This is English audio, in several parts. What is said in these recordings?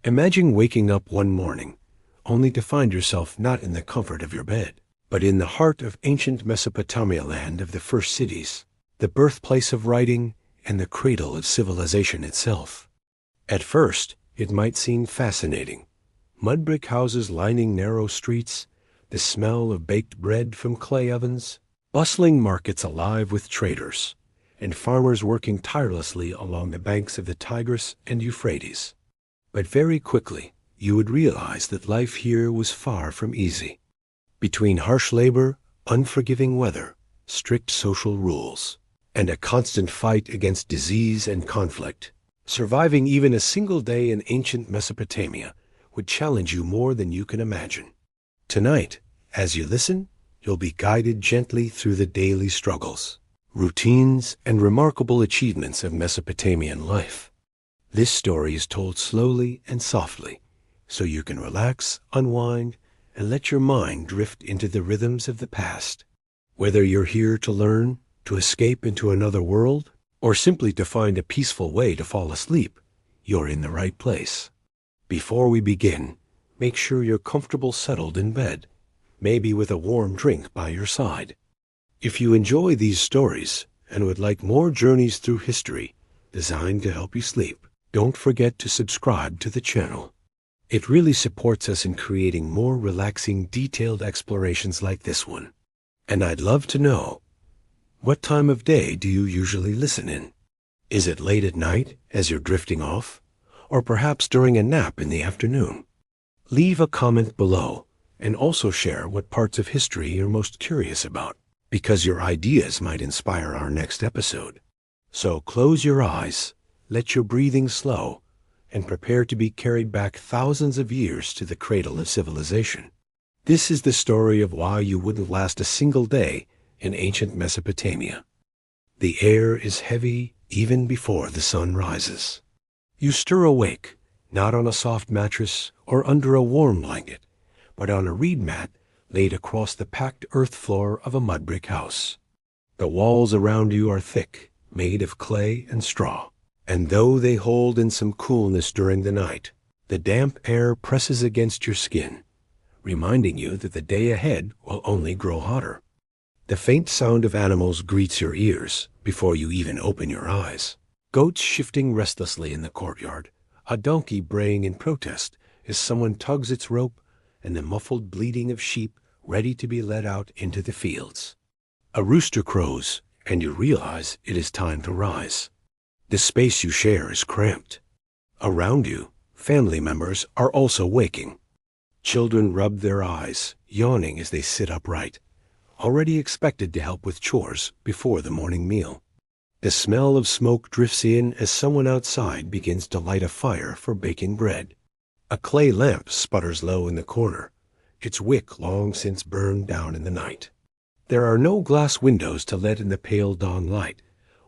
Imagine waking up one morning, only to find yourself not in the comfort of your bed, but in the heart of ancient Mesopotamia, land of the first cities, the birthplace of writing and the cradle of civilization itself. At first, it might seem fascinating. Mudbrick houses lining narrow streets, the smell of baked bread from clay ovens, bustling markets alive with traders, and farmers working tirelessly along the banks of the Tigris and Euphrates. But very quickly, you would realize that life here was far from easy. Between harsh labor, unforgiving weather, strict social rules, and a constant fight against disease and conflict, surviving even a single day in ancient Mesopotamia would challenge you more than you can imagine. Tonight, as you listen, you'll be guided gently through the daily struggles, routines, and remarkable achievements of Mesopotamian life. This story is told slowly and softly, so you can relax, unwind, and let your mind drift into the rhythms of the past. Whether you're here to learn, to escape into another world, or simply to find a peaceful way to fall asleep, you're in the right place. Before we begin, make sure you're comfortable settled in bed, maybe with a warm drink by your side. If you enjoy these stories and would like more journeys through history designed to help you sleep, don't forget to subscribe to the channel. It really supports us in creating more relaxing, detailed explorations like this one. And I'd love to know, what time of day do you usually listen in? Is it late at night as you're drifting off? Or perhaps during a nap in the afternoon? Leave a comment below and also share what parts of history you're most curious about, because your ideas might inspire our next episode. So close your eyes, let your breathing slow, and prepare to be carried back thousands of years to the cradle of civilization. This is the story of why you wouldn't last a single day in ancient Mesopotamia. The air is heavy even before the sun rises. You stir awake, not on a soft mattress or under a warm blanket, but on a reed mat laid across the packed earth floor of a mudbrick house. The walls around you are thick, made of clay and straw. And though they hold in some coolness during the night, the damp air presses against your skin, reminding you that the day ahead will only grow hotter. The faint sound of animals greets your ears before you even open your eyes. Goats shifting restlessly in the courtyard, a donkey braying in protest as someone tugs its rope, and the muffled bleating of sheep ready to be led out into the fields. A rooster crows, and you realize it is time to rise. The space you share is cramped. Around you, family members are also waking. Children rub their eyes, yawning as they sit upright, already expected to help with chores before the morning meal. The smell of smoke drifts in as someone outside begins to light a fire for baking bread. A clay lamp sputters low in the corner, its wick long since burned down in the night. There are no glass windows to let in the pale dawn light,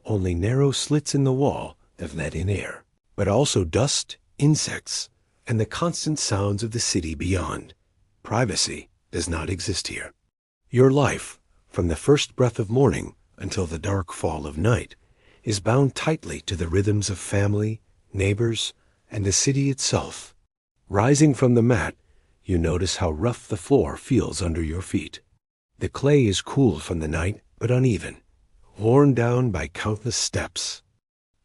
only narrow slits in the wall that let in air, but also dust, insects, and the constant sounds of the city beyond. Privacy does not exist here. Your life, from the first breath of morning until the dark fall of night, is bound tightly to the rhythms of family, neighbors, and the city itself. Rising from the mat, you notice how rough the floor feels under your feet. The clay is cool from the night, but uneven, worn down by countless steps.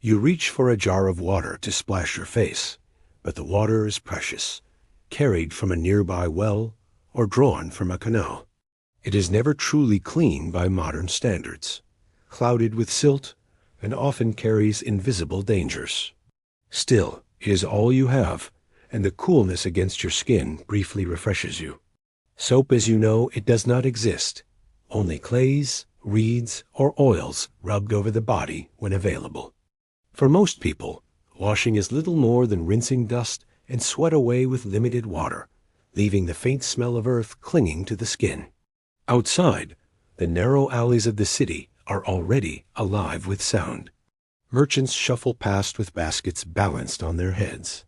You reach for a jar of water to splash your face, but the water is precious, carried from a nearby well or drawn from a canal. It is never truly clean by modern standards, clouded with silt, and often carries invisible dangers. Still, it is all you have, and the coolness against your skin briefly refreshes you. Soap, as you know, it does not exist, only clays, reeds, or oils rubbed over the body when available. For most people, washing is little more than rinsing dust and sweat away with limited water, leaving the faint smell of earth clinging to the skin. Outside, the narrow alleys of the city are already alive with sound. Merchants shuffle past with baskets balanced on their heads.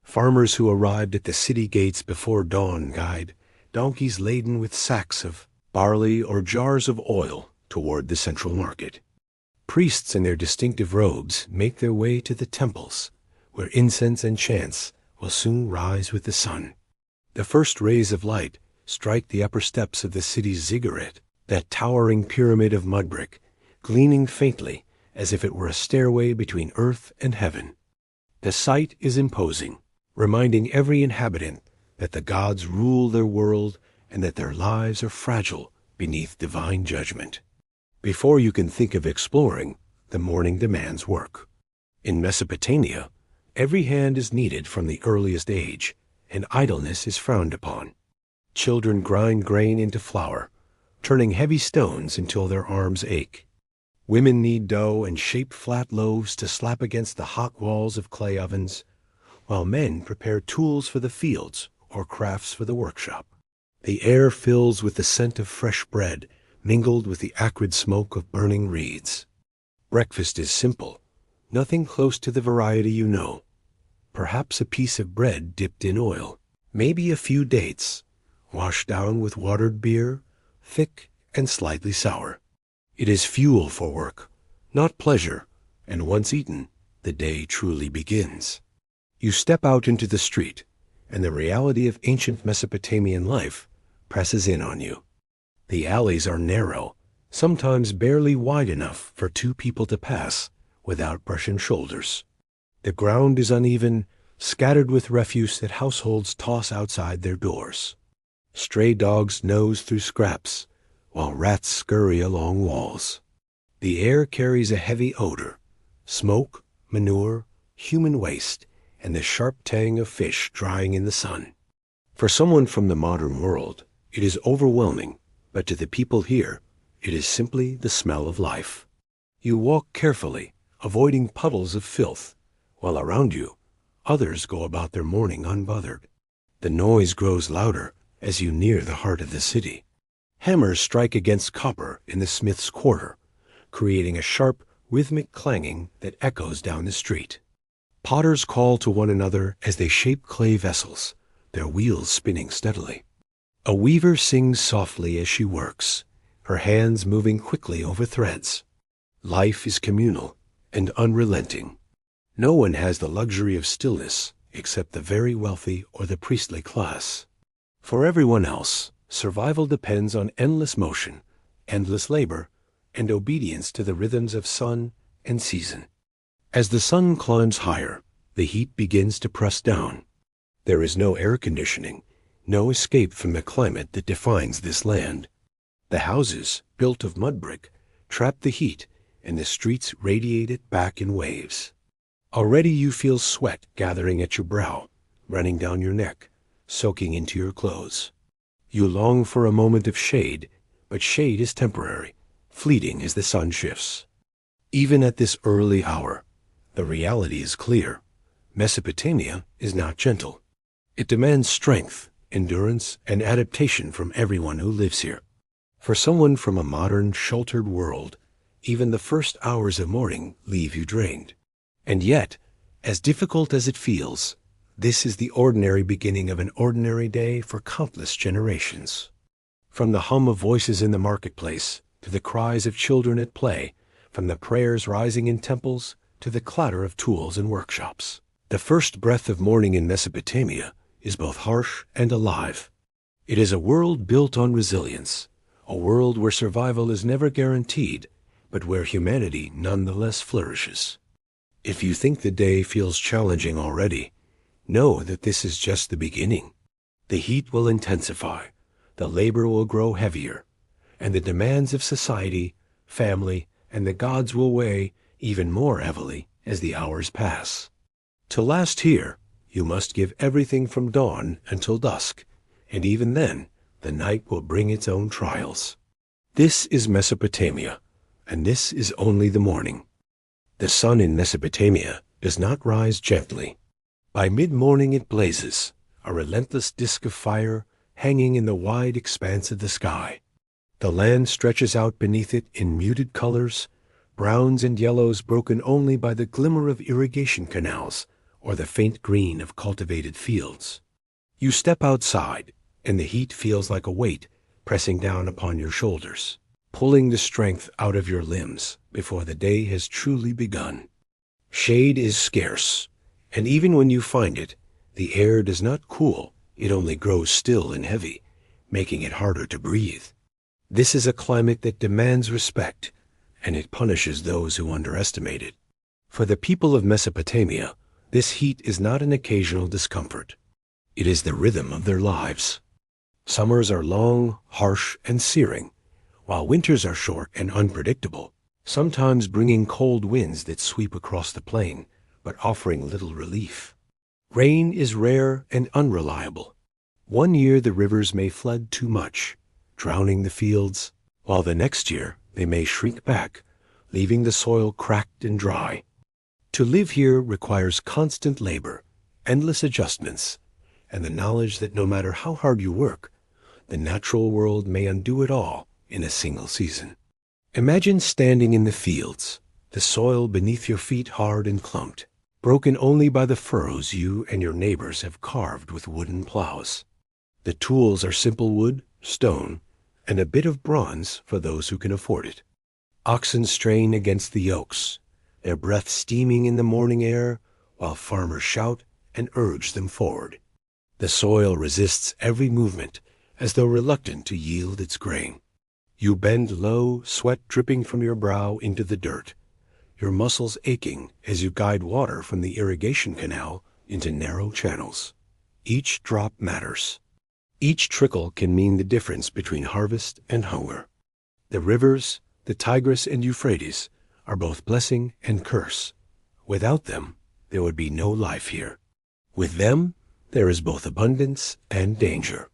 Farmers who arrived at the city gates before dawn guide donkeys laden with sacks of barley or jars of oil toward the central market. Priests in their distinctive robes make their way to the temples, where incense and chants will soon rise with the sun. The first rays of light strike the upper steps of the city's ziggurat, that towering pyramid of mudbrick, gleaming faintly as if it were a stairway between earth and heaven. The sight is imposing, reminding every inhabitant that the gods rule their world and that their lives are fragile beneath divine judgment. Before you can think of exploring, the morning demands work. In Mesopotamia, every hand is needed from the earliest age, and idleness is frowned upon. Children grind grain into flour, turning heavy stones until their arms ache. Women knead dough and shape flat loaves to slap against the hot walls of clay ovens, while men prepare tools for the fields or crafts for the workshop. The air fills with the scent of fresh bread, mingled with the acrid smoke of burning reeds. Breakfast is simple, nothing close to the variety you know. Perhaps a piece of bread dipped in oil, maybe a few dates, washed down with watered beer, thick and slightly sour. It is fuel for work, not pleasure, and once eaten, the day truly begins. You step out into the street, and the reality of ancient Mesopotamian life presses in on you. The alleys are narrow, sometimes barely wide enough for two people to pass without brushing shoulders. The ground is uneven, scattered with refuse that households toss outside their doors. Stray dogs nose through scraps, while rats scurry along walls. The air carries a heavy odor, smoke, manure, human waste, and the sharp tang of fish drying in the sun. For someone from the modern world, it is overwhelming, but to the people here, it is simply the smell of life. You walk carefully, avoiding puddles of filth, while around you, others go about their morning unbothered. The noise grows louder as you near the heart of the city. Hammers strike against copper in the smith's quarter, creating a sharp, rhythmic clanging that echoes down the street. Potters call to one another as they shape clay vessels, their wheels spinning steadily. A weaver sings softly as she works, her hands moving quickly over threads. Life is communal and unrelenting. No one has the luxury of stillness except the very wealthy or the priestly class. For everyone else, survival depends on endless motion, endless labor, and obedience to the rhythms of sun and season. As the sun climbs higher, the heat begins to press down. There is no air conditioning, no escape from the climate that defines this land. The houses, built of mud brick, trap the heat, and the streets radiate it back in waves. Already you feel sweat gathering at your brow, running down your neck, soaking into your clothes. You long for a moment of shade, but shade is temporary, fleeting as the sun shifts. Even at this early hour, the reality is clear. Mesopotamia is not gentle. It demands strength, endurance, and adaptation from everyone who lives here. For someone from a modern, sheltered world, even the first hours of morning leave you drained. And yet, as difficult as it feels, this is the ordinary beginning of an ordinary day for countless generations. From the hum of voices in the marketplace, to the cries of children at play, from the prayers rising in temples, to the clatter of tools in workshops. The first breath of morning in Mesopotamia is both harsh and alive. It is a world built on resilience, a world where survival is never guaranteed, but where humanity nonetheless flourishes. If you think the day feels challenging already, know that this is just the beginning. The heat will intensify, the labor will grow heavier, and the demands of society, family, and the gods will weigh even more heavily as the hours pass. To last here, you must give everything from dawn until dusk, and even then, the night will bring its own trials. This is Mesopotamia, and this is only the morning. The sun in Mesopotamia does not rise gently. By mid-morning it blazes, a relentless disk of fire hanging in the wide expanse of the sky. The land stretches out beneath it in muted colors, browns and yellows broken only by the glimmer of irrigation canals or the faint green of cultivated fields. You step outside, and the heat feels like a weight pressing down upon your shoulders, pulling the strength out of your limbs before the day has truly begun. Shade is scarce, and even when you find it, The air does not cool, it only grows still and heavy, making it harder to breathe. This is a climate that demands respect, and it punishes those who underestimate it. For the people of Mesopotamia, this heat is not an occasional discomfort. It is the rhythm of their lives. Summers are long, harsh, and searing, while winters are short and unpredictable, sometimes bringing cold winds that sweep across the plain, but offering little relief. Rain is rare and unreliable. One year the rivers may flood too much, drowning the fields, while the next year they may shrink back, leaving the soil cracked and dry. To live here requires constant labor, endless adjustments, and the knowledge that no matter how hard you work, the natural world may undo it all in a single season. Imagine standing in the fields, the soil beneath your feet hard and clumped, broken only by the furrows you and your neighbors have carved with wooden plows. The tools are simple wood, stone, and a bit of bronze for those who can afford it. Oxen strain against the yokes, their breath steaming in the morning air, while farmers shout and urge them forward. The soil resists every movement, as though reluctant to yield its grain. You bend low, sweat dripping from your brow into the dirt, your muscles aching as you guide water from the irrigation canal into narrow channels. Each drop matters. Each trickle can mean the difference between harvest and hunger. The rivers, the Tigris and Euphrates, are both blessing and curse. Without them, there would be no life here. With them, there is both abundance and danger.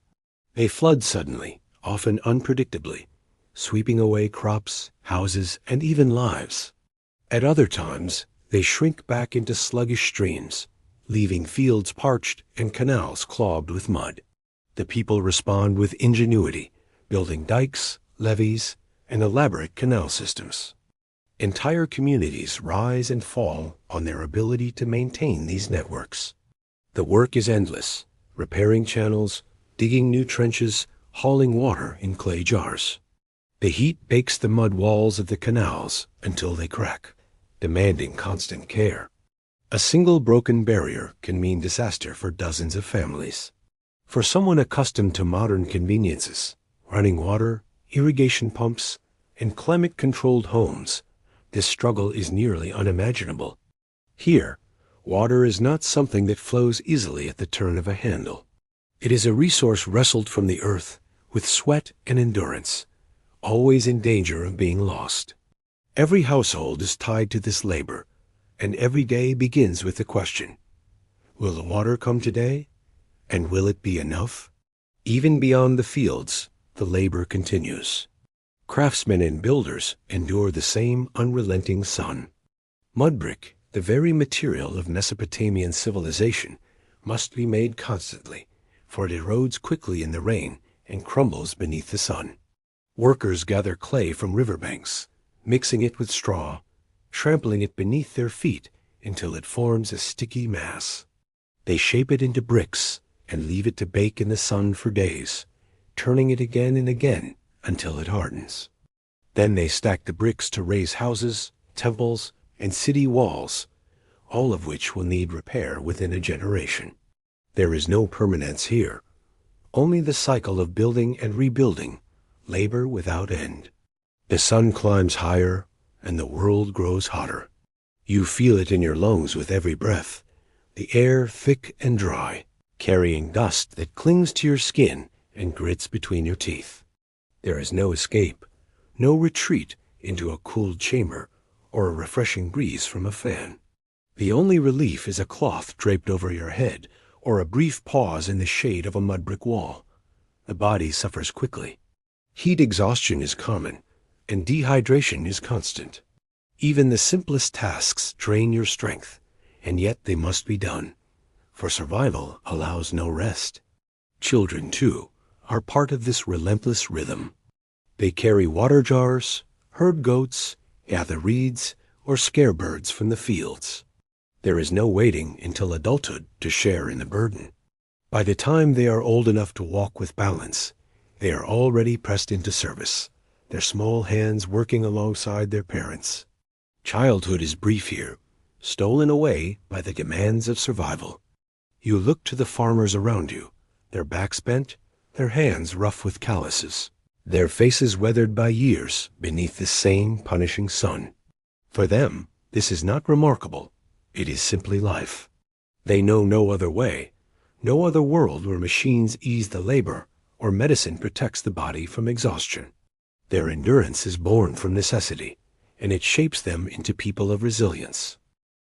They flood suddenly, often unpredictably, sweeping away crops, houses, and even lives. At other times, they shrink back into sluggish streams, leaving fields parched and canals clogged with mud. The people respond with ingenuity, building dikes, levees, and elaborate canal systems. Entire communities rise and fall on their ability to maintain these networks. The work is endless, repairing channels, digging new trenches, hauling water in clay jars. The heat bakes the mud walls of the canals until they crack, demanding constant care. A single broken barrier can mean disaster for dozens of families. For someone accustomed to modern conveniences, running water, irrigation pumps, and climate-controlled homes, this struggle is nearly unimaginable. Here, water is not something that flows easily at the turn of a handle. It is a resource wrestled from the earth with sweat and endurance, always in danger of being lost. Every household is tied to this labor, and every day begins with the question, will the water come today? And will it be enough? Even beyond the fields, the labor continues. Craftsmen and builders endure the same unrelenting sun. Mudbrick, the very material of Mesopotamian civilization, must be made constantly, for it erodes quickly in the rain and crumbles beneath the sun. Workers gather clay from riverbanks, mixing it with straw, trampling it beneath their feet until it forms a sticky mass. They shape it into bricks and leave it to bake in the sun for days, turning it again and again until it hardens. Then they stack the bricks to raise houses, temples, and city walls, all of which will need repair within a generation. There is no permanence here, only the cycle of building and rebuilding, labor without end. The sun climbs higher, and the world grows hotter. You feel it in your lungs with every breath, the air thick and dry, carrying dust that clings to your skin and grits between your teeth. There is no escape, no retreat into a cooled chamber or a refreshing breeze from a fan. The only relief is a cloth draped over your head or a brief pause in the shade of a mud-brick wall. The body suffers quickly. Heat exhaustion is common, and dehydration is constant. Even the simplest tasks drain your strength, and yet they must be done, for survival allows no rest. Children, too, are part of this relentless rhythm. They carry water jars, herd goats, gather reeds, or scare birds from the fields. There is no waiting until adulthood to share in the burden. By the time they are old enough to walk with balance, they are already pressed into service, their small hands working alongside their parents. Childhood is brief here, stolen away by the demands of survival. You look to the farmers around you, their backs bent, their hands rough with calluses, their faces weathered by years beneath the same punishing sun. For them, this is not remarkable. It is simply life. They know no other way, no other world where machines ease the labor or medicine protects the body from exhaustion. Their endurance is born from necessity, and it shapes them into people of resilience.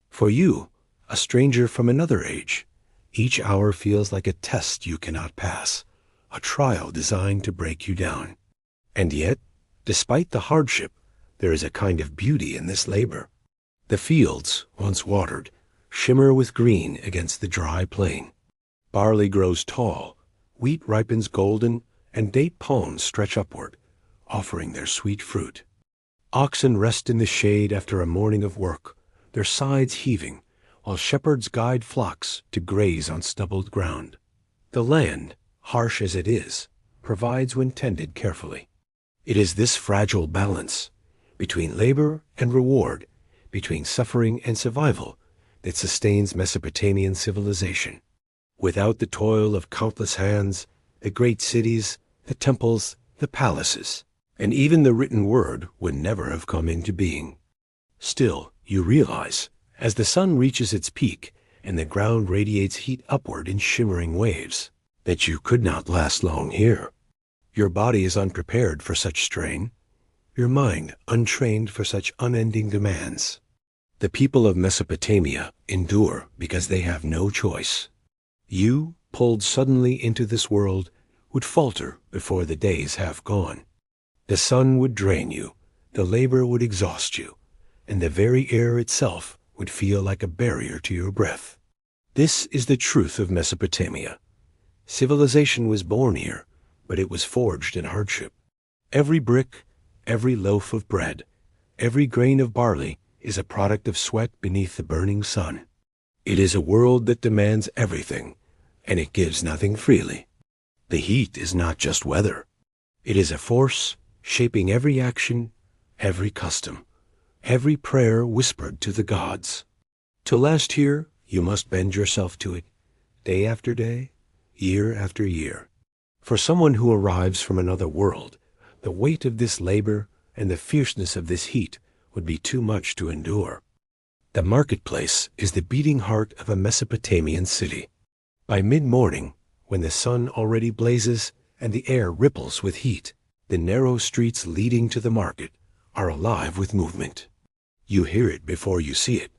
For you, a stranger from another age, each hour feels like a test you cannot pass, a trial designed to break you down. And yet, despite the hardship, there is a kind of beauty in this labor. The fields, once watered, shimmer with green against the dry plain. Barley grows tall, wheat ripens golden, and date palms stretch upward, offering their sweet fruit. Oxen rest in the shade after a morning of work, their sides heaving, while shepherds guide flocks to graze on stubbled ground. The land, harsh as it is, provides when tended carefully. It is this fragile balance between labor and reward, between suffering and survival, that sustains Mesopotamian civilization. Without the toil of countless hands, the great cities, the temples, the palaces, and even the written word would never have come into being. Still, you realize, as the sun reaches its peak and the ground radiates heat upward in shimmering waves, that you could not last long here. Your body is unprepared for such strain, your mind untrained for such unending demands. The people of Mesopotamia endure because they have no choice. You, pulled suddenly into this world, would falter before the days have gone. The sun would drain you, the labor would exhaust you, and the very air itself would feel like a barrier to your breath. This is the truth of Mesopotamia. Civilization was born here, but it was forged in hardship. Every brick, every loaf of bread, every grain of barley is a product of sweat beneath the burning sun. It is a world that demands everything, and it gives nothing freely. The heat is not just weather. It is a force shaping every action, every custom, every prayer whispered to the gods. To last here, you must bend yourself to it, day after day, year after year. For someone who arrives from another world, the weight of this labor and the fierceness of this heat would be too much to endure. The marketplace is the beating heart of a Mesopotamian city. By mid-morning, when the sun already blazes and the air ripples with heat, the narrow streets leading to the market are alive with movement. You hear it before you see it,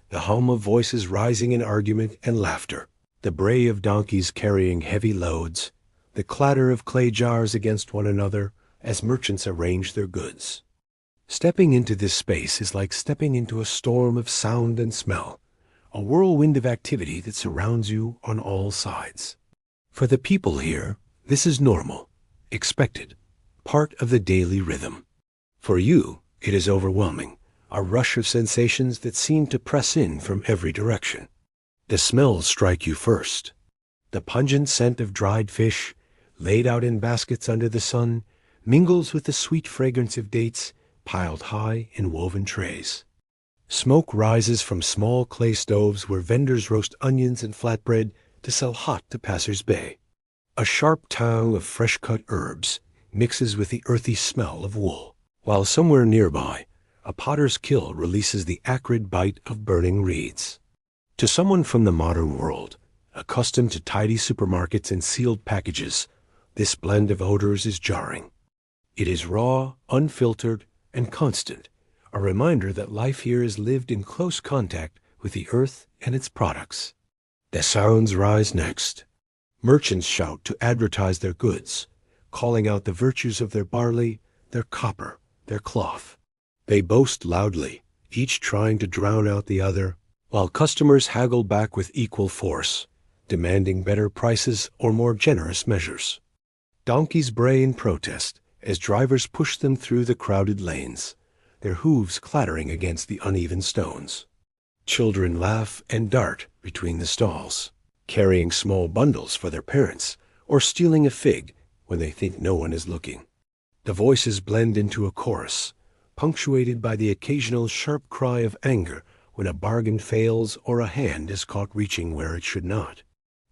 the hum of voices rising in argument and laughter, the bray of donkeys carrying heavy loads, the clatter of clay jars against one another as merchants arrange their goods. Stepping into this space is like stepping into a storm of sound and smell, a whirlwind of activity that surrounds you on all sides. For the people here, this is normal, expected, part of the daily rhythm. For you, it is overwhelming, a rush of sensations that seem to press in from every direction. The smells strike you first. The pungent scent of dried fish, laid out in baskets under the sun, mingles with the sweet fragrance of dates piled high in woven trays. Smoke rises from small clay stoves where vendors roast onions and flatbread to sell hot to passers-by. A sharp tang of fresh-cut herbs mixes with the earthy smell of wool, while somewhere nearby, a potter's kiln releases the acrid bite of burning reeds. To someone from the modern world, accustomed to tidy supermarkets and sealed packages, this blend of odors is jarring. It is raw, unfiltered, and constant, a reminder that life here is lived in close contact with the earth and its products. The sounds rise next. Merchants shout to advertise their goods, calling out the virtues of their barley, their copper, their cloth. They boast loudly, each trying to drown out the other, while customers haggle back with equal force, demanding better prices or more generous measures. Donkeys bray in protest as drivers push them through the crowded lanes, their hooves clattering against the uneven stones. Children laugh and dart between the stalls, carrying small bundles for their parents or stealing a fig when they think no one is looking. The voices blend into a chorus, punctuated by the occasional sharp cry of anger when a bargain fails or a hand is caught reaching where it should not.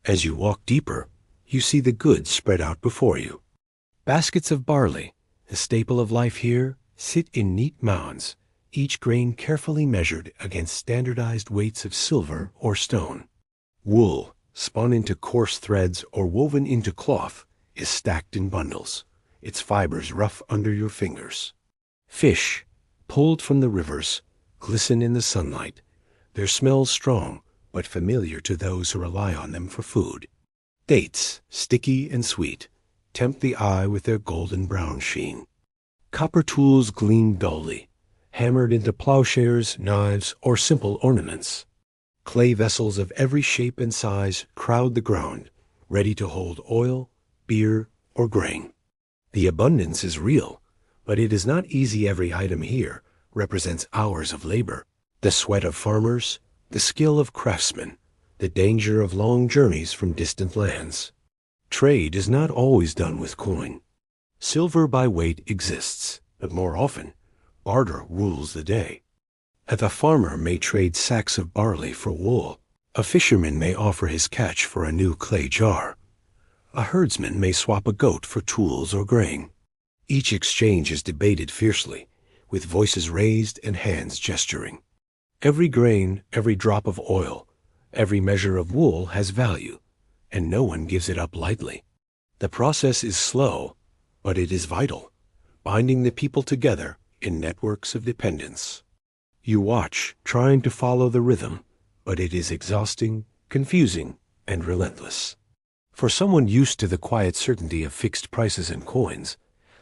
As you walk deeper, you see the goods spread out before you. Baskets of barley, a staple of life here, sit in neat mounds, each grain carefully measured against standardized weights of silver or stone. Wool, spun into coarse threads or woven into cloth, is stacked in bundles, its fibers rough under your fingers. Fish, pulled from the rivers, glisten in the sunlight, their smells strong but familiar to those who rely on them for food. Dates, sticky and sweet, tempt the eye with their golden brown sheen. Copper tools gleam dully, hammered into plowshares, knives, or simple ornaments. Clay vessels of every shape and size crowd the ground, ready to hold oil, beer, or grain. The abundance is real, but it is not easy. Every item here represents hours of labor, the sweat of farmers, the skill of craftsmen, the danger of long journeys from distant lands. Trade is not always done with coin. Silver by weight exists, but more often, barter rules the day. A farmer may trade sacks of barley for wool. A fisherman may offer his catch for a new clay jar. A herdsman may swap a goat for tools or grain. Each exchange is debated fiercely, with voices raised and hands gesturing. Every grain, every drop of oil, every measure of wool has value, and no one gives it up lightly. The process is slow, but it is vital, binding the people together in networks of dependence. You watch, trying to follow the rhythm, but it is exhausting, confusing, and relentless. For someone used to the quiet certainty of fixed prices and coins,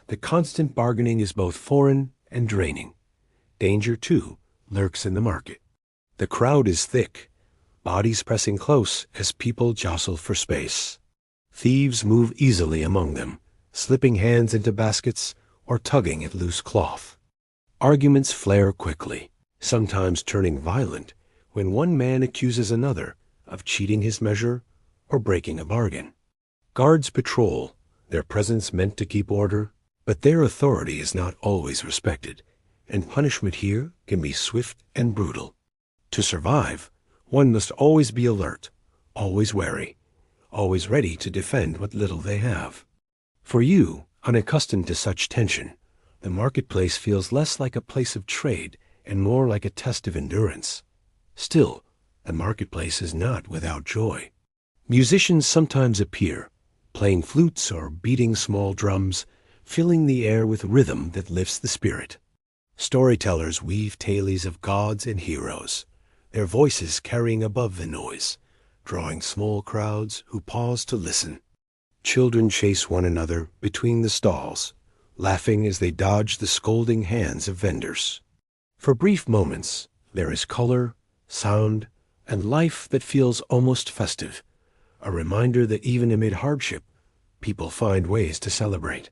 the constant bargaining is both foreign and draining. Danger, too, lurks in the market. The crowd is thick, bodies pressing close as people jostle for space. Thieves move easily among them, slipping hands into baskets or tugging at loose cloth. Arguments flare quickly, sometimes turning violent when one man accuses another of cheating his measure or breaking a bargain. Guards patrol, their presence meant to keep order, but their authority is not always respected, and punishment here can be swift and brutal. To survive, one must always be alert, always wary, always ready to defend what little they have. For you, unaccustomed to such tension, the marketplace feels less like a place of trade and more like a test of endurance. Still, the marketplace is not without joy. Musicians sometimes appear, playing flutes or beating small drums, filling the air with rhythm that lifts the spirit. Storytellers weave tales of gods and heroes, their voices carrying above the noise, drawing small crowds who pause to listen. Children chase one another between the stalls, laughing as they dodge the scolding hands of vendors. For brief moments, there is color, sound, and life that feels almost festive, a reminder that even amid hardship, people find ways to celebrate.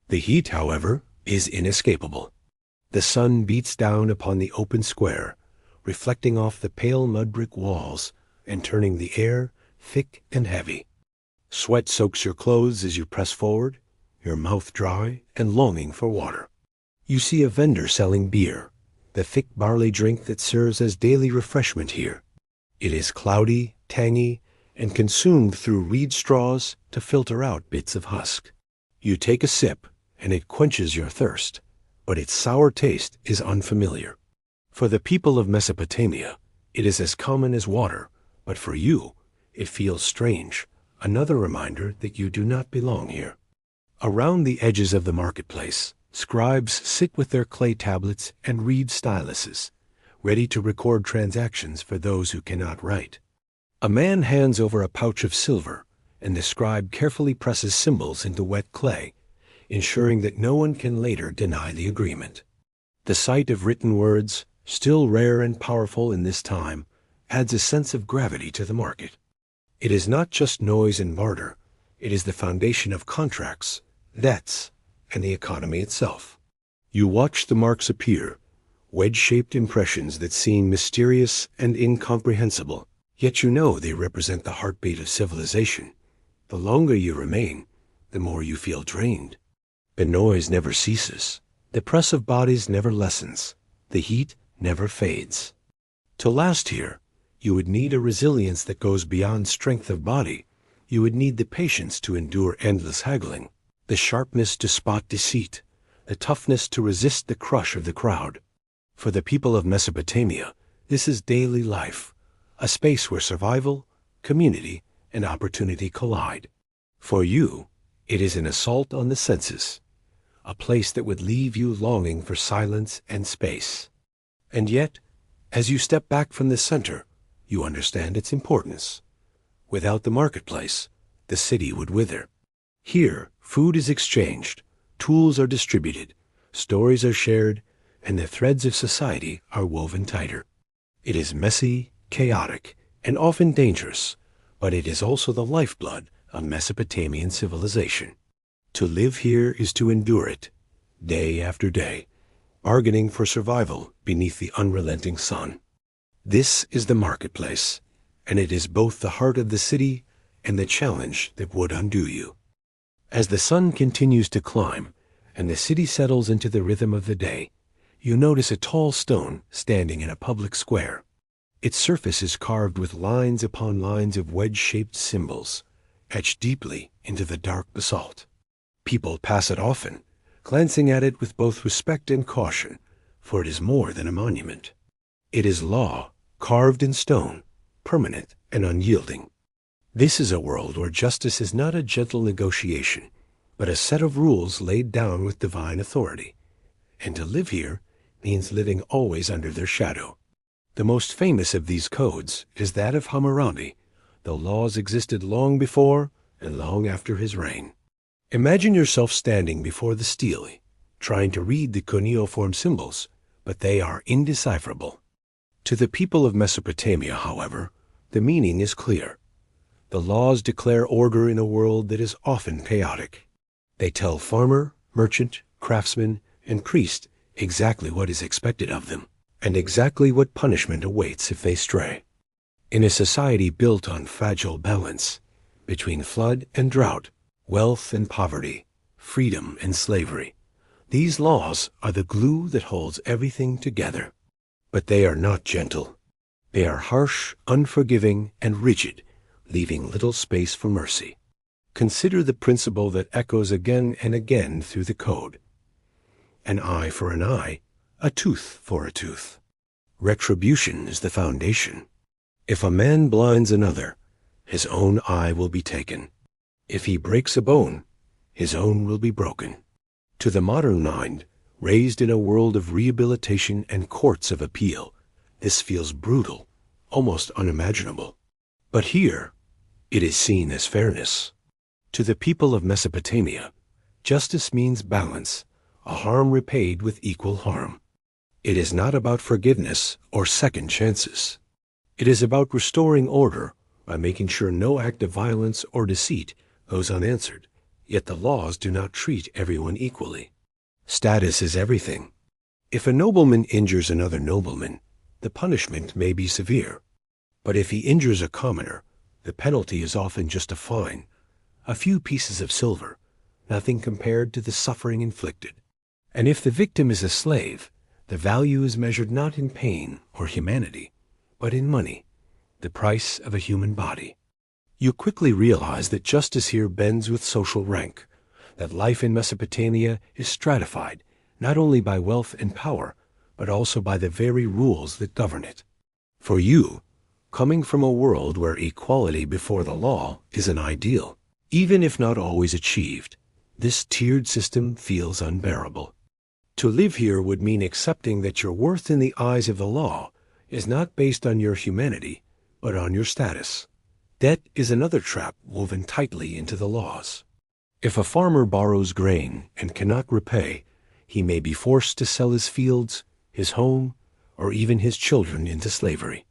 The heat, however, is inescapable. The sun beats down upon the open square, reflecting off the pale mudbrick walls and turning the air thick and heavy. Sweat soaks your clothes as you press forward, your mouth dry and longing for water. You see a vendor selling beer, the thick barley drink that serves as daily refreshment here. It is cloudy, tangy, and consumed through reed straws to filter out bits of husk. You take a sip, and it quenches your thirst, but its sour taste is unfamiliar. For the people of Mesopotamia, it is as common as water, but for you, it feels strange, another reminder that you do not belong here. Around the edges of the marketplace, scribes sit with their clay tablets and reed styluses, ready to record transactions for those who cannot write. A man hands over a pouch of silver, and the scribe carefully presses symbols into wet clay, ensuring that no one can later deny the agreement. The sight of written words, still rare and powerful in this time, adds a sense of gravity to the market. It is not just noise and barter, it is the foundation of contracts, debts, and the economy itself. You watch the marks appear, wedge-shaped impressions that seem mysterious and incomprehensible, yet you know they represent the heartbeat of civilization. The longer you remain, the more you feel drained. The noise never ceases. The press of bodies never lessens. The heat never fades. To last here, you would need a resilience that goes beyond strength of body you would need the patience to endure endless haggling, the sharpness to spot deceit, the toughness to resist the crush of the crowd. For the people of Mesopotamia, this is daily life, a space where survival, community, and opportunity collide. For you, it is an assault on the senses, a place that would leave you longing for silence and space. And yet, as you step back from the center, you understand its importance. Without the marketplace, the city would wither. Here, food is exchanged, tools are distributed, stories are shared, and the threads of society are woven tighter. It is messy, chaotic, and often dangerous, but it is also the lifeblood of Mesopotamian civilization. To live here is to endure it, day after day, bargaining for survival beneath the unrelenting sun. This is the marketplace, and it is both the heart of the city and the challenge that would undo you. As the sun continues to climb, and the city settles into the rhythm of the day, you notice a tall stone standing in a public square. Its surface is carved with lines upon lines of wedge-shaped symbols, etched deeply into the dark basalt. People pass it often, glancing at it with both respect and caution, for it is more than a monument. It is law, carved in stone, permanent and unyielding. This is a world where justice is not a gentle negotiation, but a set of rules laid down with divine authority. And to live here means living always under their shadow. The most famous of these codes is that of Hammurabi, though laws existed long before and long after his reign. Imagine yourself standing before the stele, trying to read the cuneiform symbols, but they are indecipherable. To the people of Mesopotamia, however, the meaning is clear. The laws declare order in a world that is often chaotic. They tell farmer, merchant, craftsman, and priest exactly what is expected of them, and exactly what punishment awaits if they stray. In a society built on fragile balance, between flood and drought, wealth and poverty, freedom and slavery, these laws are the glue that holds everything together. But they are not gentle. They are harsh, unforgiving, and rigid, leaving little space for mercy. Consider the principle that echoes again and again through the code. An eye for an eye, a tooth for a tooth. Retribution is the foundation. If a man blinds another, his own eye will be taken. If he breaks a bone, his own will be broken. To the modern mind, raised in a world of rehabilitation and courts of appeal, this feels brutal, almost unimaginable. But here, it is seen as fairness. To the people of Mesopotamia, justice means balance, a harm repaid with equal harm. It is not about forgiveness or second chances. It is about restoring order by making sure no act of violence or deceit goes unanswered, yet the laws do not treat everyone equally. Status is everything. If a nobleman injures another nobleman, the punishment may be severe. But if he injures a commoner, the penalty is often just a fine, a few pieces of silver, nothing compared to the suffering inflicted. And if the victim is a slave, the value is measured not in pain or humanity, but in money, the price of a human body. You quickly realize that justice here bends with social rank, that life in Mesopotamia is stratified not only by wealth and power, but also by the very rules that govern it. For you, coming from a world where equality before the law is an ideal, even if not always achieved, this tiered system feels unbearable. To live here would mean accepting that your worth in the eyes of the law is not based on your humanity, but on your status. Debt is another trap woven tightly into the laws. If a farmer borrows grain and cannot repay, he may be forced to sell his fields, his home, or even his children into slavery.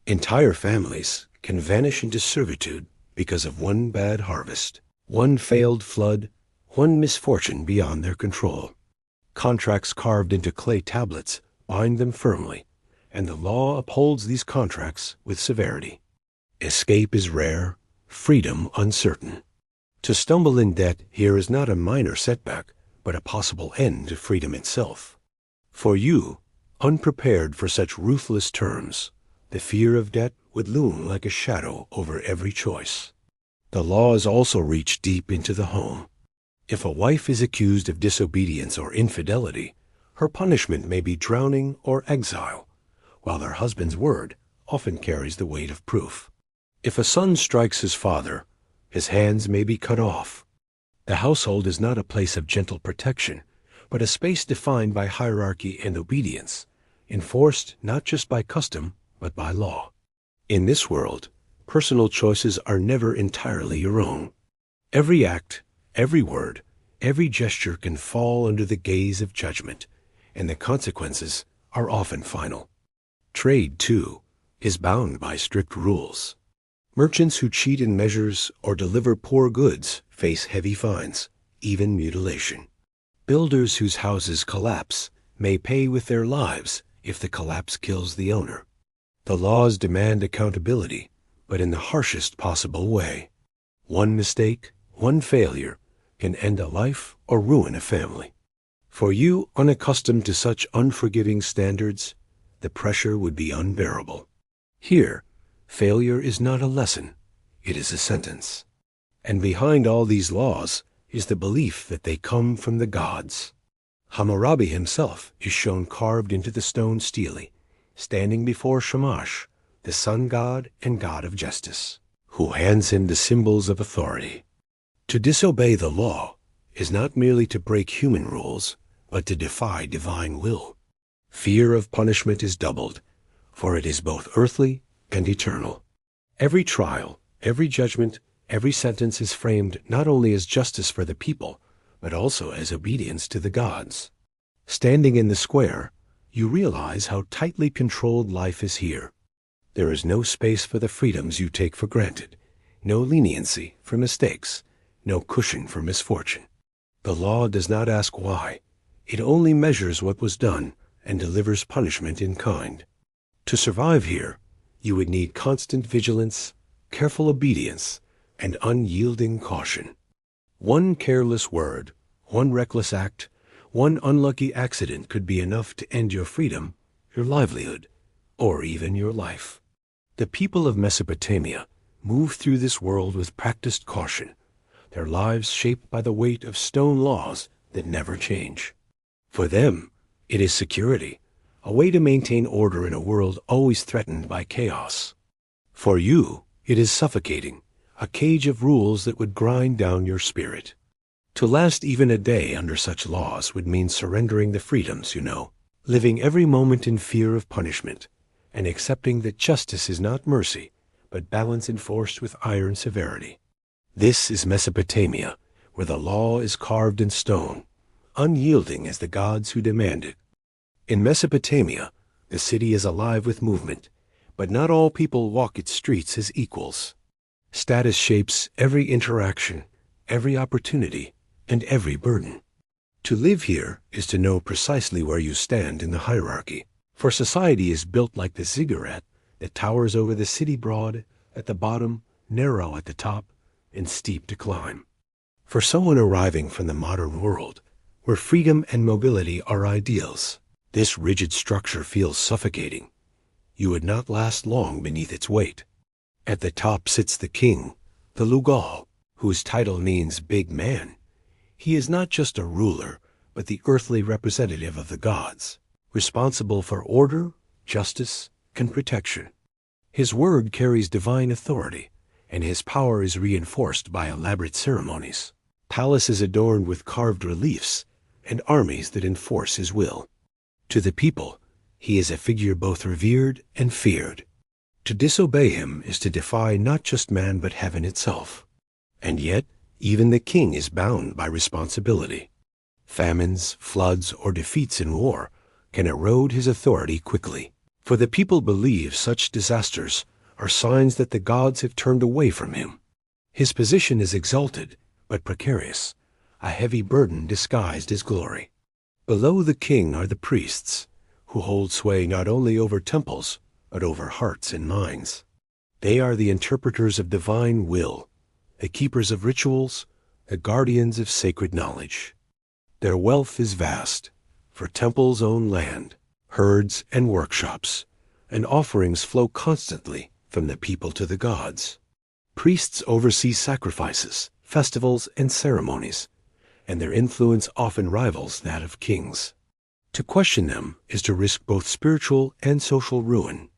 Entire families can vanish into servitude because of one bad harvest, one failed flood, one misfortune beyond their control. Contracts carved into clay tablets bind them firmly, and the law upholds these contracts with severity. Escape is rare, freedom uncertain. To stumble in debt here is not a minor setback, but a possible end to freedom itself. For you, unprepared for such ruthless terms, the fear of debt would loom like a shadow over every choice. The laws also reach deep into the home. If a wife is accused of disobedience or infidelity, her punishment may be drowning or exile, while her husband's word often carries the weight of proof. If a son strikes his father, his hands may be cut off. The household is not a place of gentle protection, but a space defined by hierarchy and obedience, enforced not just by custom, but by law. In this world, personal choices are never entirely your own. Every act, every word, every gesture can fall under the gaze of judgment, and the consequences are often final. Trade, too, is bound by strict rules. Merchants who cheat in measures or deliver poor goods face heavy fines, even mutilation. Builders whose houses collapse may pay with their lives if the collapse kills the owner. The laws demand accountability, but in the harshest possible way. One mistake, one failure, can end a life or ruin a family. For you, unaccustomed to such unforgiving standards, the pressure would be unbearable. Here, failure is not a lesson, it is a sentence. And behind all these laws is the belief that they come from the gods. Hammurabi himself is shown carved into the stone stele, standing before Shamash, the sun god and god of justice, who hands him the symbols of authority. To disobey the law is not merely to break human rules, but to defy divine will. Fear of punishment is doubled, for it is both earthly and eternal. Every trial, every judgment, every sentence is framed not only as justice for the people, but also as obedience to the gods. Standing in the square, you realize how tightly controlled life is here. There is no space for the freedoms you take for granted, no leniency for mistakes, no cushion for misfortune. The law does not ask why. It only measures what was done and delivers punishment in kind. To survive here, you would need constant vigilance, careful obedience, and unyielding caution. One careless word, one reckless act, one unlucky accident could be enough to end your freedom, your livelihood, or even your life. The people of Mesopotamia move through this world with practiced caution, their lives shaped by the weight of stone laws that never change. For them, it is security, a way to maintain order in a world always threatened by chaos. For you, it is suffocating, a cage of rules that would grind down your spirit. To last even a day under such laws would mean surrendering the freedoms, living every moment in fear of punishment, and accepting that justice is not mercy, but balance enforced with iron severity. This is Mesopotamia, where the law is carved in stone, unyielding as the gods who demand it. In Mesopotamia, the city is alive with movement, but not all people walk its streets as equals. Status shapes every interaction, every opportunity, and every burden. To live here is to know precisely where you stand in the hierarchy, for society is built like the ziggurat that towers over the city broad at the bottom, narrow at the top, and steep to climb. For someone arriving from the modern world, where freedom and mobility are ideals, this rigid structure feels suffocating. You would not last long beneath its weight. At the top sits the king, the Lugal, whose title means big man. He is not just a ruler, but the earthly representative of the gods, responsible for order, justice, and protection. His word carries divine authority, and his power is reinforced by elaborate ceremonies, palaces adorned with carved reliefs, and armies that enforce his will. To the people, he is a figure both revered and feared. To disobey him is to defy not just man but heaven itself. And yet, even the king is bound by responsibility. Famines, floods, or defeats in war can erode his authority quickly, for the people believe such disasters are signs that the gods have turned away from him. His position is exalted, but precarious, a heavy burden disguised as glory. Below the king are the priests, who hold sway not only over temples, but over hearts and minds. They are the interpreters of divine will, the keepers of rituals, the guardians of sacred knowledge. Their wealth is vast, for temples own land, herds and workshops, and offerings flow constantly from the people to the gods. Priests oversee sacrifices, festivals, and ceremonies, and their influence often rivals that of kings. To question them is to risk both spiritual and social ruin.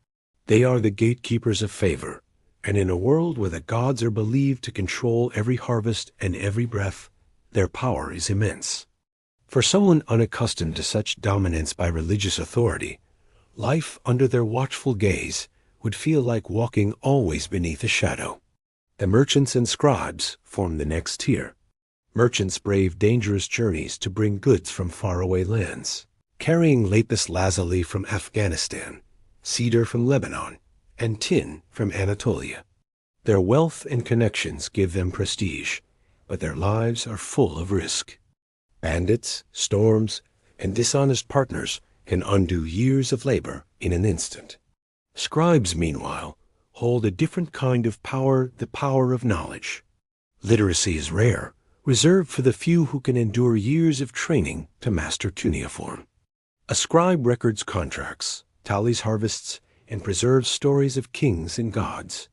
They are the gatekeepers of favor, and in a world where the gods are believed to control every harvest and every breath, their power is immense. For someone unaccustomed to such dominance by religious authority, life under their watchful gaze would feel like walking always beneath a shadow. The merchants and scribes form the next tier. Merchants brave dangerous journeys to bring goods from faraway lands, carrying lapis lazuli from Afghanistan, cedar from Lebanon, and tin from Anatolia. Their wealth and connections give them prestige, but their lives are full of risk. Bandits, storms, and dishonest partners can undo years of labor in an instant. Scribes, meanwhile, hold a different kind of power, the power of knowledge. Literacy is rare, reserved for the few who can endure years of training to master cuneiform. A scribe records contracts, tallies harvests, and preserves stories of kings and gods.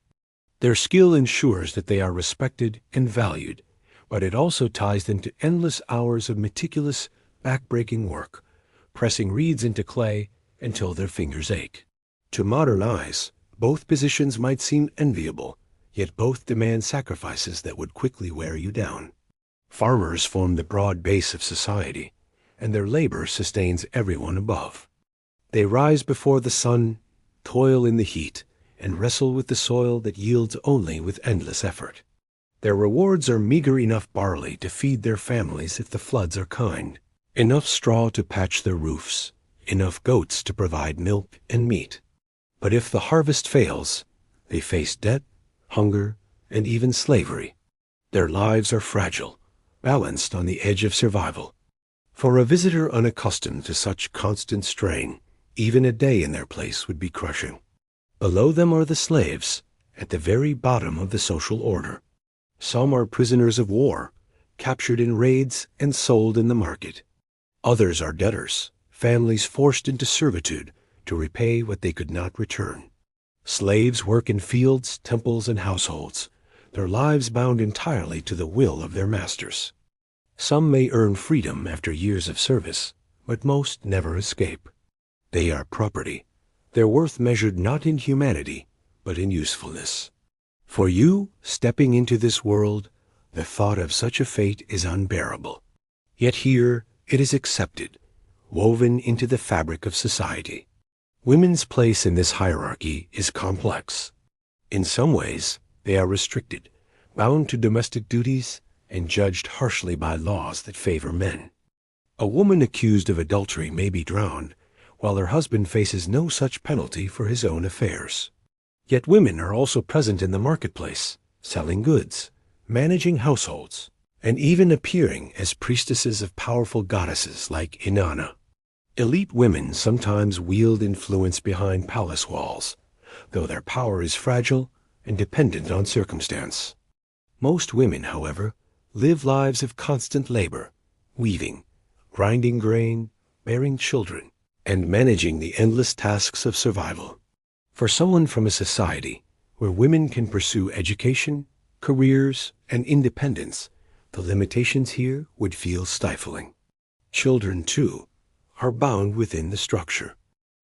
Their skill ensures that they are respected and valued, but it also ties them to endless hours of meticulous, backbreaking work, pressing reeds into clay until their fingers ache. To modern eyes, both positions might seem enviable, yet both demand sacrifices that would quickly wear you down. Farmers form the broad base of society, and their labor sustains everyone above. They rise before the sun, toil in the heat, and wrestle with the soil that yields only with endless effort. Their rewards are meager: enough barley to feed their families if the floods are kind, enough straw to patch their roofs, enough goats to provide milk and meat. But if the harvest fails, they face debt, hunger, and even slavery. Their lives are fragile, balanced on the edge of survival. For a visitor unaccustomed to such constant strain, even a day in their place would be crushing. Below them are the slaves, at the very bottom of the social order. Some are prisoners of war, captured in raids and sold in the market. Others are debtors, families forced into servitude to repay what they could not return. Slaves work in fields, temples, and households, their lives bound entirely to the will of their masters. Some may earn freedom after years of service, but most never escape. They are property, their worth measured not in humanity, but in usefulness. For you, stepping into this world, the thought of such a fate is unbearable. Yet here it is accepted, woven into the fabric of society. Women's place in this hierarchy is complex. In some ways, they are restricted, bound to domestic duties, and judged harshly by laws that favor men. A woman accused of adultery may be drowned, while her husband faces no such penalty for his own affairs. Yet women are also present in the marketplace, selling goods, managing households, and even appearing as priestesses of powerful goddesses like Inanna. Elite women sometimes wield influence behind palace walls, though their power is fragile and dependent on circumstance. Most women, however, live lives of constant labor, weaving, grinding grain, bearing children, and managing the endless tasks of survival. For someone from a society where women can pursue education, careers, and independence, the limitations here would feel stifling. Children, too, are bound within the structure.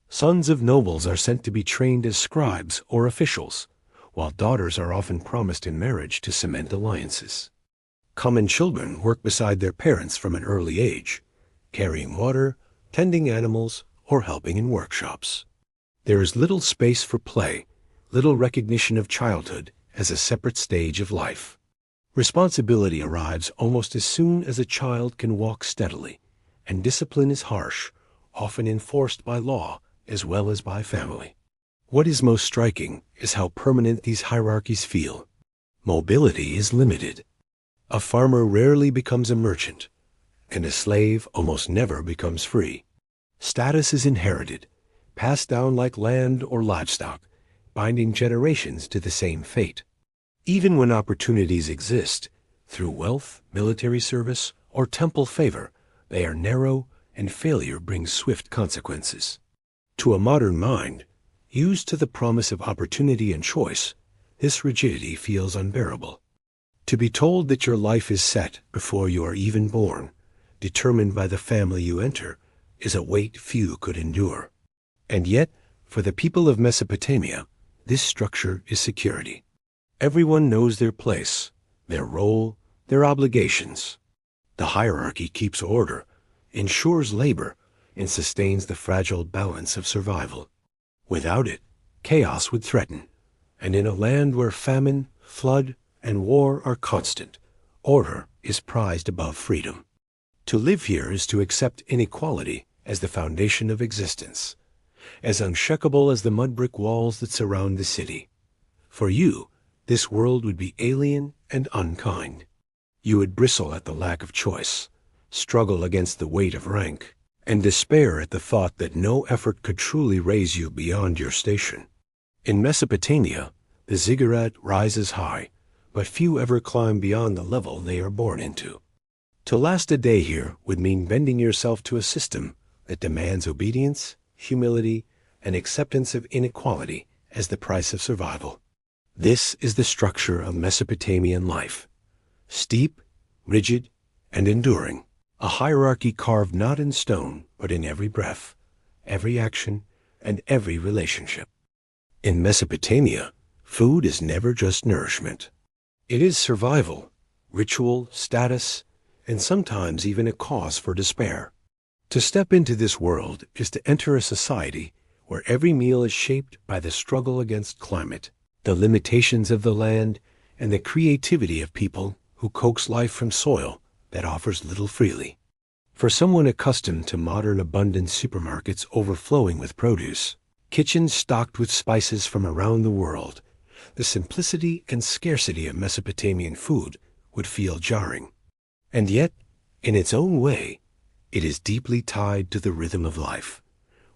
Sons of nobles are sent to be trained as scribes or officials, while daughters are often promised in marriage to cement alliances. Common children work beside their parents from an early age, carrying water, tending animals, or helping in workshops. There is little space for play, little recognition of childhood as a separate stage of life. Responsibility arrives almost as soon as a child can walk steadily, and discipline is harsh, often enforced by law as well as by family. What is most striking is how permanent these hierarchies feel. Mobility is limited. A farmer rarely becomes a merchant, and a slave almost never becomes free. Status is inherited, passed down like land or livestock, binding generations to the same fate. Even when opportunities exist, through wealth, military service, or temple favor, they are narrow, and failure brings swift consequences. To a modern mind, used to the promise of opportunity and choice, this rigidity feels unbearable. To be told that your life is set before you are even born, determined by the family you enter, is a weight few could endure. And yet, for the people of Mesopotamia, this structure is security. Everyone knows their place, their role, their obligations. The hierarchy keeps order, ensures labor, and sustains the fragile balance of survival. Without it, chaos would threaten, and in a land where famine, flood, and war are constant, order is prized above freedom. To live here is to accept inequality as the foundation of existence, as unshakable as the mud-brick walls that surround the city. For you, this world would be alien and unkind. You would bristle at the lack of choice, struggle against the weight of rank, and despair at the thought that no effort could truly raise you beyond your station. In Mesopotamia, the ziggurat rises high, but few ever climb beyond the level they are born into. To last a day here would mean bending yourself to a system that demands obedience, humility, and acceptance of inequality as the price of survival. This is the structure of Mesopotamian life. Steep, rigid, and enduring. A hierarchy carved not in stone, but in every breath, every action, and every relationship. In Mesopotamia, food is never just nourishment. It is survival, ritual, status, and sometimes even a cause for despair. To step into this world is to enter a society where every meal is shaped by the struggle against climate, the limitations of the land, and the creativity of people who coax life from soil that offers little freely. For someone accustomed to modern abundant supermarkets overflowing with produce, kitchens stocked with spices from around the world, the simplicity and scarcity of Mesopotamian food would feel jarring. And yet, in its own way, it is deeply tied to the rhythm of life,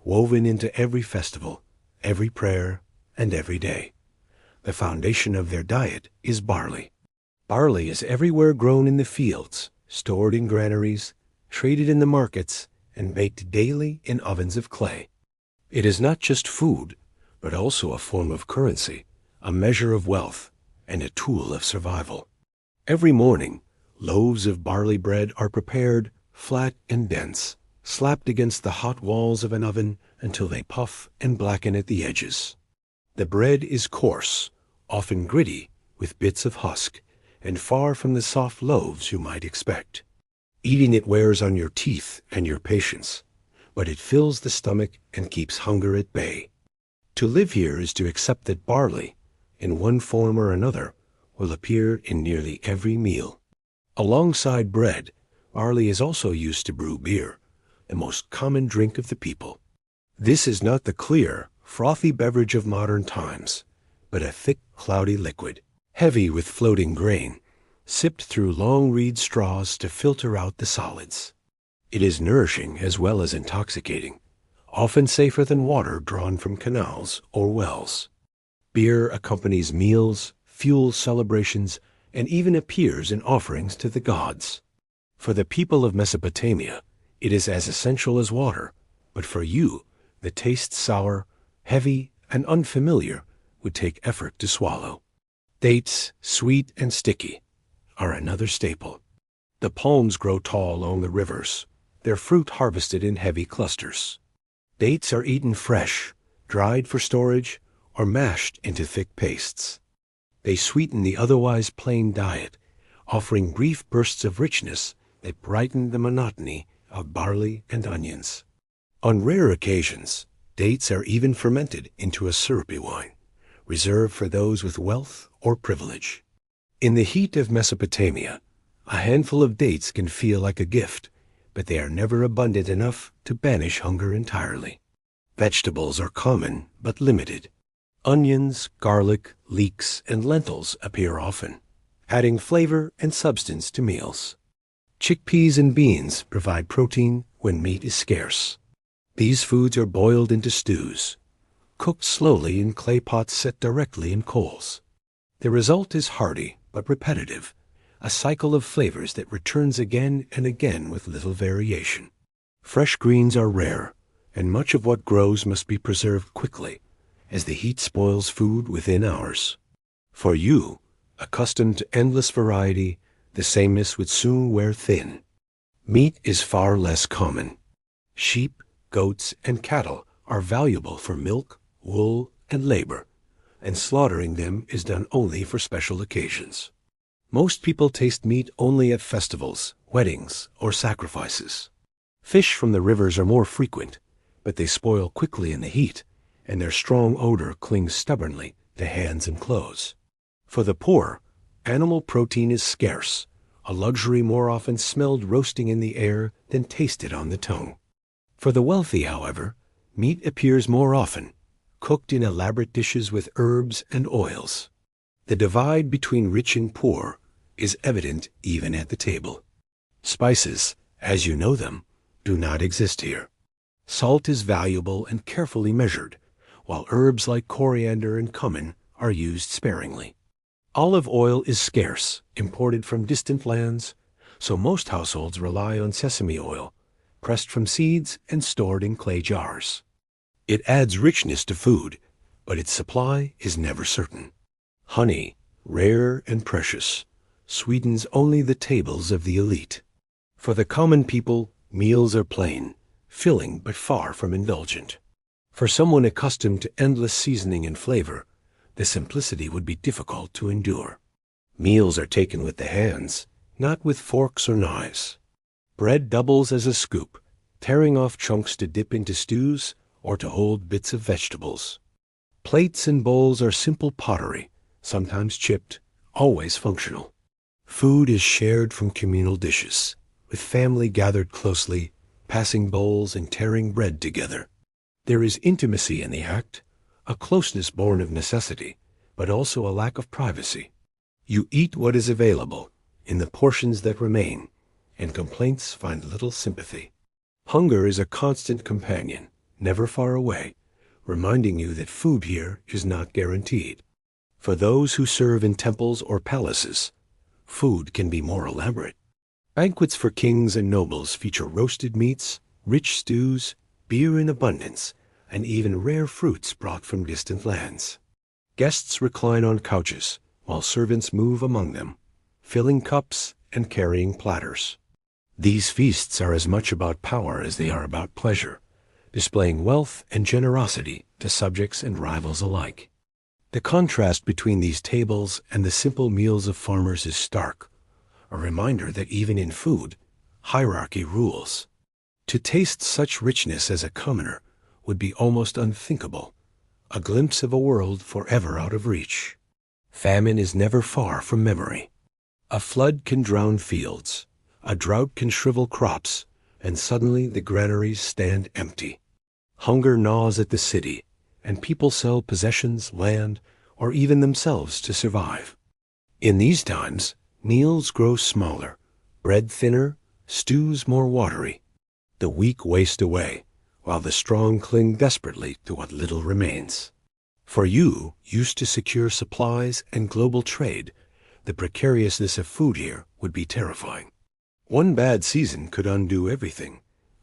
woven into every festival, every prayer, and every day. The foundation of their diet is barley. Barley is everywhere grown in the fields, stored in granaries, traded in the markets, and baked daily in ovens of clay. It is not just food, but also a form of currency, a measure of wealth, and a tool of survival. Every morning, loaves of barley bread are prepared, flat and dense, slapped against the hot walls of an oven until they puff and blacken at the edges. The bread is coarse, often gritty, with bits of husk, and far from the soft loaves you might expect. Eating it wears on your teeth and your patience, but it fills the stomach and keeps hunger at bay. To live here is to accept that barley, in one form or another, will appear in nearly every meal. Alongside bread, barley is also used to brew beer, the most common drink of the people. This is not the clear, frothy beverage of modern times, but a thick, cloudy liquid, heavy with floating grain, sipped through long reed straws to filter out the solids. It is nourishing as well as intoxicating, often safer than water drawn from canals or wells. Beer accompanies meals, fuels celebrations, and even appears in offerings to the gods. For the people of Mesopotamia, it is as essential as water, but for you, the taste sour, heavy, and unfamiliar would take effort to swallow. Dates, sweet and sticky, are another staple. The palms grow tall along the rivers, their fruit harvested in heavy clusters. Dates are eaten fresh, dried for storage, or mashed into thick pastes. They sweeten the otherwise plain diet, offering brief bursts of richness that brighten the monotony of barley and onions. On rare occasions, dates are even fermented into a syrupy wine, reserved for those with wealth or privilege. In the heat of Mesopotamia, a handful of dates can feel like a gift, but they are never abundant enough to banish hunger entirely. Vegetables are common but limited. Onions, garlic, leeks, and lentils appear often, adding flavor and substance to meals. Chickpeas and beans provide protein when meat is scarce. These foods are boiled into stews, cooked slowly in clay pots set directly in coals. The result is hearty but repetitive, a cycle of flavors that returns again and again with little variation. Fresh greens are rare, and much of what grows must be preserved quickly, as the heat spoils food within hours. For you, accustomed to endless variety, the sameness would soon wear thin. Meat is far less common. Sheep, goats, and cattle are valuable for milk, wool, and labor, and slaughtering them is done only for special occasions. Most people taste meat only at festivals, weddings, or sacrifices. Fish from the rivers are more frequent, but they spoil quickly in the heat, and their strong odor clings stubbornly to hands and clothes. For the poor, animal protein is scarce, a luxury more often smelled roasting in the air than tasted on the tongue. For the wealthy, however, meat appears more often, cooked in elaborate dishes with herbs and oils. The divide between rich and poor is evident even at the table. Spices, as you know them, do not exist here. Salt is valuable and carefully measured, while herbs like coriander and cumin are used sparingly. Olive oil is scarce, imported from distant lands, so most households rely on sesame oil, pressed from seeds and stored in clay jars. It adds richness to food, but its supply is never certain. Honey, rare and precious, sweetens only the tables of the elite. For the common people, meals are plain, filling but far from indulgent. For someone accustomed to endless seasoning and flavor, the simplicity would be difficult to endure. Meals are taken with the hands, not with forks or knives. Bread doubles as a scoop, tearing off chunks to dip into stews or to hold bits of vegetables. Plates and bowls are simple pottery, sometimes chipped, always functional. Food is shared from communal dishes, with family gathered closely, passing bowls and tearing bread together. There is intimacy in the act, a closeness born of necessity, but also a lack of privacy. You eat what is available, in the portions that remain, and complaints find little sympathy. Hunger is a constant companion, never far away, reminding you that food here is not guaranteed. For those who serve in temples or palaces, food can be more elaborate. Banquets for kings and nobles feature roasted meats, rich stews, beer in abundance, and even rare fruits brought from distant lands. Guests recline on couches, while servants move among them, filling cups and carrying platters. These feasts are as much about power as they are about pleasure, displaying wealth and generosity to subjects and rivals alike. The contrast between these tables and the simple meals of farmers is stark, a reminder that even in food, hierarchy rules. To taste such richness as a commoner would be almost unthinkable, a glimpse of a world forever out of reach. Famine is never far from memory. A flood can drown fields, a drought can shrivel crops, and suddenly the granaries stand empty. Hunger gnaws at the city, and people sell possessions, land, or even themselves to survive. In these times, meals grow smaller, bread thinner, stews more watery. The weak waste away, while the strong cling desperately to what little remains. For you, used to secure supplies and global trade, the precariousness of food here would be terrifying. One bad season could undo everything,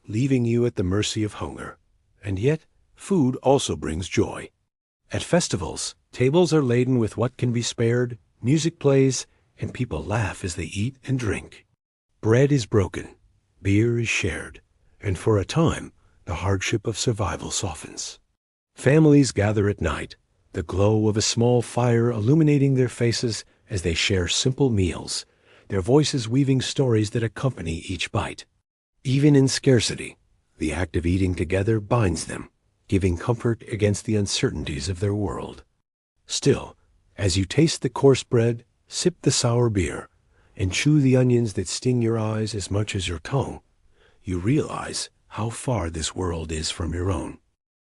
leaving you at the mercy of hunger. And yet, food also brings joy. At festivals, tables are laden with what can be spared, music plays, and people laugh as they eat and drink. Bread is broken, beer is shared, and for a time, the hardship of survival softens. Families gather at night, the glow of a small fire illuminating their faces as they share simple meals, their voices weaving stories that accompany each bite. Even in scarcity, the act of eating together binds them, giving comfort against the uncertainties of their world. Still, as you taste the coarse bread, sip the sour beer, and chew the onions that sting your eyes as much as your tongue, you realize how far this world is from your own.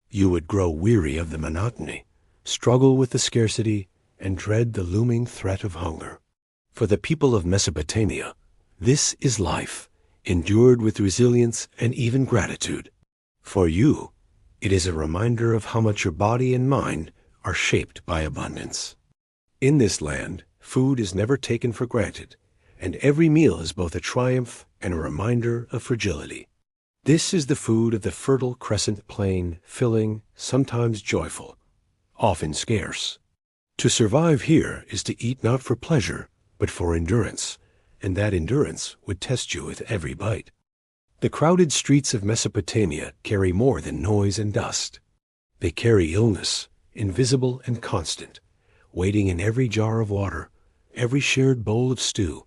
You would grow weary of the monotony, struggle with the scarcity, and dread the looming threat of hunger. For the people of Mesopotamia, this is life, endured with resilience and even gratitude. For you, it is a reminder of how much your body and mind are shaped by abundance. In this land, food is never taken for granted, and every meal is both a triumph and a reminder of fragility. This is the food of the fertile crescent plain, filling, sometimes joyful, often scarce. To survive here is to eat not for pleasure, but for endurance, and that endurance would test you with every bite. The crowded streets of Mesopotamia carry more than noise and dust. They carry illness, invisible and constant, waiting in every jar of water, every shared bowl of stew,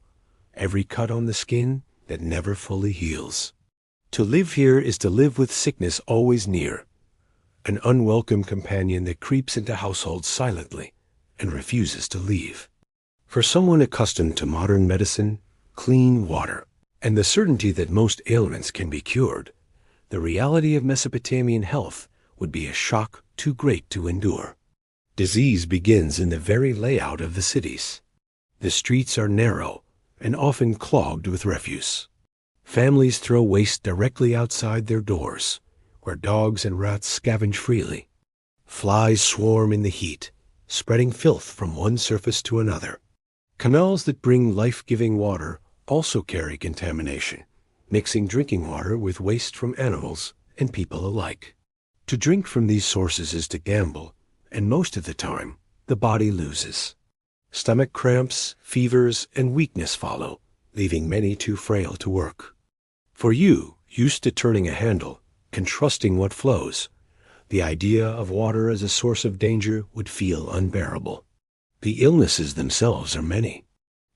every cut on the skin that never fully heals. To live here is to live with sickness always near, an unwelcome companion that creeps into households silently and refuses to leave. For someone accustomed to modern medicine, clean water, and the certainty that most ailments can be cured, the reality of Mesopotamian health would be a shock too great to endure. Disease begins in the very layout of the cities. The streets are narrow and often clogged with refuse. Families throw waste directly outside their doors, where dogs and rats scavenge freely. Flies swarm in the heat, spreading filth from one surface to another. Canals that bring life-giving water also carry contamination, mixing drinking water with waste from animals and people alike. To drink from these sources is to gamble, and most of the time, the body loses. Stomach cramps, fevers, and weakness follow, leaving many too frail to work. For you, used to turning a handle, and trusting what flows, the idea of water as a source of danger would feel unbearable. The illnesses themselves are many.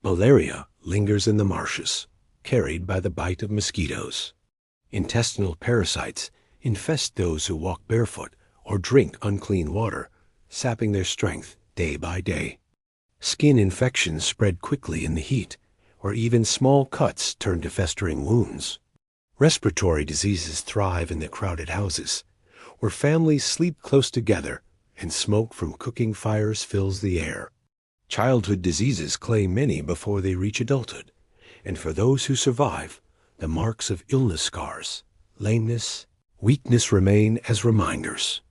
Malaria lingers in the marshes, carried by the bite of mosquitoes. Intestinal parasites infest those who walk barefoot or drink unclean water, sapping their strength day by day. Skin infections spread quickly in the heat, or even small cuts turn to festering wounds. Respiratory diseases thrive in the crowded houses, where families sleep close together and smoke from cooking fires fills the air. Childhood diseases claim many before they reach adulthood, and for those who survive, the marks of illness scars, lameness, weakness remain as reminders.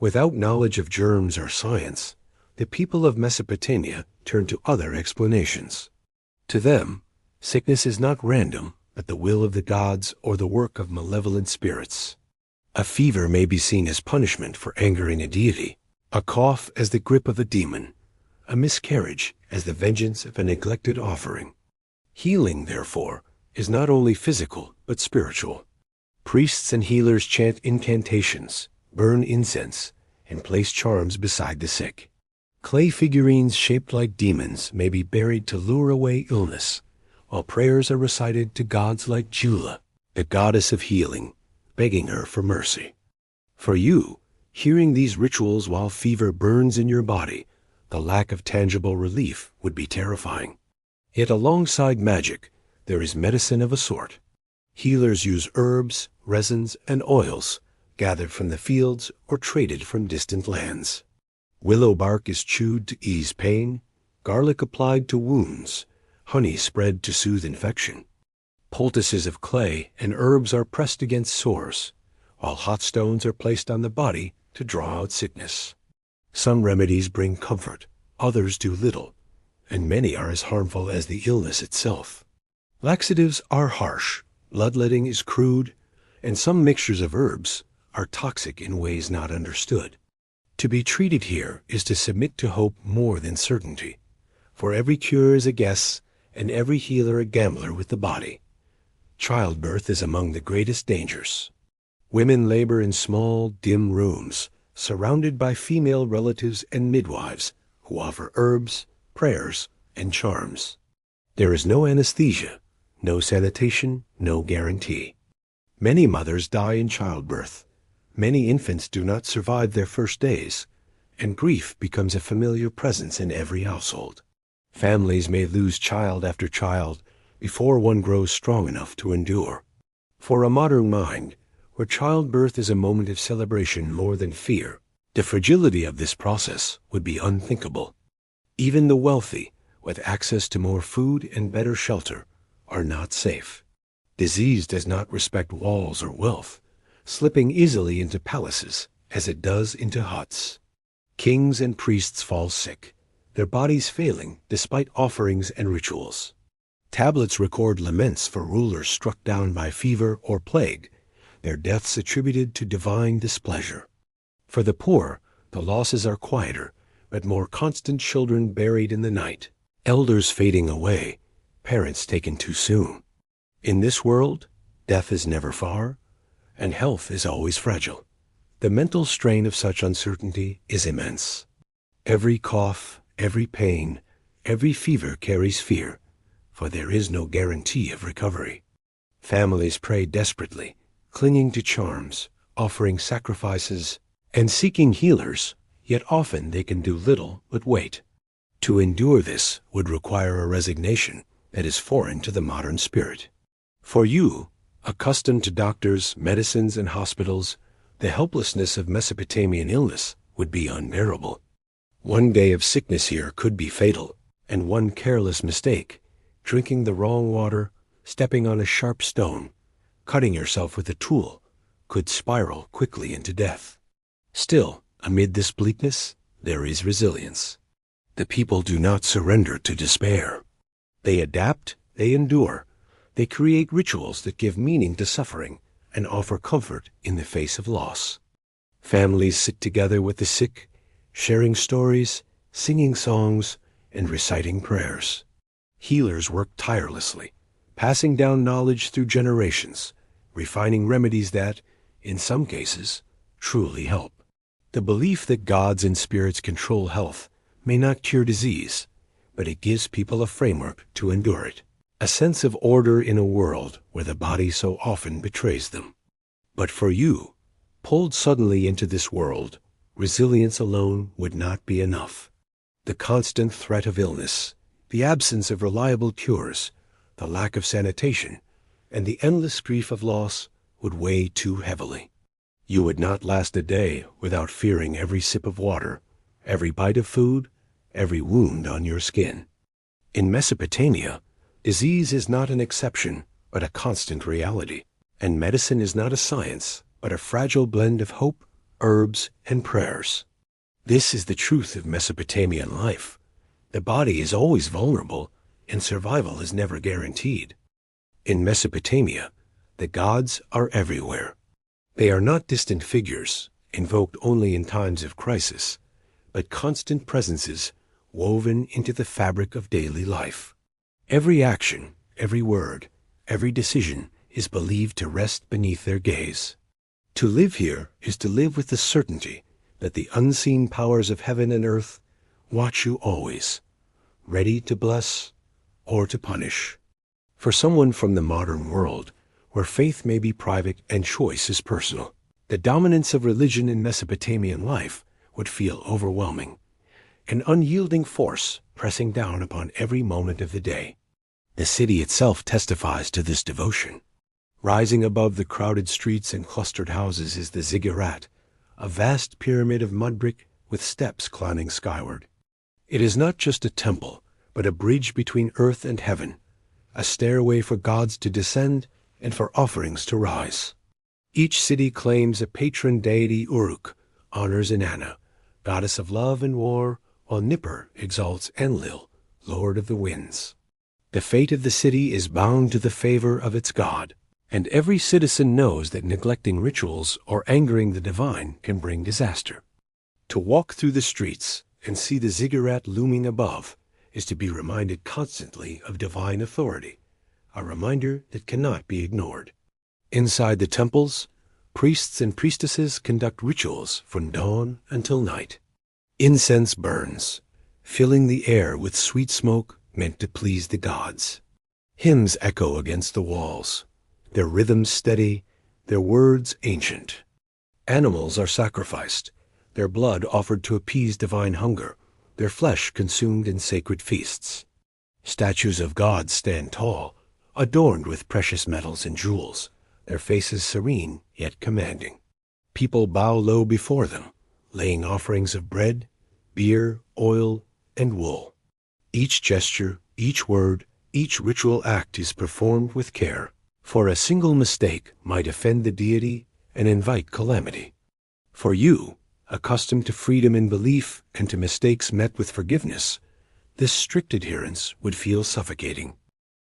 Without knowledge of germs or science, the people of Mesopotamia turn to other explanations. To them, sickness is not random, but the will of the gods or the work of malevolent spirits. A fever may be seen as punishment for angering a deity, a cough as the grip of a demon, a miscarriage as the vengeance of a neglected offering. Healing, therefore, is not only physical but spiritual. Priests and healers chant incantations, burn incense, and place charms beside the sick. Clay figurines shaped like demons may be buried to lure away illness, while prayers are recited to gods like Jula, the goddess of healing, begging her for mercy. For you, hearing these rituals while fever burns in your body, the lack of tangible relief would be terrifying. Yet alongside magic, there is medicine of a sort. Healers use herbs, resins, and oils gathered from the fields or traded from distant lands. Willow bark is chewed to ease pain, garlic applied to wounds, honey spread to soothe infection. Poultices of clay and herbs are pressed against sores, while hot stones are placed on the body to draw out sickness. Some remedies bring comfort, others do little, and many are as harmful as the illness itself. Laxatives are harsh, bloodletting is crude, and some mixtures of herbs are toxic in ways not understood. To be treated here is to submit to hope more than certainty, for every cure is a guess, and every healer a gambler with the body. Childbirth is among the greatest dangers. Women labor in small, dim rooms, surrounded by female relatives and midwives who offer herbs, prayers, and charms. There is no anesthesia, no sanitation, no guarantee. Many mothers die in childbirth. Many infants do not survive their first days, and grief becomes a familiar presence in every household. Families may lose child after child before one grows strong enough to endure. For a modern mind, where childbirth is a moment of celebration more than fear, the fragility of this process would be unthinkable. Even the wealthy, with access to more food and better shelter, are not safe. Disease does not respect walls or wealth, slipping easily into palaces as it does into huts. Kings and priests fall sick, their bodies failing despite offerings and rituals. Tablets record laments for rulers struck down by fever or plague, their deaths attributed to divine displeasure. For the poor, the losses are quieter, but more constant children buried in the night, elders fading away, parents taken too soon. In this world, death is never far, and health is always fragile. The mental strain of such uncertainty is immense. Every cough, every pain, every fever carries fear, for there is no guarantee of recovery. Families pray desperately, clinging to charms, offering sacrifices, and seeking healers, yet often they can do little but wait. To endure this would require a resignation that is foreign to the modern spirit. For you, accustomed to doctors, medicines, and hospitals, the helplessness of Mesopotamian illness would be unbearable. One day of sickness here could be fatal, and one careless mistake, drinking the wrong water, stepping on a sharp stone, cutting yourself with a tool, could spiral quickly into death. Still, amid this bleakness, there is resilience. The people do not surrender to despair. They adapt, they endure, they create rituals that give meaning to suffering and offer comfort in the face of loss. Families sit together with the sick, sharing stories, singing songs, and reciting prayers. Healers work tirelessly, passing down knowledge through generations, refining remedies that, in some cases, truly help. The belief that gods and spirits control health may not cure disease, but it gives people a framework to endure it, a sense of order in a world where the body so often betrays them. But for you, pulled suddenly into this world, resilience alone would not be enough. The constant threat of illness, the absence of reliable cures, the lack of sanitation, and the endless grief of loss would weigh too heavily. You would not last a day without fearing every sip of water, every bite of food, every wound on your skin. In Mesopotamia, disease is not an exception, but a constant reality, and medicine is not a science, but a fragile blend of hope, herbs, and prayers. This is the truth of Mesopotamian life. The body is always vulnerable, and survival is never guaranteed. In Mesopotamia, the gods are everywhere. They are not distant figures, invoked only in times of crisis, but constant presences woven into the fabric of daily life. Every action, every word, every decision is believed to rest beneath their gaze. To live here is to live with the certainty that the unseen powers of heaven and earth watch you always, ready to bless or to punish. For someone from the modern world, where faith may be private and choice is personal, the dominance of religion in Mesopotamian life would feel overwhelming, an unyielding force pressing down upon every moment of the day. The city itself testifies to this devotion. Rising above the crowded streets and clustered houses is the ziggurat, a vast pyramid of mudbrick with steps climbing skyward. It is not just a temple, but a bridge between earth and heaven, a stairway for gods to descend and for offerings to rise. Each city claims a patron deity. Uruk honors Inanna, goddess of love and war, while Nippur exalts Enlil, lord of the winds. The fate of the city is bound to the favor of its god, and every citizen knows that neglecting rituals or angering the divine can bring disaster. To walk through the streets and see the ziggurat looming above is to be reminded constantly of divine authority, a reminder that cannot be ignored. Inside the temples, priests and priestesses conduct rituals from dawn until night. Incense burns, filling the air with sweet smoke meant to please the gods. Hymns echo against the walls, their rhythms steady, their words ancient. Animals are sacrificed, their blood offered to appease divine hunger, their flesh consumed in sacred feasts. Statues of gods stand tall, adorned with precious metals and jewels, their faces serene yet commanding. People bow low before them, laying offerings of bread, beer, oil, and wool. Each gesture, each word, each ritual act is performed with care, for a single mistake might offend the deity and invite calamity. For you, accustomed to freedom in belief and to mistakes met with forgiveness, this strict adherence would feel suffocating.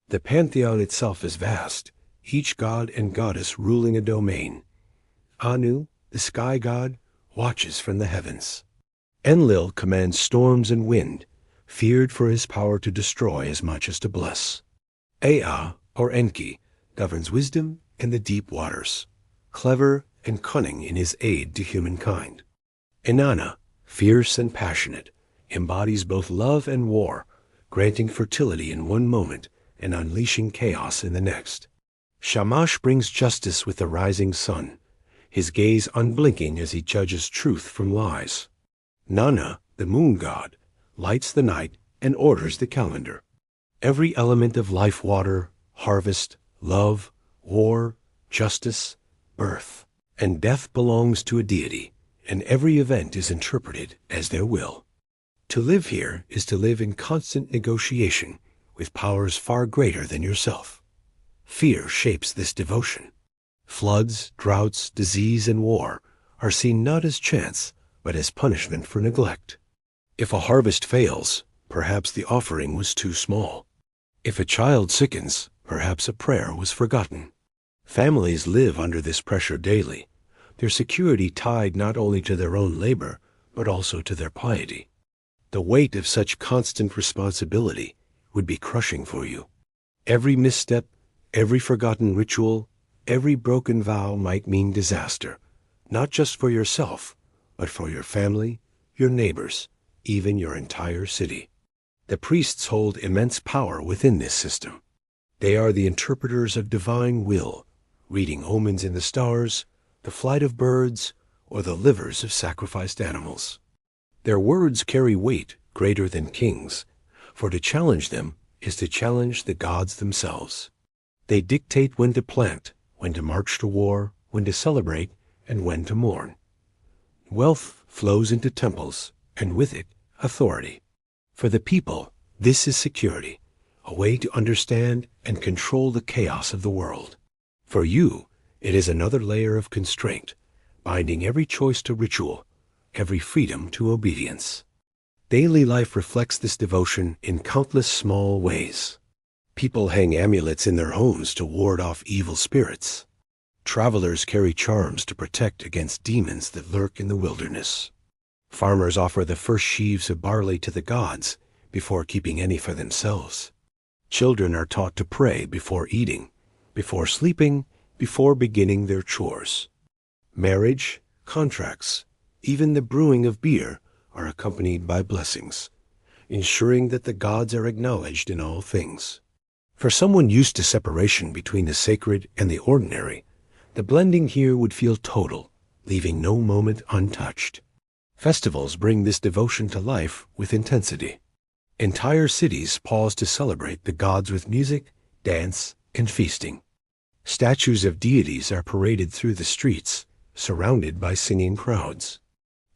The pantheon itself is vast, each god and goddess ruling a domain. Anu, the sky god, watches from the heavens. Enlil commands storms and wind, feared for his power to destroy as much as to bless. Ea, or Enki, governs wisdom and the deep waters, clever and cunning in his aid to humankind. Inanna, fierce and passionate, embodies both love and war, granting fertility in one moment and unleashing chaos in the next. Shamash brings justice with the rising sun, his gaze unblinking as he judges truth from lies. Nana, the moon god, lights the night and orders the calendar. Every element of life, water, harvest, love, war, justice, birth, and death belongs to a deity, and every event is interpreted as their will. To live here is to live in constant negotiation with powers far greater than yourself. Fear shapes this devotion. Floods, droughts, disease, and war are seen not as chance, but as punishment for neglect. If a harvest fails, perhaps the offering was too small. If a child sickens, perhaps a prayer was forgotten. Families live under this pressure daily, their security tied not only to their own labor, but also to their piety. The weight of such constant responsibility would be crushing for you. Every misstep, every forgotten ritual, every broken vow might mean disaster, not just for yourself, but for your family, your neighbors, even your entire city. The priests hold immense power within this system. They are the interpreters of divine will, reading omens in the stars, the flight of birds, or the livers of sacrificed animals. Their words carry weight greater than kings, for to challenge them is to challenge the gods themselves. They dictate when to plant, when to march to war, when to celebrate, and when to mourn. Wealth flows into temples, and with it, authority. For the people, this is security, a way to understand and control the chaos of the world. For you, it is another layer of constraint, binding every choice to ritual, every freedom to obedience. Daily life reflects this devotion in countless small ways. People hang amulets in their homes to ward off evil spirits. Travelers carry charms to protect against demons that lurk in the wilderness. Farmers offer the first sheaves of barley to the gods before keeping any for themselves. Children are taught to pray before eating, before sleeping, before beginning their chores. Marriage, contracts, even the brewing of beer are accompanied by blessings, ensuring that the gods are acknowledged in all things. For someone used to separation between the sacred and the ordinary, the blending here would feel total, leaving no moment untouched. Festivals bring this devotion to life with intensity. Entire cities pause to celebrate the gods with music, dance, and feasting. Statues of deities are paraded through the streets, surrounded by singing crowds.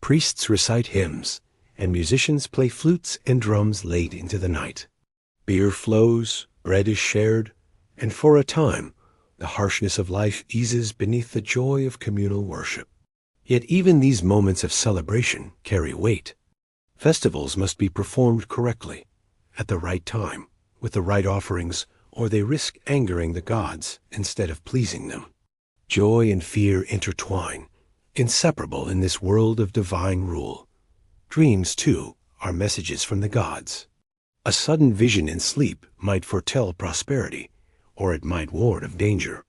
Priests recite hymns, and musicians play flutes and drums late into the night. Beer flows, bread is shared, and for a time, the harshness of life eases beneath the joy of communal worship. Yet even these moments of celebration carry weight. Festivals must be performed correctly, at the right time, with the right offerings, or they risk angering the gods instead of pleasing them. Joy and fear intertwine, inseparable in this world of divine rule. Dreams, too, are messages from the gods. A sudden vision in sleep might foretell prosperity, or it might warn of danger.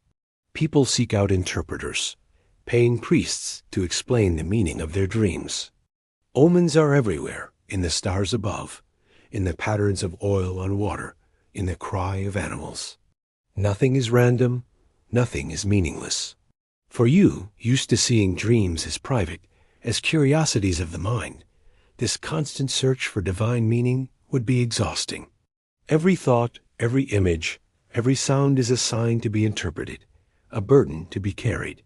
People seek out interpreters, paying priests to explain the meaning of their dreams. Omens are everywhere, in the stars above, in the patterns of oil on water, in the cry of animals. Nothing is random, nothing is meaningless. For you, used to seeing dreams as private, as curiosities of the mind, this constant search for divine meaning would be exhausting. Every thought, every image, every sound is a sign to be interpreted, a burden to be carried.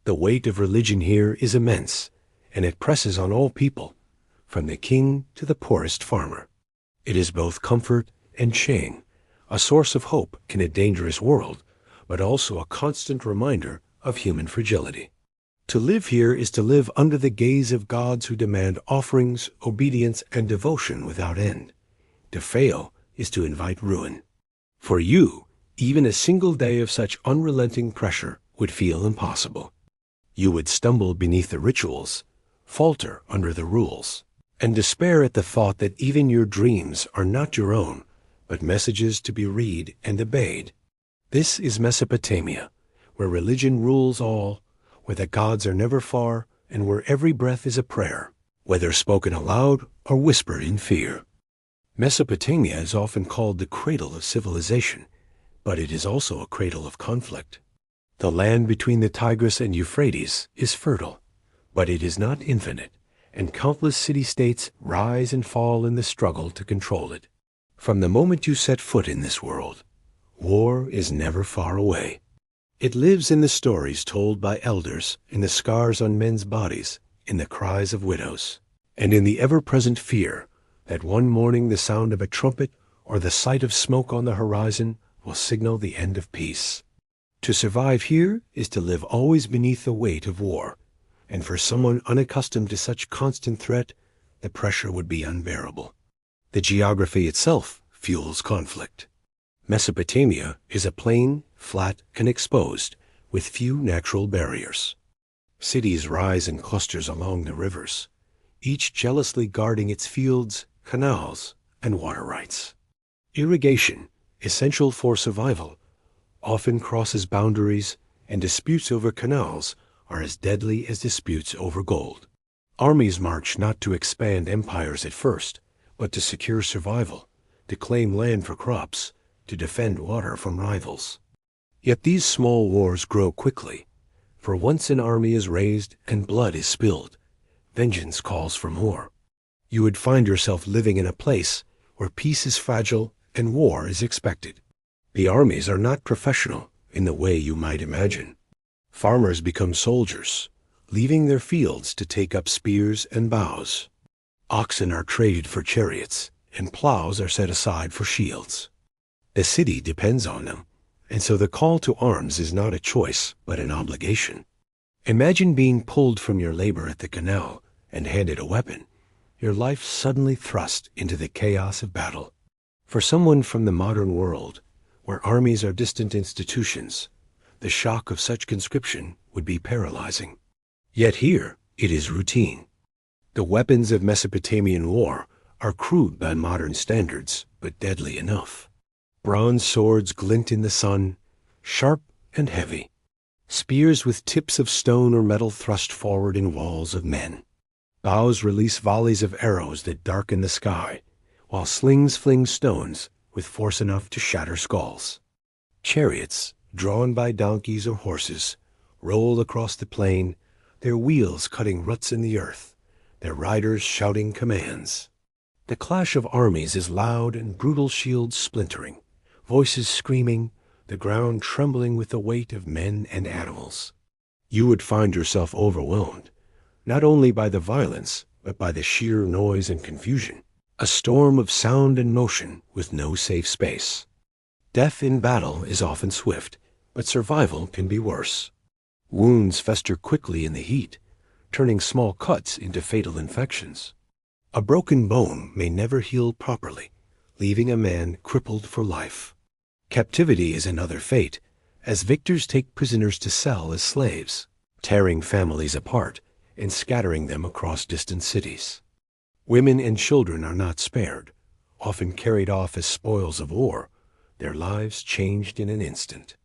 The weight of religion here is immense, and it presses on all people, from the king to the poorest farmer. It is both comfort and shame, a source of hope in a dangerous world, but also a constant reminder of human fragility. To live here is to live under the gaze of gods who demand offerings, obedience, and devotion without end. To fail is to invite ruin. For you, even a single day of such unrelenting pressure would feel impossible. You would stumble beneath the rituals, falter under the rules. and despair at the thought that even your dreams are not your own, but messages to be read and obeyed. This is Mesopotamia, where religion rules all, where the gods are never far, and where every breath is a prayer, whether spoken aloud or whispered in fear. Mesopotamia is often called the cradle of civilization, but it is also a cradle of conflict. The land between the Tigris and Euphrates is fertile, but it is not infinite, and countless city-states rise and fall in the struggle to control it. From the moment you set foot in this world, war is never far away. It lives in the stories told by elders, in the scars on men's bodies, in the cries of widows, and in the ever-present fear that one morning the sound of a trumpet or the sight of smoke on the horizon will signal the end of peace. To survive here is to live always beneath the weight of war, and for someone unaccustomed to such constant threat, the pressure would be unbearable. The geography itself fuels conflict. Mesopotamia is a plain, flat, and exposed, with few natural barriers. Cities rise in clusters along the rivers, each jealously guarding its fields, canals, and water rights. Irrigation, essential for survival, often crosses boundaries, and disputes over canals are as deadly as disputes over gold. Armies march not to expand empires at first, but to secure survival, to claim land for crops, to defend water from rivals. Yet these small wars grow quickly, for once an army is raised and blood is spilled, vengeance calls for more. You would find yourself living in a place where peace is fragile and war is expected. The armies are not professional in the way you might imagine. Farmers become soldiers, leaving their fields to take up spears and bows. Oxen are traded for chariots, and plows are set aside for shields. The city depends on them, and so the call to arms is not a choice, but an obligation. Imagine being pulled from your labor at the canal and handed a weapon, your life suddenly thrust into the chaos of battle. For someone from the modern world, where armies are distant institutions, the shock of such conscription would be paralyzing. Yet here, it is routine. The weapons of Mesopotamian war are crude by modern standards, but deadly enough. Bronze swords glint in the sun, sharp and heavy. Spears with tips of stone or metal thrust forward in walls of men. Bows release volleys of arrows that darken the sky, while slings fling stones with force enough to shatter skulls. Chariots, drawn by donkeys or horses, roll across the plain, their wheels cutting ruts in the earth, their riders shouting commands. The clash of armies is loud and brutal, shields splintering, voices screaming, the ground trembling with the weight of men and animals. You would find yourself overwhelmed, not only by the violence, but by the sheer noise and confusion, a storm of sound and motion with no safe space. Death in battle is often swift, but survival can be worse. Wounds fester quickly in the heat, turning small cuts into fatal infections. A broken bone may never heal properly, leaving a man crippled for life. Captivity is another fate, as victors take prisoners to sell as slaves, tearing families apart and scattering them across distant cities. Women and children are not spared, often carried off as spoils of war, their lives changed in an instant.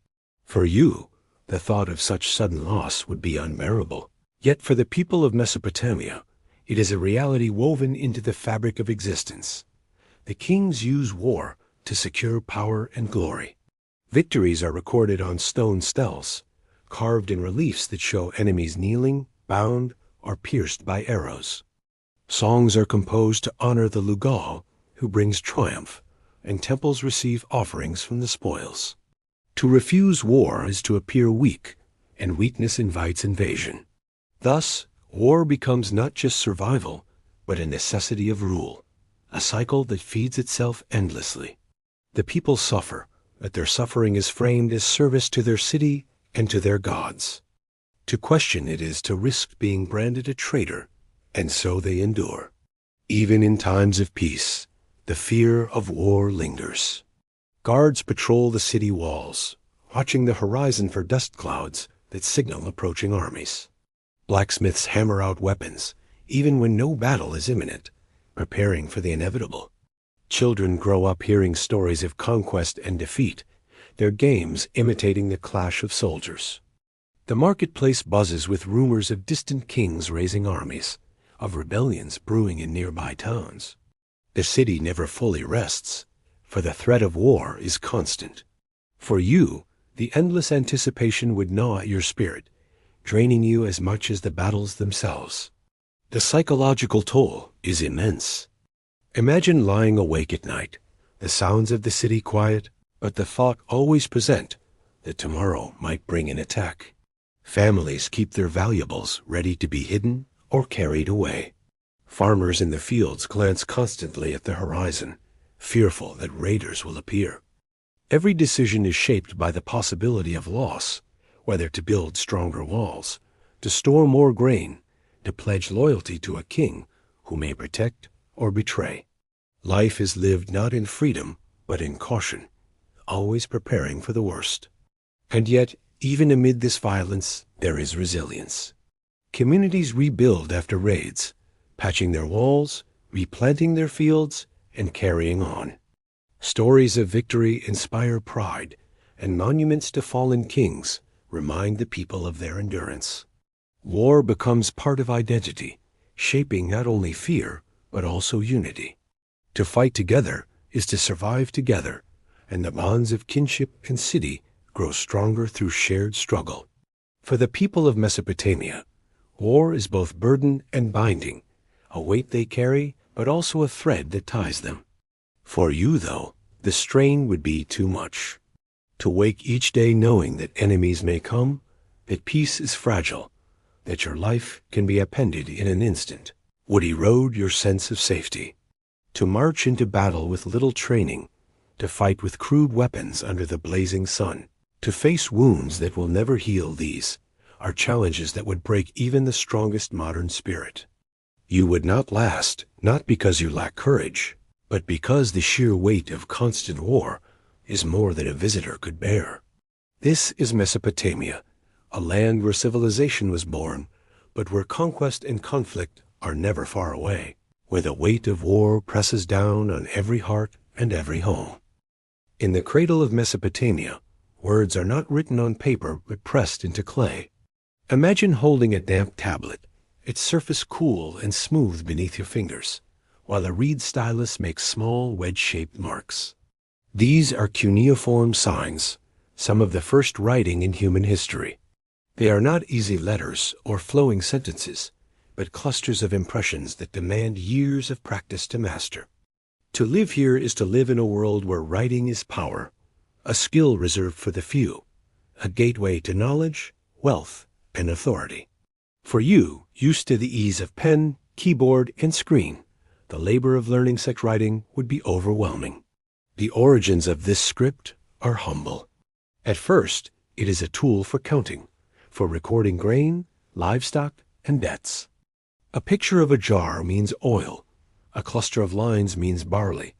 For you, the thought of such sudden loss would be unbearable. Yet for the people of Mesopotamia, it is a reality woven into the fabric of existence. The kings use war to secure power and glory. Victories are recorded on stone steles, carved in reliefs that show enemies kneeling, bound, or pierced by arrows. Songs are composed to honor the Lugal, who brings triumph, and temples receive offerings from the spoils. To refuse war is to appear weak, and weakness invites invasion. Thus, war becomes not just survival, but a necessity of rule, a cycle that feeds itself endlessly. The people suffer, but their suffering is framed as service to their city and to their gods. To question it is to risk being branded a traitor, and so they endure. Even in times of peace, the fear of war lingers. Guards patrol the city walls, watching the horizon for dust clouds that signal approaching armies. Blacksmiths hammer out weapons, even when no battle is imminent, preparing for the inevitable. Children grow up hearing stories of conquest and defeat, their games imitating the clash of soldiers. The marketplace buzzes with rumors of distant kings raising armies, of rebellions brewing in nearby towns. The city never fully rests, for the threat of war is constant. For you, the endless anticipation would gnaw at your spirit, draining you as much as the battles themselves. The psychological toll is immense. Imagine lying awake at night, the sounds of the city quiet, but the thought always present that tomorrow might bring an attack. Families keep their valuables ready to be hidden or carried away. Farmers in the fields glance constantly at the horizon, fearful that raiders will appear. Every decision is shaped by the possibility of loss, whether to build stronger walls, to store more grain, to pledge loyalty to a king who may protect or betray. Life is lived not in freedom, but in caution, always preparing for the worst. And yet, even amid this violence, there is resilience. Communities rebuild after raids, patching their walls, replanting their fields, and carrying on. Stories of victory inspire pride, and monuments to fallen kings remind the people of their endurance. War becomes part of identity, shaping not only fear, but also unity. To fight together is to survive together, and the bonds of kinship and city grow stronger through shared struggle. For the people of Mesopotamia, war is both burden and binding, a weight they carry, but also a thread that ties them. For you, though, the strain would be too much. To wake each day knowing that enemies may come, that peace is fragile, that your life can be upended in an instant, would erode your sense of safety. To march into battle with little training, to fight with crude weapons under the blazing sun, to face wounds that will never heal, these are challenges that would break even the strongest modern spirit. You would not last, not because you lack courage, but because the sheer weight of constant war is more than a visitor could bear. This is Mesopotamia, a land where civilization was born, but where conquest and conflict are never far away, where the weight of war presses down on every heart and every home. In the cradle of Mesopotamia, words are not written on paper but pressed into clay. Imagine holding a damp tablet, its surface cool and smooth beneath your fingers, while a reed stylus makes small wedge-shaped marks. These are cuneiform signs, some of the first writing in human history. They are not easy letters or flowing sentences, but clusters of impressions that demand years of practice to master. To live here is to live in a world where writing is power, a skill reserved for the few, a gateway to knowledge, wealth, and authority. For you, used to the ease of pen, keyboard, and screen, the labor of learning such writing would be overwhelming. The origins of this script are humble. At first, it is a tool for counting, for recording grain, livestock, and debts. A picture of a jar means oil, a cluster of lines means barley,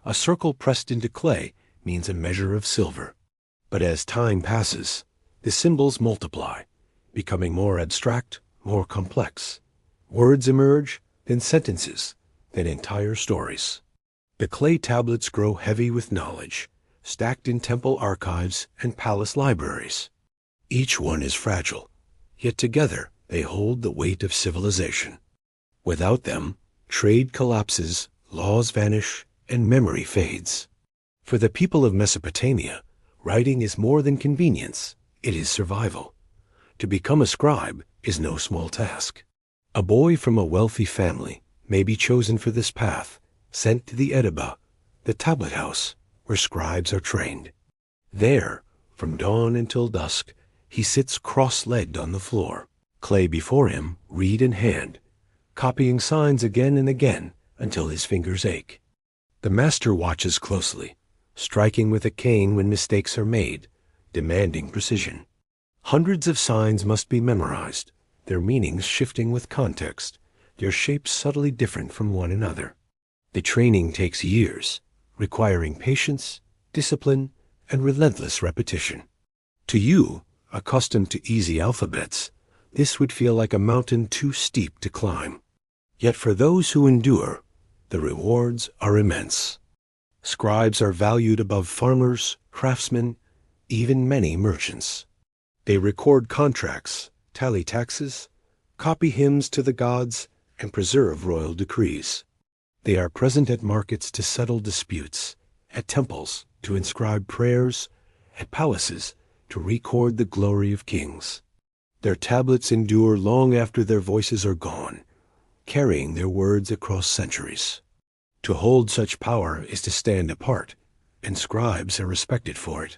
a circle pressed into clay means a measure of silver. But as time passes, the symbols multiply, becoming more abstract, more complex. Words emerge, then sentences, then entire stories. The clay tablets grow heavy with knowledge, stacked in temple archives and palace libraries. Each one is fragile, yet together they hold the weight of civilization. Without them, trade collapses, laws vanish, and memory fades. For the people of Mesopotamia, writing is more than convenience, it is survival. To become a scribe is no small task. A boy from a wealthy family may be chosen for this path, sent to the Edaba, the tablet house, where scribes are trained. There, from dawn until dusk, he sits cross-legged on the floor, clay before him, reed in hand, copying signs again and again until his fingers ache. The master watches closely, striking with a cane when mistakes are made, demanding precision. Hundreds of signs must be memorized, their meanings shifting with context, their shapes subtly different from one another. The training takes years, requiring patience, discipline, and relentless repetition. To you, accustomed to easy alphabets, this would feel like a mountain too steep to climb. Yet for those who endure, The rewards are immense. Scribes are valued above farmers, craftsmen, even many merchants. They record contracts, tally taxes, copy hymns to the gods, and preserve royal decrees. They are present at markets to settle disputes, at temples to inscribe prayers, at palaces to record the glory of kings. Their tablets endure long after their voices are gone, carrying their words across centuries. To hold such power is to stand apart, and scribes are respected for it.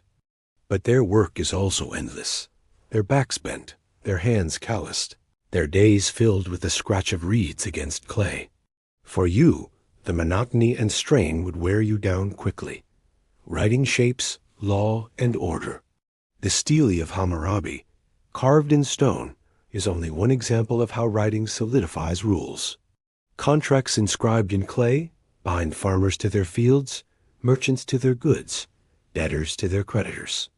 But their work is also endless, their backs bent, their hands calloused, their days filled with the scratch of reeds against clay. For you, the monotony and strain would wear you down quickly. Writing shapes, law, and order. The stele of Hammurabi, carved in stone, is only one example of how writing solidifies rules. Contracts inscribed in clay bind farmers to their fields, merchants to their goods, debtors to their creditors.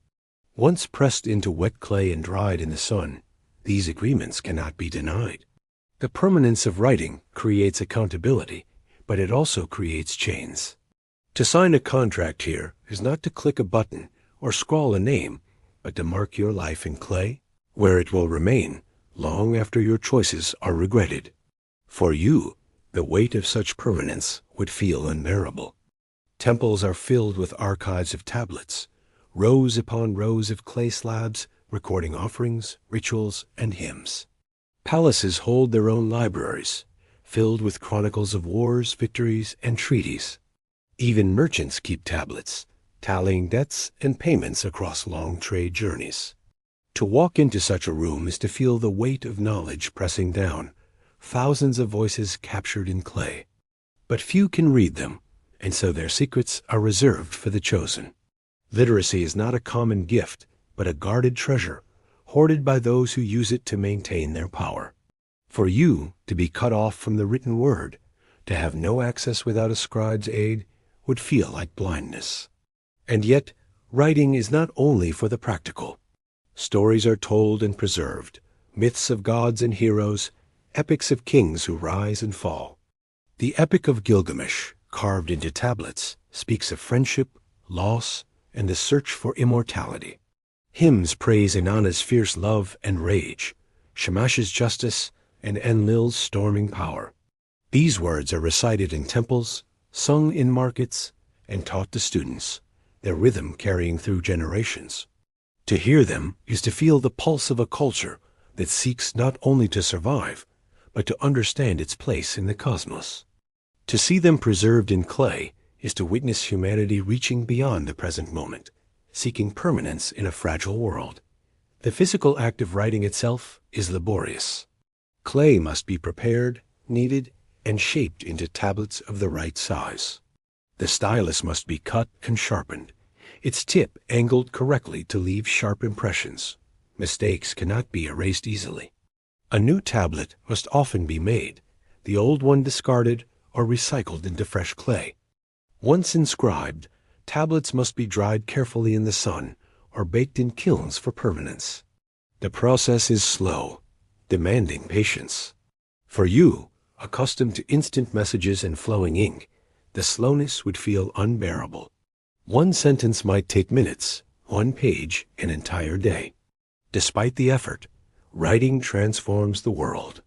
Once pressed into wet clay and dried in the sun, these agreements cannot be denied. The permanence of writing creates accountability, but it also creates chains. To sign a contract here is not to click a button or scrawl a name, but to mark your life in clay, where it will remain long after your choices are regretted. For you, the weight of such permanence would feel unbearable. Temples are filled with archives of tablets, rows upon rows of clay slabs recording offerings, rituals, and hymns. Palaces hold their own libraries, filled with chronicles of wars, victories, and treaties. Even merchants keep tablets, tallying debts and payments across long trade journeys. To walk into such a room is to feel the weight of knowledge pressing down, thousands of voices captured in clay. But few can read them, and so their secrets are reserved for the chosen. Literacy is not a common gift, but a guarded treasure, hoarded by those who use it to maintain their power. For you to be cut off from the written word, to have no access without a scribe's aid, would feel like blindness. And yet, writing is not only for the practical. Stories are told and preserved, myths of gods and heroes, epics of kings who rise and fall. The Epic of Gilgamesh, carved into tablets, speaks of friendship, loss, and the search for immortality. Hymns praise Inanna's fierce love and rage, Shamash's justice, and Enlil's storming power. These words are recited in temples, sung in markets, and taught to students, their rhythm carrying through generations. To hear them is to feel the pulse of a culture that seeks not only to survive, but to understand its place in the cosmos. To see them preserved in clay is to witness humanity reaching beyond the present moment, seeking permanence in a fragile world. The physical act of writing itself is laborious. Clay must be prepared, kneaded, and shaped into tablets of the right size. The stylus must be cut and sharpened, its tip angled correctly to leave sharp impressions. Mistakes cannot be erased easily. A new tablet must often be made, the old one discarded or recycled into fresh clay. Once inscribed, tablets must be dried carefully in the sun or baked in kilns for permanence. The process is slow, demanding patience. For you, accustomed to instant messages and flowing ink, the slowness would feel unbearable. One sentence might take minutes, one page an entire day. Despite the effort, writing transforms the world.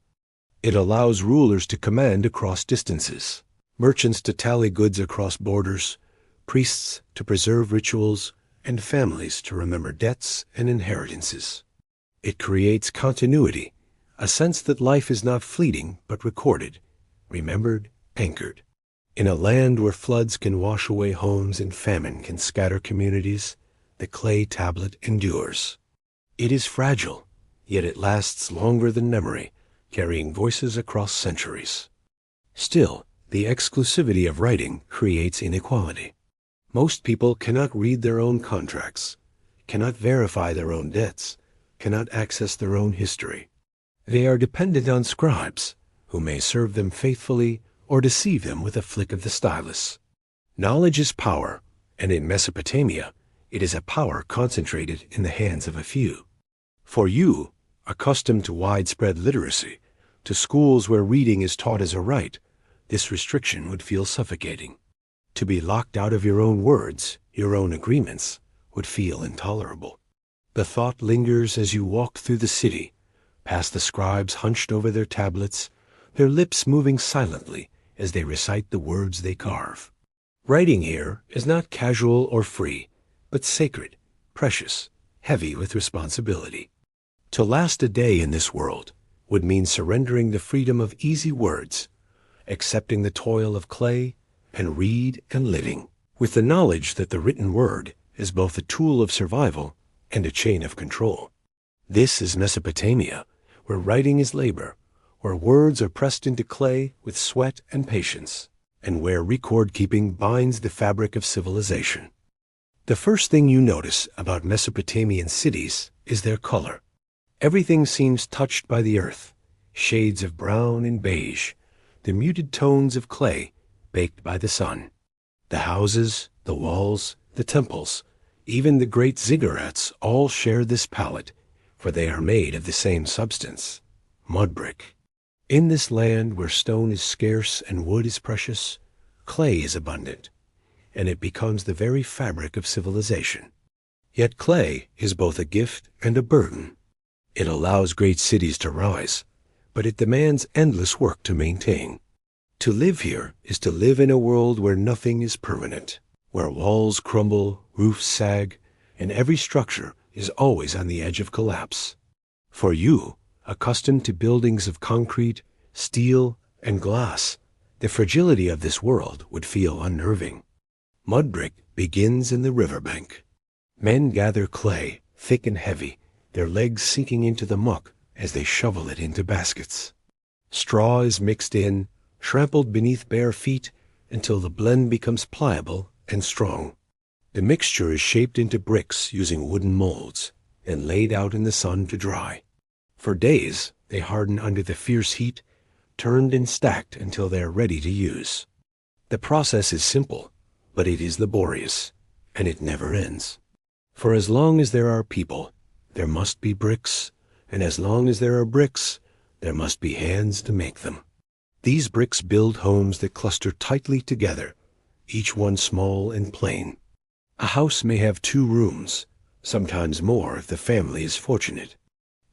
It allows rulers to command across distances, merchants to tally goods across borders, priests to preserve rituals, and families to remember debts and inheritances. It creates continuity, a sense that life is not fleeting but recorded, remembered, anchored. In a land where floods can wash away homes and famine can scatter communities, the clay tablet endures. It is fragile, yet it lasts longer than memory, carrying voices across centuries. Still, the exclusivity of writing creates inequality. Most people cannot read their own contracts, cannot verify their own debts, cannot access their own history. They are dependent on scribes, who may serve them faithfully or deceive them with a flick of the stylus. Knowledge is power, and in Mesopotamia, it is a power concentrated in the hands of a few. For you, accustomed to widespread literacy, to schools where reading is taught as a right, this restriction would feel suffocating. To be locked out of your own words, your own agreements, would feel intolerable. The thought lingers as you walk through the city, past the scribes hunched over their tablets, their lips moving silently as they recite the words they carve. Writing here is not casual or free, but sacred, precious, heavy with responsibility. To last a day in this world would mean surrendering the freedom of easy words, accepting the toil of clay, and read and living, with the knowledge that the written word is both a tool of survival and a chain of control. This is Mesopotamia, where writing is labor, where words are pressed into clay with sweat and patience, and where record-keeping binds the fabric of civilization. The first thing you notice about Mesopotamian cities is their color. Everything seems touched by the earth, shades of brown and beige, the muted tones of clay baked by the sun. The houses, the walls, the temples, even the great ziggurats all share this palette, for they are made of the same substance, mudbrick. In this land where stone is scarce and wood is precious, clay is abundant, and it becomes the very fabric of civilization. Yet clay is both a gift and a burden. It allows great cities to rise, but it demands endless work to maintain. To live here is to live in a world where nothing is permanent, where walls crumble, roofs sag, and every structure is always on the edge of collapse. For you, accustomed to buildings of concrete, steel, and glass, the fragility of this world would feel unnerving. Mudbrick begins in the riverbank. Men gather clay, thick and heavy, their legs sinking into the muck as they shovel it into baskets. Straw is mixed in, trampled beneath bare feet until the blend becomes pliable and strong. The mixture is shaped into bricks using wooden molds and laid out in the sun to dry. For days, they harden under the fierce heat, turned and stacked until they are ready to use. The process is simple, but it is laborious, and it never ends. For as long as there are people, there must be bricks, and as long as there are bricks, there must be hands to make them. These bricks build homes that cluster tightly together, each one small and plain. A house may have 2 rooms, sometimes more if the family is fortunate.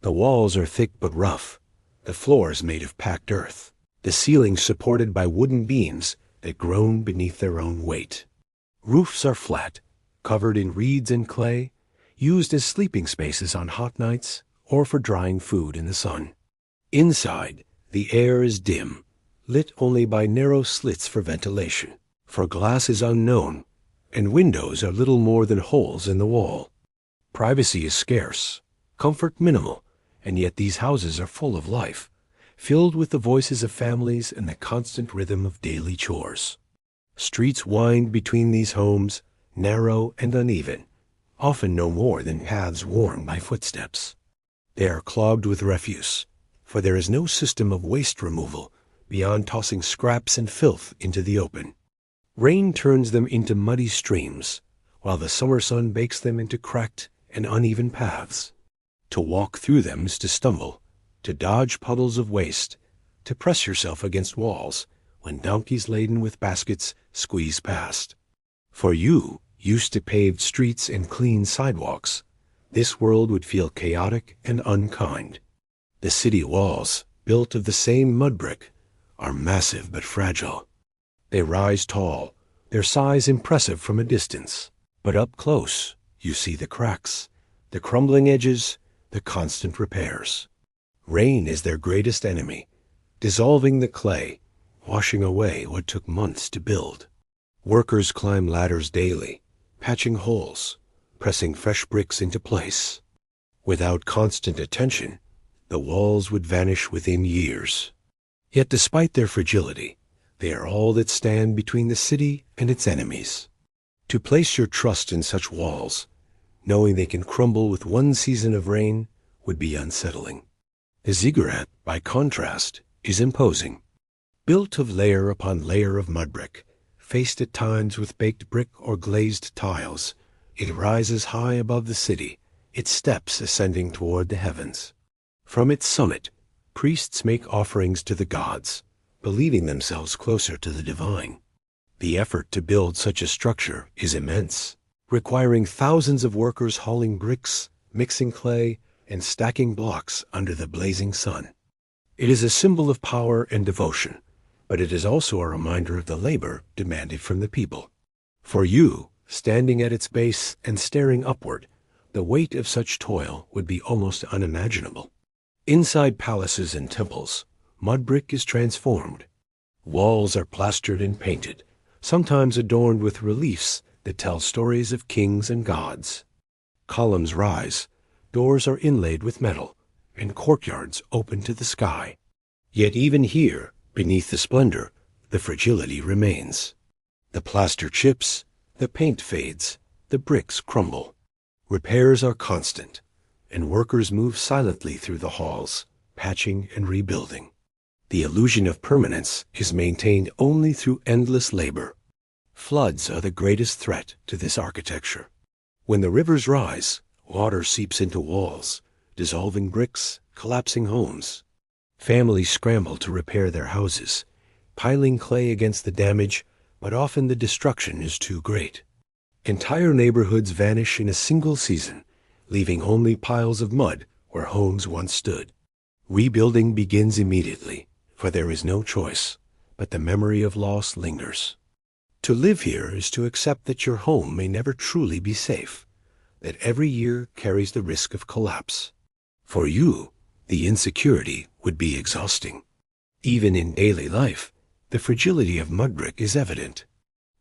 The walls are thick but rough, the floors made of packed earth, the ceilings supported by wooden beams that groan beneath their own weight. Roofs are flat, covered in reeds and clay, used as sleeping spaces on hot nights or for drying food in the sun. Inside, the air is dim, lit only by narrow slits for ventilation, for glass is unknown, and windows are little more than holes in the wall. Privacy is scarce, comfort minimal, and yet these houses are full of life, filled with the voices of families and the constant rhythm of daily chores. Streets wind between these homes, narrow and uneven, often no more than paths worn by footsteps. They are clogged with refuse, for there is no system of waste removal beyond tossing scraps and filth into the open. Rain turns them into muddy streams, while the summer sun bakes them into cracked and uneven paths. To walk through them is to stumble, to dodge puddles of waste, to press yourself against walls when donkeys laden with baskets squeeze past. For you, used to paved streets and clean sidewalks, this world would feel chaotic and unkind. The city walls, built of the same mudbrick, are massive but fragile. They rise tall, their size impressive from a distance, but up close you see the cracks, the crumbling edges, the constant repairs. Rain is their greatest enemy, dissolving the clay, washing away what took months to build. Workers climb ladders daily, patching holes, pressing fresh bricks into place. Without constant attention, the walls would vanish within years. Yet despite their fragility, they are all that stand between the city and its enemies. To place your trust in such walls, knowing they can crumble with one season of rain, would be unsettling. The ziggurat, by contrast, is imposing. Built of layer upon layer of mudbrick, faced at times with baked brick or glazed tiles, it rises high above the city, its steps ascending toward the heavens. From its summit, priests make offerings to the gods, believing themselves closer to the divine. The effort to build such a structure is immense, requiring thousands of workers hauling bricks, mixing clay, and stacking blocks under the blazing sun. It is a symbol of power and devotion, but it is also a reminder of the labor demanded from the people. For you, standing at its base and staring upward, the weight of such toil would be almost unimaginable. Inside palaces and temples, mudbrick is transformed. Walls are plastered and painted, sometimes adorned with reliefs that tell stories of kings and gods. Columns rise, doors are inlaid with metal, and courtyards open to the sky. Yet even here, beneath the splendor, the fragility remains. The plaster chips, the paint fades, the bricks crumble. Repairs are constant, and workers move silently through the halls, patching and rebuilding. The illusion of permanence is maintained only through endless labor. Floods are the greatest threat to this architecture. When the rivers rise, water seeps into walls, dissolving bricks, collapsing homes. Families scramble to repair their houses, piling clay against the damage, but often the destruction is too great. Entire neighborhoods vanish in a single season, leaving only piles of mud where homes once stood. Rebuilding begins immediately, for there is no choice, but the memory of loss lingers. To live here is to accept that your home may never truly be safe, that every year carries the risk of collapse. For you, the insecurity would be exhausting. Even in daily life, the fragility of mudbrick is evident.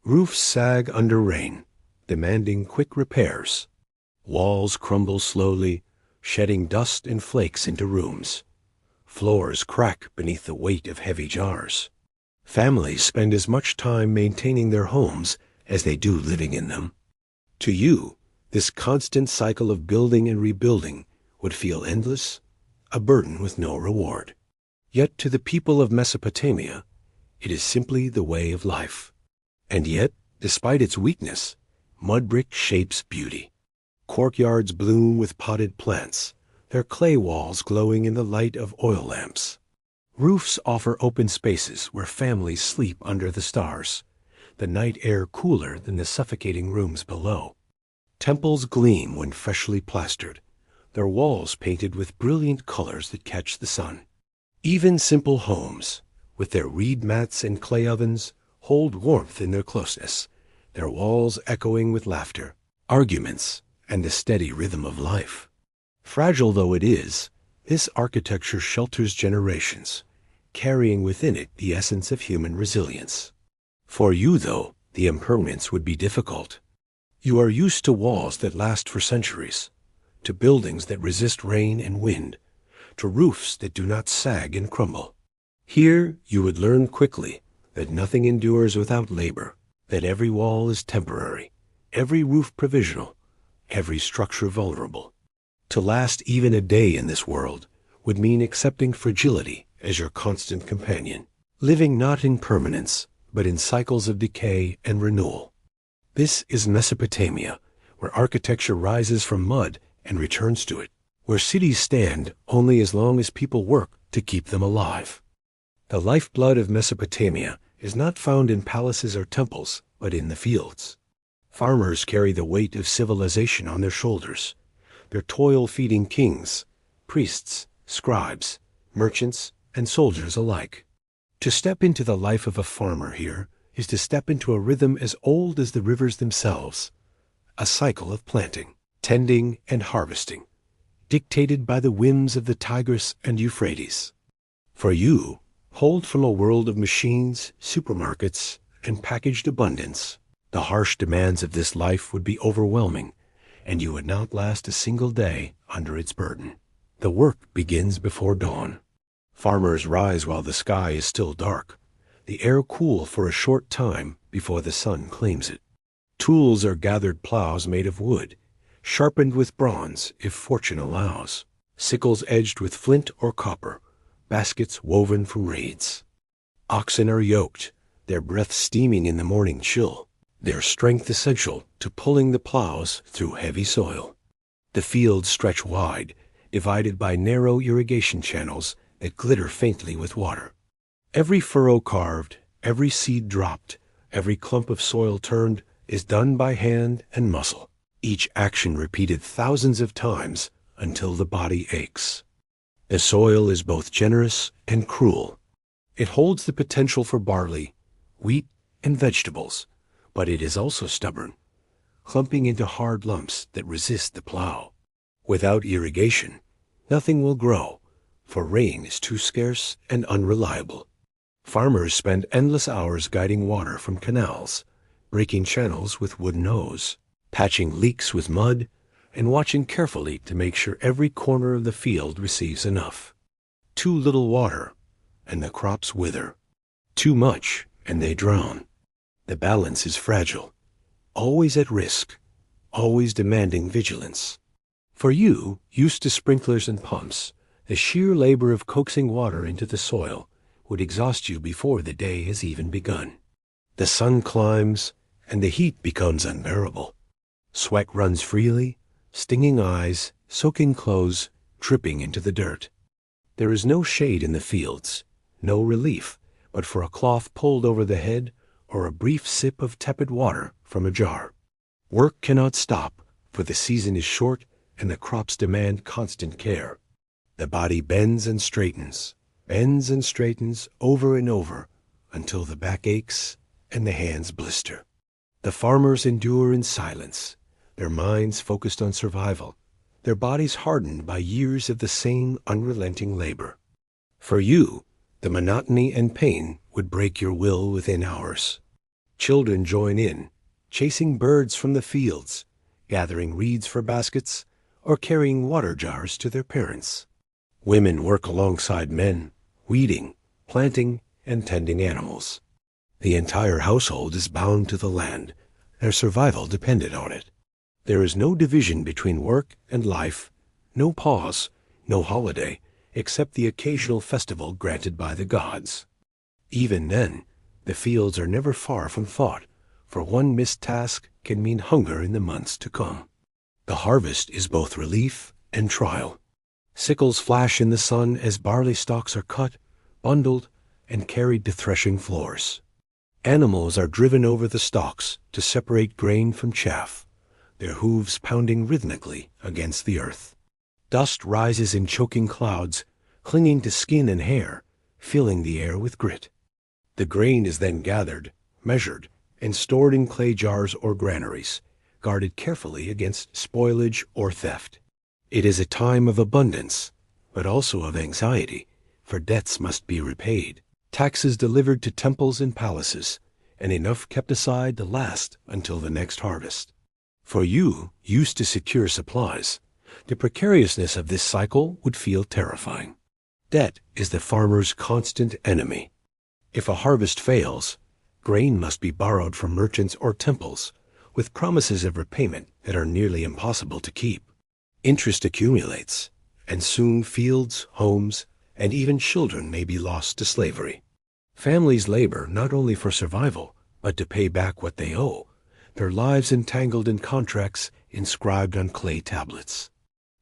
Roofs sag under rain, demanding quick repairs. Walls crumble slowly, shedding dust and flakes into rooms. Floors crack beneath the weight of heavy jars. Families spend as much time maintaining their homes as they do living in them. To you, this constant cycle of building and rebuilding would feel endless, a burden with no reward. Yet to the people of Mesopotamia, it is simply the way of life. And yet, despite its weakness, mudbrick shapes beauty. Courtyards bloom with potted plants, their clay walls glowing in the light of oil lamps. Roofs offer open spaces where families sleep under the stars, the night air cooler than the suffocating rooms below. Temples gleam when freshly plastered, their walls painted with brilliant colors that catch the sun. Even simple homes, with their reed mats and clay ovens, hold warmth in their closeness, their walls echoing with laughter, arguments, and the steady rhythm of life. Fragile though it is, this architecture shelters generations, carrying within it the essence of human resilience. For you, though, the impermanence would be difficult. You are used to walls that last for centuries, to buildings that resist rain and wind, to roofs that do not sag and crumble. Here you would learn quickly that nothing endures without labor, that every wall is temporary, every roof provisional, every structure vulnerable. To last even a day in this world would mean accepting fragility as your constant companion, living not in permanence, but in cycles of decay and renewal. This is Mesopotamia, where architecture rises from mud and returns to it, where cities stand only as long as people work to keep them alive. The lifeblood of Mesopotamia is not found in palaces or temples, but in the fields. Farmers carry the weight of civilization on their shoulders, their toil feeding kings, priests, scribes, merchants, and soldiers alike. To step into the life of a farmer here is to step into a rhythm as old as the rivers themselves, a cycle of planting, tending, and harvesting, dictated by the whims of the Tigris and Euphrates. For you, hauled from a world of machines, supermarkets, and packaged abundance, the harsh demands of this life would be overwhelming, and you would not last a single day under its burden. The work begins before dawn. Farmers rise while the sky is still dark, the air cool for a short time before the sun claims it. Tools are gathered plows made of wood, sharpened with bronze if fortune allows, sickles edged with flint or copper, baskets woven from reeds. Oxen are yoked, their breath steaming in the morning chill, their strength essential to pulling the plows through heavy soil. The fields stretch wide, divided by narrow irrigation channels that glitter faintly with water. Every furrow carved, every seed dropped, every clump of soil turned is done by hand and muscle, each action repeated thousands of times until the body aches. The soil is both generous and cruel. It holds the potential for barley, wheat, and vegetables, but it is also stubborn, clumping into hard lumps that resist the plow. Without irrigation, nothing will grow, for rain is too scarce and unreliable. Farmers spend endless hours guiding water from canals, breaking channels with wooden hose, patching leaks with mud, and watching carefully to make sure every corner of the field receives enough. Too little water, and the crops wither. Too much, and they drown. The balance is fragile, always at risk, always demanding vigilance. For you, used to sprinklers and pumps, the sheer labor of coaxing water into the soil would exhaust you before the day has even begun. The sun climbs, and the heat becomes unbearable. Sweat runs freely, stinging eyes, soaking clothes, dripping into the dirt. There is no shade in the fields, no relief but for a cloth pulled over the head or a brief sip of tepid water from a jar. Work cannot stop, for the season is short and the crops demand constant care. The body bends and straightens over and over until the back aches and the hands blister. The farmers endure in silence, their minds focused on survival, their bodies hardened by years of the same unrelenting labor. For you, the monotony and pain would break your will within hours. Children join in, chasing birds from the fields, gathering reeds for baskets, or carrying water jars to their parents. Women work alongside men, weeding, planting, and tending animals. The entire household is bound to the land. Their survival depended on it. There is no division between work and life, no pause, no holiday, except the occasional festival granted by the gods. Even then, the fields are never far from thought, for one missed task can mean hunger in the months to come. The harvest is both relief and trial. Sickles flash in the sun as barley stalks are cut, bundled, and carried to threshing floors. Animals are driven over the stalks to separate grain from chaff, their hooves pounding rhythmically against the earth. Dust rises in choking clouds, clinging to skin and hair, filling the air with grit. The grain is then gathered, measured, and stored in clay jars or granaries, guarded carefully against spoilage or theft. It is a time of abundance, but also of anxiety, for debts must be repaid, taxes delivered to temples and palaces, and enough kept aside to last until the next harvest. For you, used to secure supplies, the precariousness of this cycle would feel terrifying. Debt is the farmer's constant enemy. If a harvest fails, grain must be borrowed from merchants or temples, with promises of repayment that are nearly impossible to keep. Interest accumulates, and soon fields, homes, and even children may be lost to slavery. Families labor not only for survival, but to pay back what they owe, their lives entangled in contracts inscribed on clay tablets.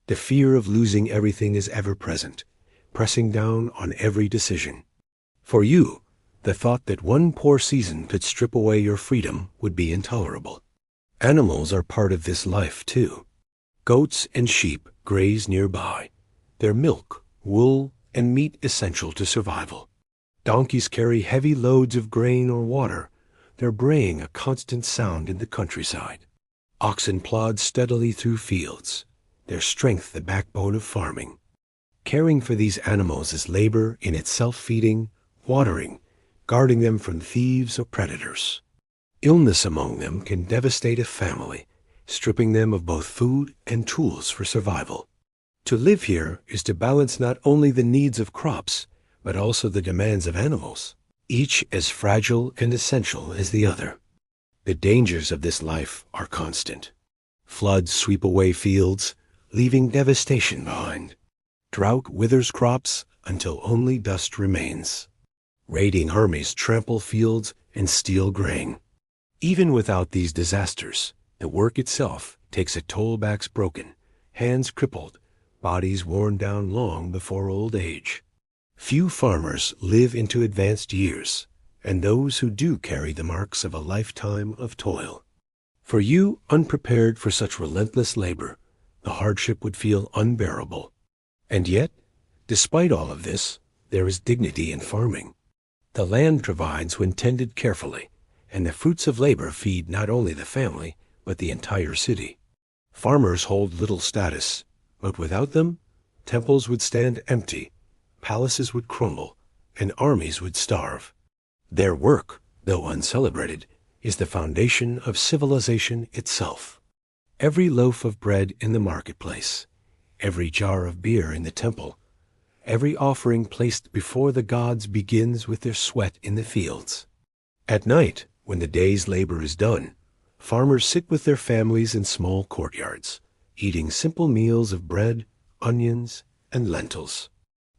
The fear of losing everything is ever present, pressing down on every decision. For you, the thought that one poor season could strip away your freedom would be intolerable. Animals are part of this life, too. Goats and sheep graze nearby, their milk, wool, and meat essential to survival. Donkeys carry heavy loads of grain or water, their braying a constant sound in the countryside. Oxen plod steadily through fields, their strength the backbone of farming. Caring for these animals is labor in itself, feeding, watering, guarding them from thieves or predators. Illness among them can devastate a family, stripping them of both food and tools for survival. To live here is to balance not only the needs of crops, but also the demands of animals, each as fragile and essential as the other. The dangers of this life are constant. Floods sweep away fields, leaving devastation behind. Drought withers crops until only dust remains. Raiding armies trample fields and steal grain. Even without these disasters, the work itself takes a toll. Backs broken, hands crippled, bodies worn down long before old age. Few farmers live into advanced years, and those who do carry the marks of a lifetime of toil. For you, unprepared for such relentless labor, the hardship would feel unbearable. And yet, despite all of this, there is dignity in farming. The land provides when tended carefully, and the fruits of labor feed not only the family, but the entire city. Farmers hold little status, but without them, temples would stand empty, palaces would crumble, and armies would starve. Their work, though uncelebrated, is the foundation of civilization itself. Every loaf of bread in the marketplace, every jar of beer in the temple, every offering placed before the gods begins with their sweat in the fields. At night, when the day's labor is done, farmers sit with their families in small courtyards, eating simple meals of bread, onions, and lentils.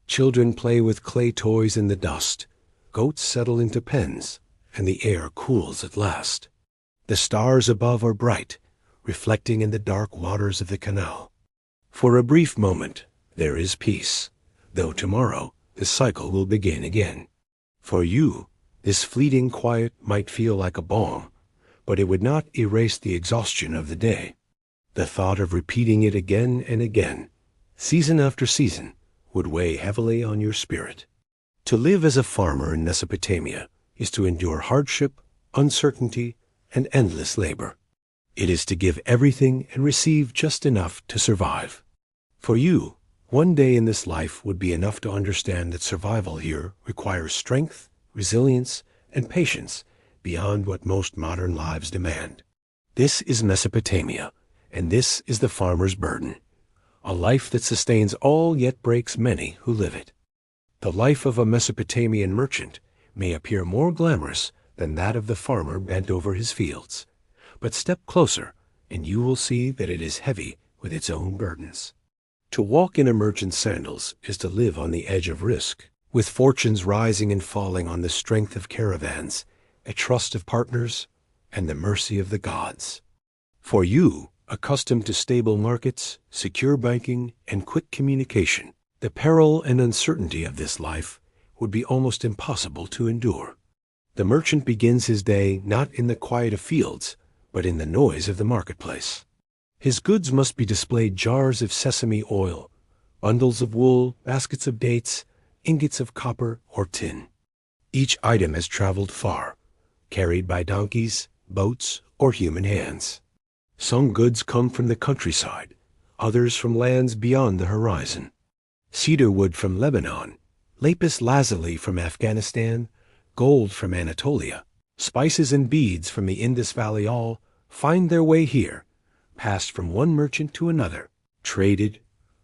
Children play with clay toys in the dust, goats settle into pens, and the air cools at last. The stars above are bright, reflecting in the dark waters of the canal. For a brief moment, there is peace, though tomorrow the cycle will begin again. For you, this fleeting quiet might feel like a balm, but it would not erase the exhaustion of the day. The thought of repeating it again and again, season after season, would weigh heavily on your spirit. To live as a farmer in Mesopotamia is to endure hardship, uncertainty, and endless labor. It is to give everything and receive just enough to survive. For you, one day in this life would be enough to understand that survival here requires strength, resilience, and patience beyond what most modern lives demand. This is Mesopotamia, and this is the farmer's burden, a life that sustains all yet breaks many who live it. The life of a Mesopotamian merchant may appear more glamorous than that of the farmer bent over his fields, but step closer and you will see that it is heavy with its own burdens. To walk in a merchant's sandals is to live on the edge of risk, with fortunes rising and falling on the strength of caravans, a trust of partners, and the mercy of the gods. For you, accustomed to stable markets, secure banking, and quick communication, the peril and uncertainty of this life would be almost impossible to endure. The merchant begins his day not in the quiet of fields, but in the noise of the marketplace. His goods must be displayed jars of sesame oil, bundles of wool, baskets of dates, ingots of copper or tin. Each item has traveled far, carried by donkeys, boats, or human hands. Some goods come from the countryside, others from lands beyond the horizon. Cedar wood from Lebanon, lapis lazuli from Afghanistan, gold from Anatolia, spices and beads from the Indus Valley all find their way here, passed from one merchant to another, traded,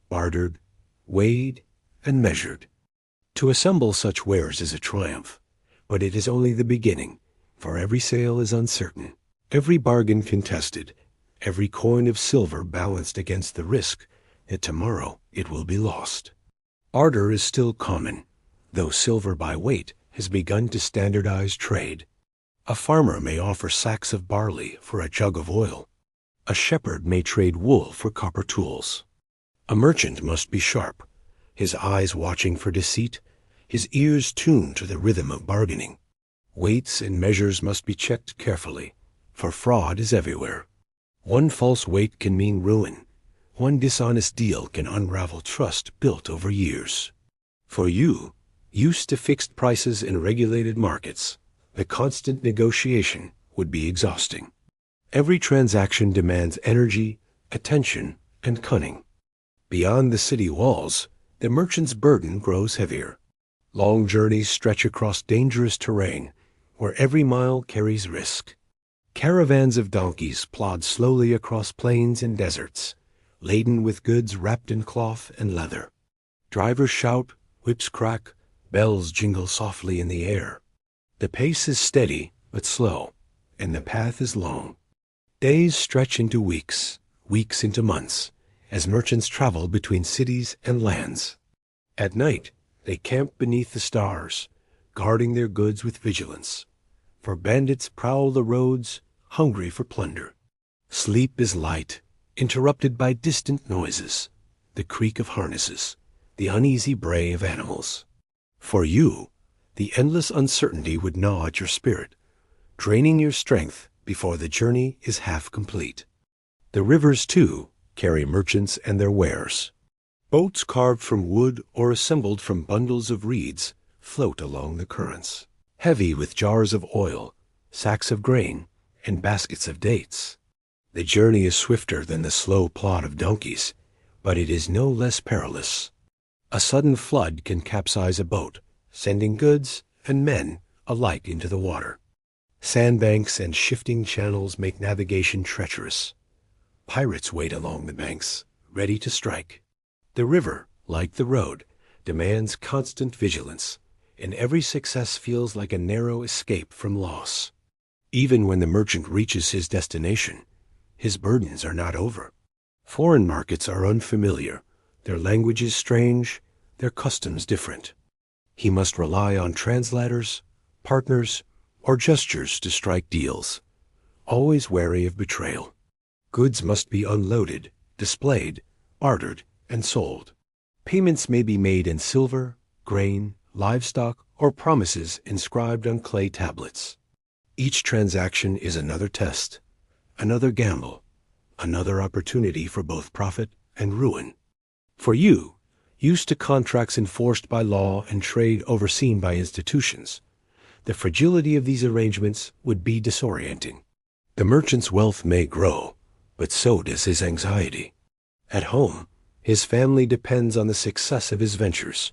bartered, weighed, and measured. To assemble such wares is a triumph, but it is only the beginning, for every sale is uncertain, every bargain contested, every coin of silver balanced against the risk that tomorrow it will be lost. Barter is still common, though silver by weight has begun to standardize trade. A farmer may offer sacks of barley for a jug of oil. A shepherd may trade wool for copper tools. A merchant must be sharp, his eyes watching for deceit, his ears tuned to the rhythm of bargaining. Weights and measures must be checked carefully, for fraud is everywhere. One false weight can mean ruin. One dishonest deal can unravel trust built over years. For you, used to fixed prices in regulated markets, the constant negotiation would be exhausting. Every transaction demands energy, attention, and cunning. Beyond the city walls, the merchant's burden grows heavier. Long journeys stretch across dangerous terrain, where every mile carries risk. Caravans of donkeys plod slowly across plains and deserts, laden with goods wrapped in cloth and leather. Drivers shout, whips crack, bells jingle softly in the air. The pace is steady but slow, and the path is long. Days stretch into weeks, weeks into months, as merchants travel between cities and lands. At night, they camp beneath the stars, guarding their goods with vigilance. For bandits prowl the roads, hungry for plunder. Sleep is light, interrupted by distant noises, the creak of harnesses, the uneasy bray of animals. For you, the endless uncertainty would gnaw at your spirit, draining your strength before the journey is half complete. The rivers, too, carry merchants and their wares. Boats carved from wood or assembled from bundles of reeds float along the currents, heavy with jars of oil, sacks of grain, and baskets of dates. The journey is swifter than the slow plod of donkeys, but it is no less perilous. A sudden flood can capsize a boat, sending goods and men alike into the water. Sandbanks and shifting channels make navigation treacherous. Pirates wait along the banks, ready to strike. The river, like the road, demands constant vigilance, and every success feels like a narrow escape from loss. Even when the merchant reaches his destination, his burdens are not over. Foreign markets are unfamiliar, their languages strange, their customs different. He must rely on translators, partners, or gestures to strike deals, always wary of betrayal. Goods must be unloaded, displayed, bartered, and sold. Payments may be made in silver, grain, livestock, or promises inscribed on clay tablets. Each transaction is another test, another gamble, another opportunity for both profit and ruin. For you, used to contracts enforced by law and trade overseen by institutions, the fragility of these arrangements would be disorienting. The merchant's wealth may grow, but so does his anxiety. At home, his family depends on the success of his ventures,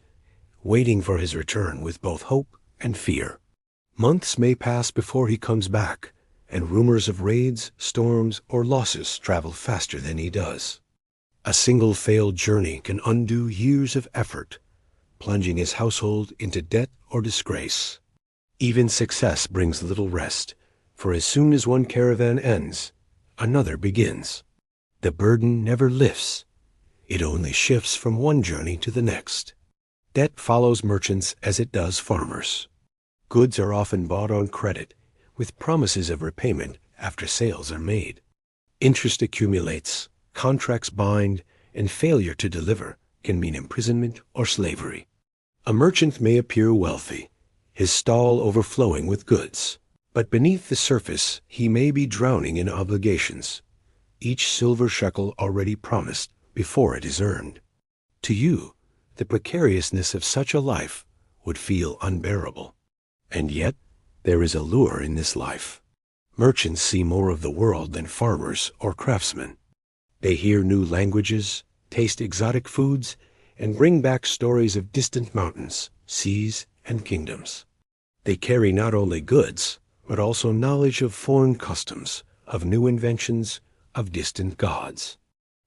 waiting for his return with both hope and fear. Months may pass before he comes back, and rumors of raids, storms, or losses travel faster than he does. A single failed journey can undo years of effort, plunging his household into debt or disgrace. Even success brings little rest, for as soon as one caravan ends, another begins. The burden never lifts. It only shifts from one journey to the next. Debt follows merchants as it does farmers. Goods are often bought on credit, with promises of repayment after sales are made. Interest accumulates, contracts bind, and failure to deliver can mean imprisonment or slavery. A merchant may appear wealthy, his stall overflowing with goods, but beneath the surface he may be drowning in obligations, each silver shekel already promised before it is earned. To you, the precariousness of such a life would feel unbearable. And yet, there is a lure in this life. Merchants see more of the world than farmers or craftsmen. They hear new languages, taste exotic foods, and bring back stories of distant mountains, seas, and kingdoms. They carry not only goods, but also knowledge of foreign customs, of new inventions, of distant gods.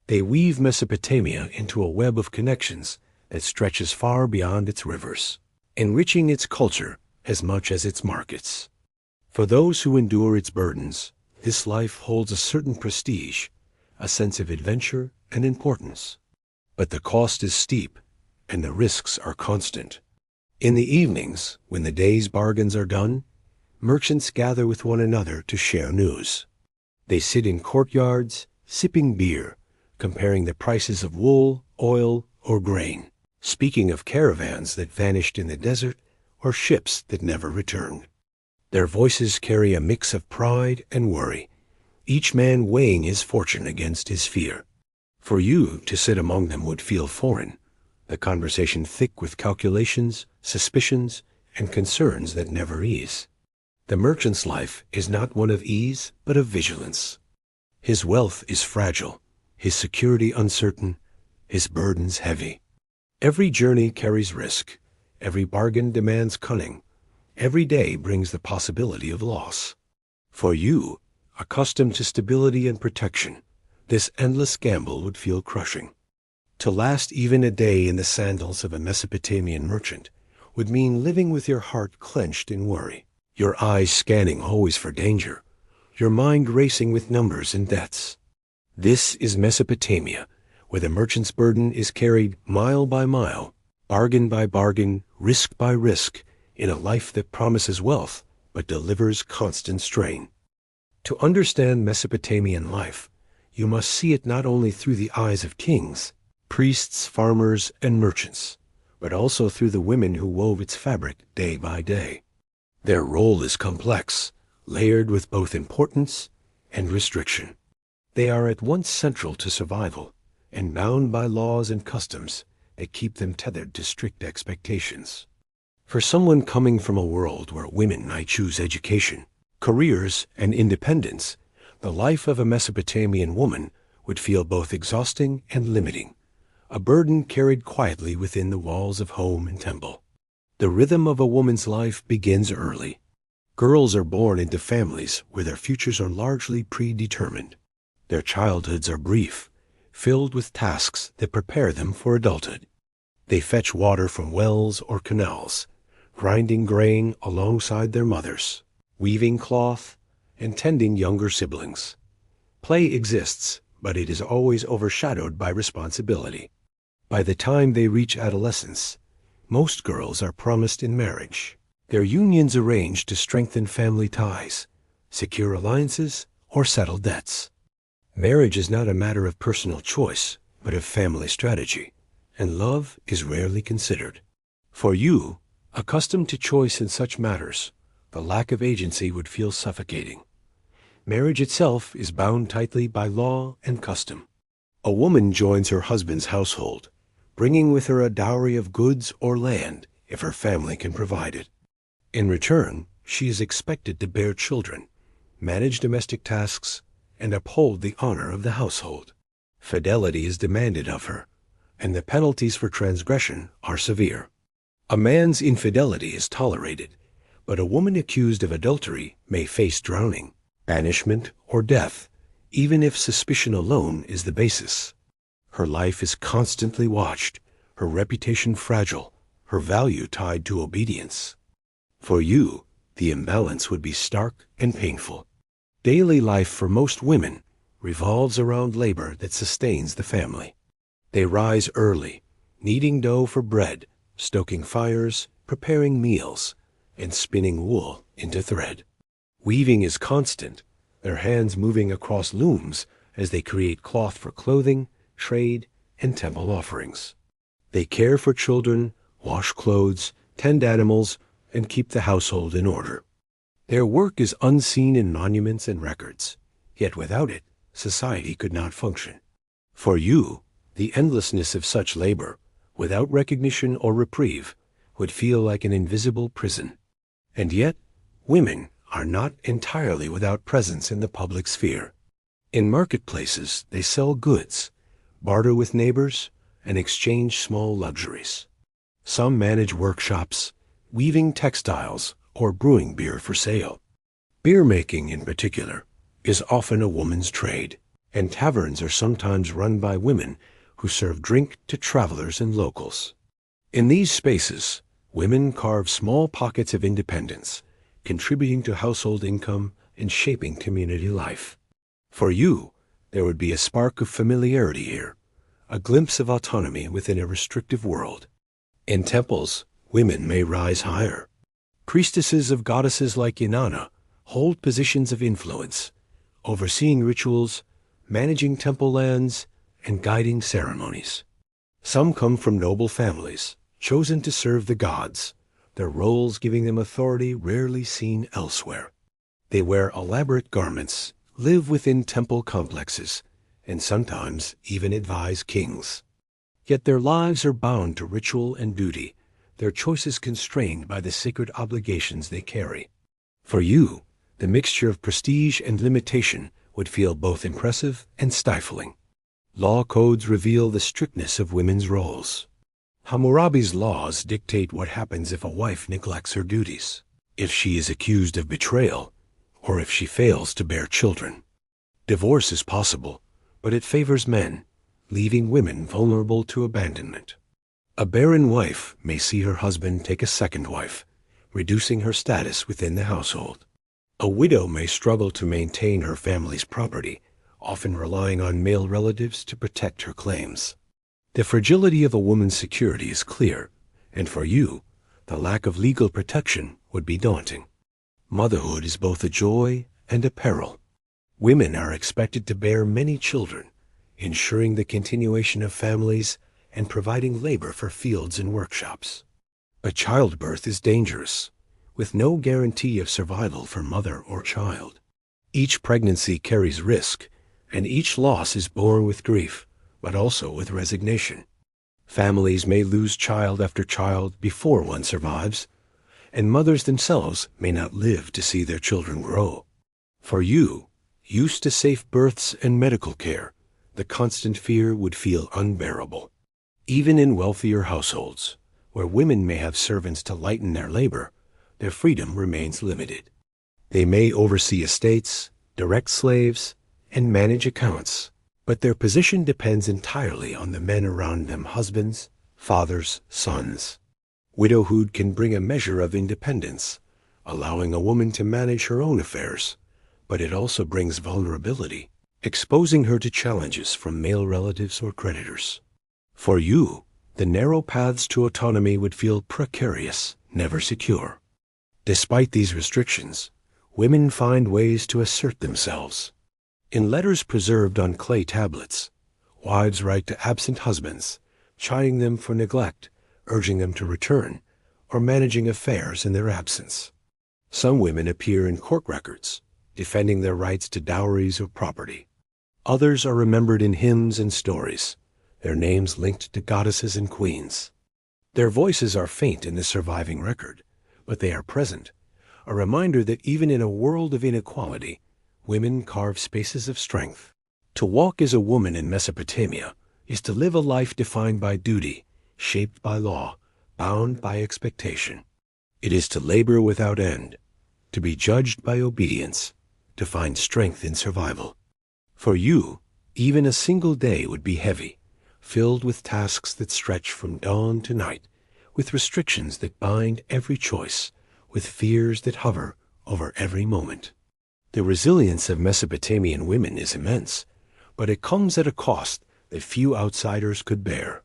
They weave Mesopotamia into a web of connections that stretches far beyond its rivers, enriching its culture as much as its markets. For those who endure its burdens, this life holds a certain prestige, a sense of adventure and importance. But the cost is steep, and the risks are constant. In the evenings, when the day's bargains are done, merchants gather with one another to share news. They sit in courtyards, sipping beer, comparing the prices of wool, oil, or grain, speaking of caravans that vanished in the desert or ships that never returned. Their voices carry a mix of pride and worry, each man weighing his fortune against his fear. For you to sit among them would feel foreign, the conversation thick with calculations, suspicions, and concerns that never ease. The merchant's life is not one of ease, but of vigilance. His wealth is fragile, his security uncertain, his burdens heavy. Every journey carries risk, every bargain demands cunning, every day brings the possibility of loss. For you, accustomed to stability and protection, this endless gamble would feel crushing. To last even a day in the sandals of a Mesopotamian merchant would mean living with your heart clenched in worry, your eyes scanning always for danger, your mind racing with numbers and debts. This is Mesopotamia, where the merchant's burden is carried mile by mile, bargain by bargain, risk by risk, in a life that promises wealth but delivers constant strain. To understand Mesopotamian life, you must see it not only through the eyes of kings, priests, farmers, and merchants, but also through the women who wove its fabric day by day. Their role is complex, layered with both importance and restriction. They are at once central to survival and bound by laws and customs that keep them tethered to strict expectations. For someone coming from a world where women might choose education, careers, and independence, the life of a Mesopotamian woman would feel both exhausting and limiting, a burden carried quietly within the walls of home and temple. The rhythm of a woman's life begins early. Girls are born into families where their futures are largely predetermined. Their childhoods are brief, filled with tasks that prepare them for adulthood. They fetch water from wells or canals, grinding grain alongside their mothers, weaving cloth, and tending younger siblings. Play exists, but it is always overshadowed by responsibility. By the time they reach adolescence, most girls are promised in marriage, their unions arranged to strengthen family ties, secure alliances, or settle debts. Marriage is not a matter of personal choice, but of family strategy, and love is rarely considered. For you, accustomed to choice in such matters, the lack of agency would feel suffocating. Marriage itself is bound tightly by law and custom. A woman joins her husband's household, bringing with her a dowry of goods or land if her family can provide it. In return, she is expected to bear children, manage domestic tasks, and uphold the honor of the household. Fidelity is demanded of her, and the penalties for transgression are severe. A man's infidelity is tolerated, but a woman accused of adultery may face drowning, banishment, or death, even if suspicion alone is the basis. Her life is constantly watched, her reputation fragile, her value tied to obedience. For you, the imbalance would be stark and painful. Daily life for most women revolves around labor that sustains the family. They rise early, kneading dough for bread, stoking fires, preparing meals, and spinning wool into thread. Weaving is constant, their hands moving across looms as they create cloth for clothing, trade, and temple offerings. They care for children, wash clothes, tend animals, and keep the household in order. Their work is unseen in monuments and records, yet without it, society could not function. For you, the endlessness of such labor, without recognition or reprieve, would feel like an invisible prison. And yet, women are not entirely without presence in the public sphere. In marketplaces, they sell goods, barter with neighbors, and exchange small luxuries. Some manage workshops, weaving textiles, or brewing beer for sale. Beer making, in particular, is often a woman's trade, and taverns are sometimes run by women who serve drink to travelers and locals. In these spaces, women carve small pockets of independence, contributing to household income and shaping community life. For you, there would be a spark of familiarity here, a glimpse of autonomy within a restrictive world. In temples, women may rise higher. Priestesses of goddesses like Inanna hold positions of influence, overseeing rituals, managing temple lands, and guiding ceremonies. Some come from noble families, chosen to serve the gods, their roles giving them authority rarely seen elsewhere. They wear elaborate garments, live within temple complexes, and sometimes even advise kings. Yet their lives are bound to ritual and duty, their choices constrained by the sacred obligations they carry. For you, the mixture of prestige and limitation would feel both impressive and stifling. Law codes reveal the strictness of women's roles. Hammurabi's laws dictate what happens if a wife neglects her duties, if she is accused of betrayal, or if she fails to bear children. Divorce is possible, but it favors men, leaving women vulnerable to abandonment. A barren wife may see her husband take a second wife, reducing her status within the household. A widow may struggle to maintain her family's property, often relying on male relatives to protect her claims. The fragility of a woman's security is clear, and for you, the lack of legal protection would be daunting. Motherhood is both a joy and a peril. Women are expected to bear many children, ensuring the continuation of families and providing labor for fields and workshops. But childbirth is dangerous, with no guarantee of survival for mother or child. Each pregnancy carries risk, and each loss is borne with grief, but also with resignation. Families may lose child after child before one survives, and mothers themselves may not live to see their children grow. For you, used to safe births and medical care, the constant fear would feel unbearable. Even in wealthier households, where women may have servants to lighten their labor, their freedom remains limited. They may oversee estates, direct slaves, and manage accounts, but their position depends entirely on the men around them: husbands, fathers, sons. Widowhood can bring a measure of independence, allowing a woman to manage her own affairs, but it also brings vulnerability, exposing her to challenges from male relatives or creditors. For you, the narrow paths to autonomy would feel precarious, never secure. Despite these restrictions, women find ways to assert themselves. In letters preserved on clay tablets, wives write to absent husbands, chiding them for neglect, urging them to return, or managing affairs in their absence. Some women appear in court records, defending their rights to dowries or property. Others are remembered in hymns and stories, their names linked to goddesses and queens. Their voices are faint in the surviving record, but they are present, a reminder that even in a world of inequality, women carve spaces of strength. To walk as a woman in Mesopotamia is to live a life defined by duty, shaped by law, bound by expectation. It is to labor without end, to be judged by obedience, to find strength in survival. For you, even a single day would be heavy, filled with tasks that stretch from dawn to night, with restrictions that bind every choice, with fears that hover over every moment. The resilience of Mesopotamian women is immense, but it comes at a cost that few outsiders could bear.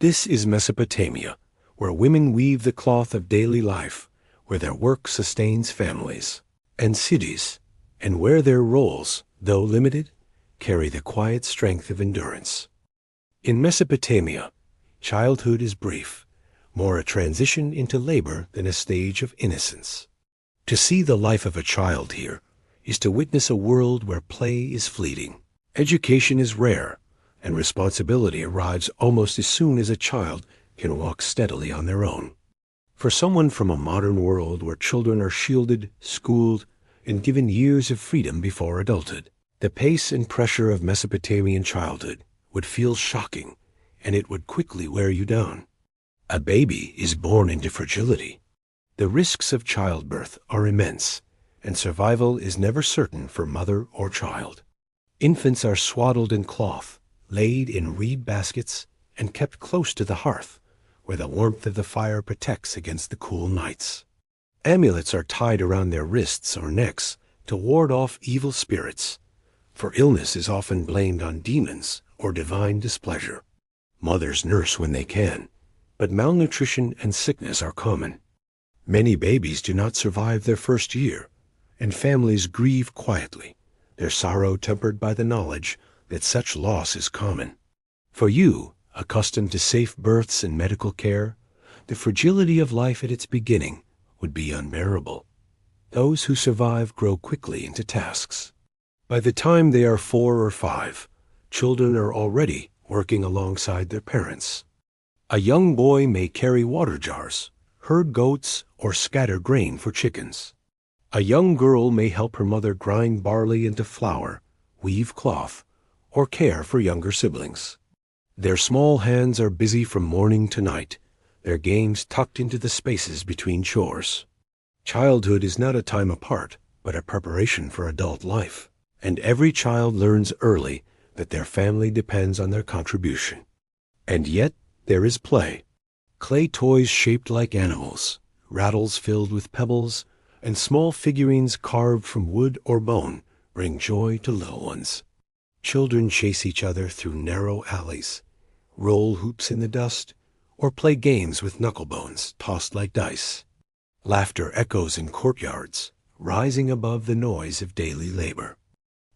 This is Mesopotamia, where women weave the cloth of daily life, where their work sustains families and cities, and where their roles, though limited, carry the quiet strength of endurance. In Mesopotamia, childhood is brief, more a transition into labor than a stage of innocence. To see the life of a child here is to witness a world where play is fleeting, education is rare, and responsibility arrives almost as soon as a child can walk steadily on their own. For someone from a modern world where children are shielded, schooled, and given years of freedom before adulthood, the pace and pressure of Mesopotamian childhood would feel shocking, and it would quickly wear you down. A baby is born into fragility. The risks of childbirth are immense, and survival is never certain for mother or child. Infants are swaddled in cloth, laid in reed baskets, and kept close to the hearth, where the warmth of the fire protects against the cool nights. Amulets are tied around their wrists or necks to ward off evil spirits, for illness is often blamed on demons or divine displeasure. Mothers nurse when they can, but malnutrition and sickness are common. Many babies do not survive their first year, and families grieve quietly, their sorrow tempered by the knowledge that such loss is common. For you, accustomed to safe births and medical care, the fragility of life at its beginning would be unbearable. Those who survive grow quickly into tasks. By the time they are 4 or 5, children are already working alongside their parents. A young boy may carry water jars, herd goats, or scatter grain for chickens. A young girl may help her mother grind barley into flour, weave cloth, or care for younger siblings. Their small hands are busy from morning to night, their games tucked into the spaces between chores. Childhood is not a time apart, but a preparation for adult life, and every child learns early that their family depends on their contribution. And yet there is play. Clay toys shaped like animals, rattles filled with pebbles, and small figurines carved from wood or bone bring joy to little ones. Children chase each other through narrow alleys, roll hoops in the dust, or play games with knucklebones tossed like dice. Laughter echoes in courtyards, rising above the noise of daily labor.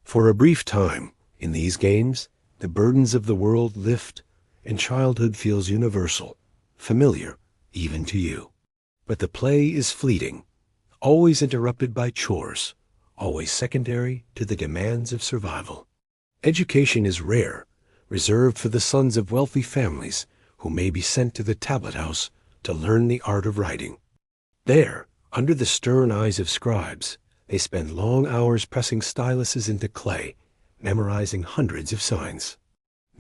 For a brief time, in these games, the burdens of the world lift, and childhood feels universal, familiar, even to you. But the play is fleeting, always interrupted by chores, always secondary to the demands of survival. Education is rare, reserved for the sons of wealthy families who may be sent to the tablet house to learn the art of writing. There, under the stern eyes of scribes, they spend long hours pressing styluses into clay, memorizing hundreds of signs.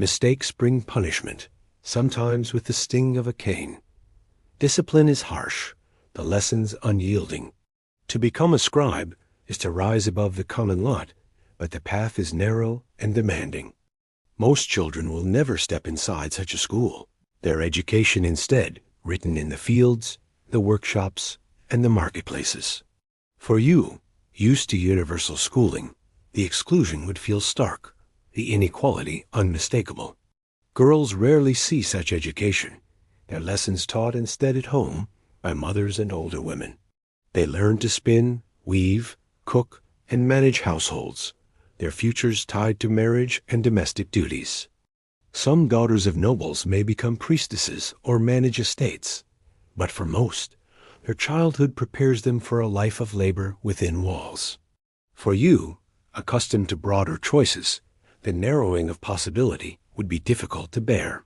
Mistakes bring punishment, sometimes with the sting of a cane. Discipline is harsh, the lessons unyielding. To become a scribe is to rise above the common lot, but the path is narrow and demanding. Most children will never step inside such a school. Their education instead written in the fields, the workshops, and the marketplaces. For you, used to universal schooling, the exclusion would feel stark, the inequality unmistakable. Girls rarely see such education, their lessons taught instead at home by mothers and older women. They learn to spin, weave, cook, and manage households, their futures tied to marriage and domestic duties. Some daughters of nobles may become priestesses or manage estates, but for most, their childhood prepares them for a life of labor within walls. For you, accustomed to broader choices, the narrowing of possibility would be difficult to bear.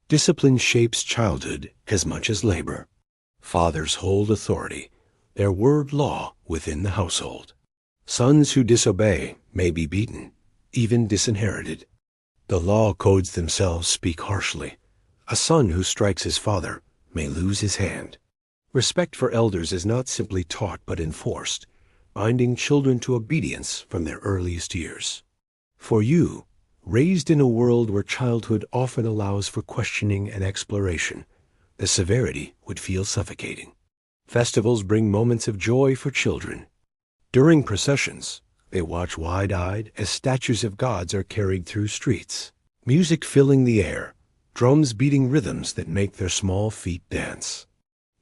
Discipline shapes childhood as much as labor. Fathers hold authority, their word law within the household. Sons who disobey may be beaten, even disinherited. The law codes themselves speak harshly. A son who strikes his father may lose his hand. Respect for elders is not simply taught but enforced, binding children to obedience from their earliest years. For you, raised in a world where childhood often allows for questioning and exploration, the severity would feel suffocating. Festivals bring moments of joy for children. During processions, they watch wide-eyed as statues of gods are carried through streets, music filling the air, drums beating rhythms that make their small feet dance.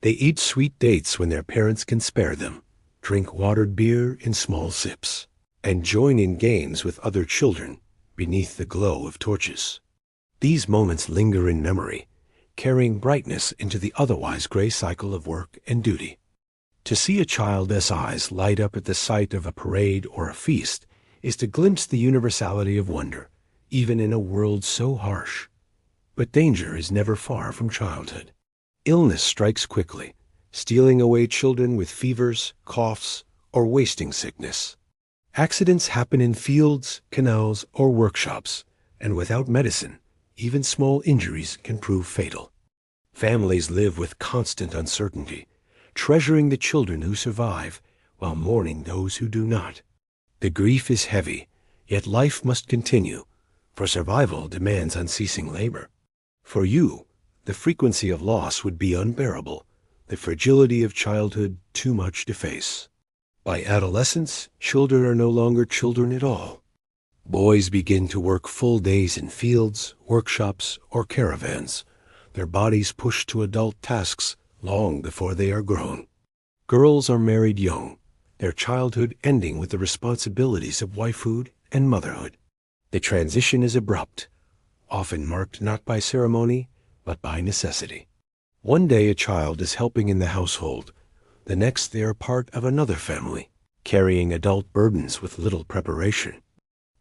They eat sweet dates when their parents can spare them, drink watered beer in small sips, and join in games with other children beneath the glow of torches. These moments linger in memory, carrying brightness into the otherwise gray cycle of work and duty. To see a child's eyes light up at the sight of a parade or a feast is to glimpse the universality of wonder, even in a world so harsh. But danger is never far from childhood. Illness strikes quickly, stealing away children with fevers, coughs, or wasting sickness. Accidents happen in fields, canals, or workshops, and without medicine, even small injuries can prove fatal. Families live with constant uncertainty, treasuring the children who survive while mourning those who do not. The grief is heavy, yet life must continue, for survival demands unceasing labor. For you, the frequency of loss would be unbearable, the fragility of childhood too much to face. By adolescence, children are no longer children at all. Boys begin to work full days in fields, workshops, or caravans, their bodies pushed to adult tasks long before they are grown. Girls are married young, their childhood ending with the responsibilities of wifehood and motherhood. The transition is abrupt, often marked not by ceremony, but by necessity. One day a child is helping in the household, the next they are part of another family, carrying adult burdens with little preparation.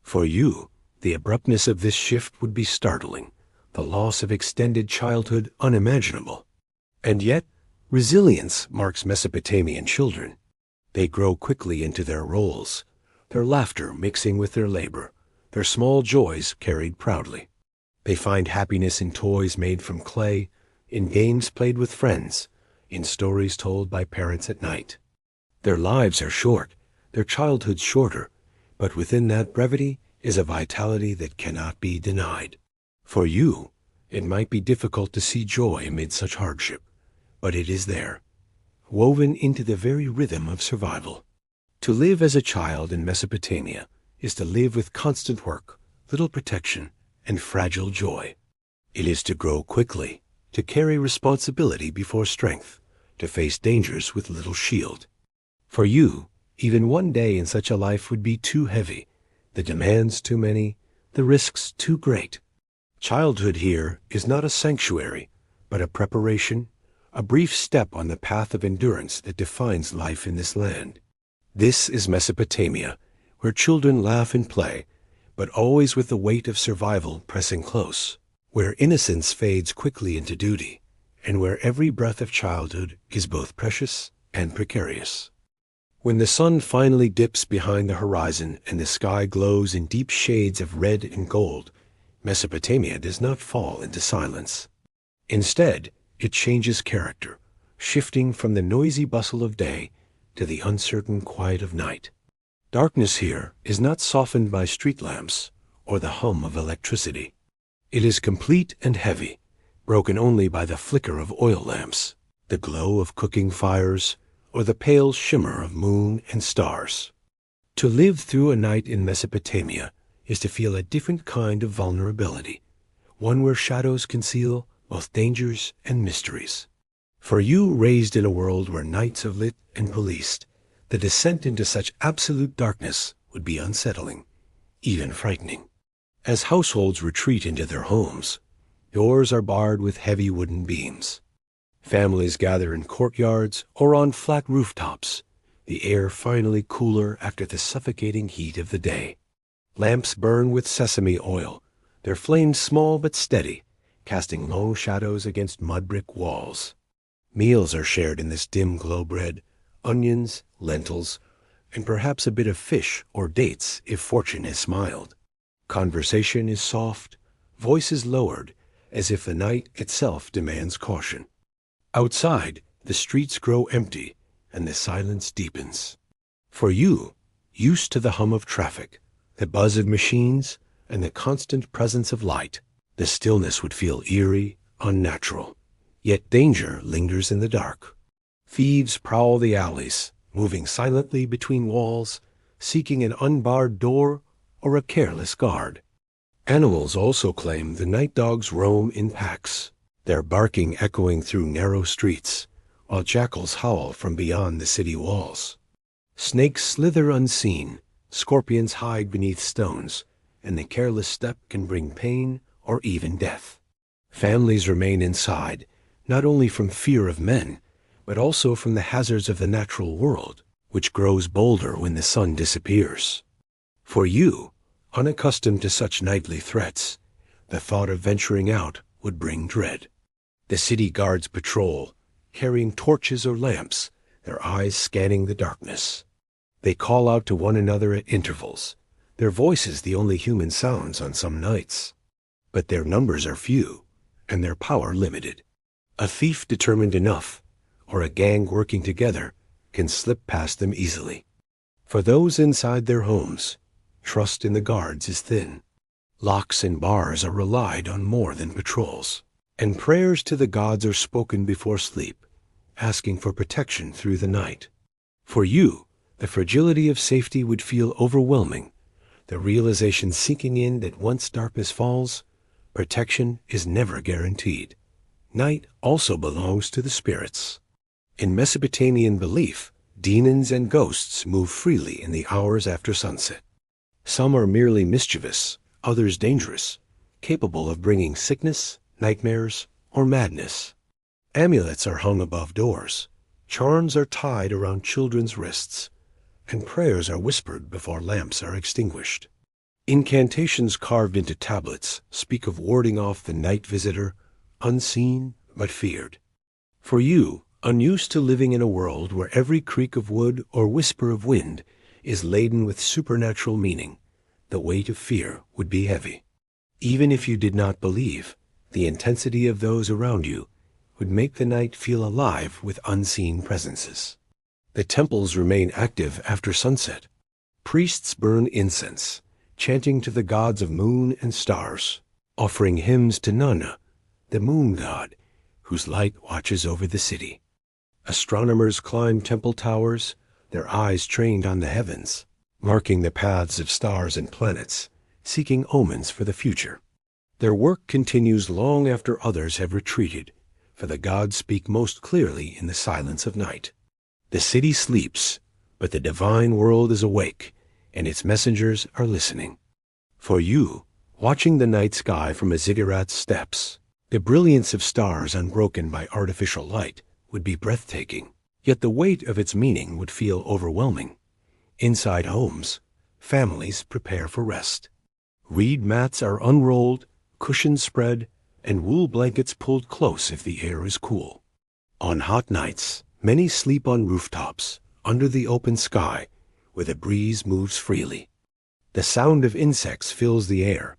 For you, the abruptness of this shift would be startling, the loss of extended childhood unimaginable. And yet, resilience marks Mesopotamian children. They grow quickly into their roles, their laughter mixing with their labor, their small joys carried proudly. They find happiness in toys made from clay, in games played with friends, in stories told by parents at night. Their lives are short, their childhoods shorter, but within that brevity is a vitality that cannot be denied. For you, it might be difficult to see joy amid such hardship, but it is there, woven into the very rhythm of survival. To live as a child in Mesopotamia is to live with constant work, little protection, and fragile joy. It is to grow quickly, to carry responsibility before strength, to face dangers with little shield. For you, even one day in such a life would be too heavy, the demands too many, the risks too great. Childhood here is not a sanctuary, but a preparation, a brief step on the path of endurance that defines life in this land. This is Mesopotamia, where children laugh and play, but always with the weight of survival pressing close, where innocence fades quickly into duty, and where every breath of childhood is both precious and precarious. When the sun finally dips behind the horizon and the sky glows in deep shades of red and gold, Mesopotamia does not fall into silence. Instead, it changes character, shifting from the noisy bustle of day to the uncertain quiet of night. Darkness here is not softened by street lamps or the hum of electricity. It is complete and heavy, broken only by the flicker of oil lamps, the glow of cooking fires, or the pale shimmer of moon and stars. To live through a night in Mesopotamia is to feel a different kind of vulnerability, one where shadows conceal both dangers and mysteries. For you raised in a world where nights are lit and policed, the descent into such absolute darkness would be unsettling, even frightening. As households retreat into their homes, doors are barred with heavy wooden beams. Families gather in courtyards or on flat rooftops, the air finally cooler after the suffocating heat of the day. Lamps burn with sesame oil, their flames small but steady, casting low shadows against mudbrick walls. Meals are shared in this dim glow bread, onions, lentils, and perhaps a bit of fish or dates if fortune has smiled. Conversation is soft, voices lowered, as if the night itself demands caution. Outside, the streets grow empty, and the silence deepens. For you, used to the hum of traffic, the buzz of machines, and the constant presence of light, the stillness would feel eerie, unnatural. Yet danger lingers in the dark. Thieves prowl the alleys, moving silently between walls, seeking an unbarred door or a careless guard. Animals also claim the night dogs roam in packs, their barking echoing through narrow streets, while jackals howl from beyond the city walls. Snakes slither unseen, scorpions hide beneath stones, and the careless step can bring pain or even death. Families remain inside, not only from fear of men, but also from the hazards of the natural world, which grows bolder when the sun disappears. For you, unaccustomed to such nightly threats, the thought of venturing out would bring dread. The city guards patrol, carrying torches or lamps, their eyes scanning the darkness. They call out to one another at intervals, their voices the only human sounds on some nights. But their numbers are few, and their power limited. A thief determined enough, or a gang working together, can slip past them easily. For those inside their homes, trust in the guards is thin. Locks and bars are relied on more than patrols, and prayers to the gods are spoken before sleep, asking for protection through the night. For you, the fragility of safety would feel overwhelming, the realization sinking in that once darkness falls, protection is never guaranteed. Night also belongs to the spirits. In Mesopotamian belief, demons and ghosts move freely in the hours after sunset. Some are merely mischievous, others dangerous, capable of bringing sickness, nightmares, or madness. Amulets are hung above doors, charms are tied around children's wrists, and prayers are whispered before lamps are extinguished. Incantations carved into tablets speak of warding off the night visitor, unseen but feared. For you, unused to living in a world where every creak of wood or whisper of wind is laden with supernatural meaning, the weight of fear would be heavy. Even if you did not believe, the intensity of those around you would make the night feel alive with unseen presences. The temples remain active after sunset. Priests burn incense, chanting to the gods of moon and stars, offering hymns to Nana, the moon god, whose light watches over the city. Astronomers climb temple towers, their eyes trained on the heavens, marking the paths of stars and planets, seeking omens for the future. Their work continues long after others have retreated, for the gods speak most clearly in the silence of night. The city sleeps, but the divine world is awake, and its messengers are listening. For you, Watching the night sky from a ziggurat's steps, the brilliance of stars unbroken by artificial light would be breathtaking, yet the weight of its meaning would feel overwhelming. Inside homes, families prepare for rest. Reed mats are unrolled, cushions spread, and wool blankets pulled close if the air is cool. On hot nights, many sleep on rooftops, under the open sky, where the breeze moves freely. The sound of insects fills the air,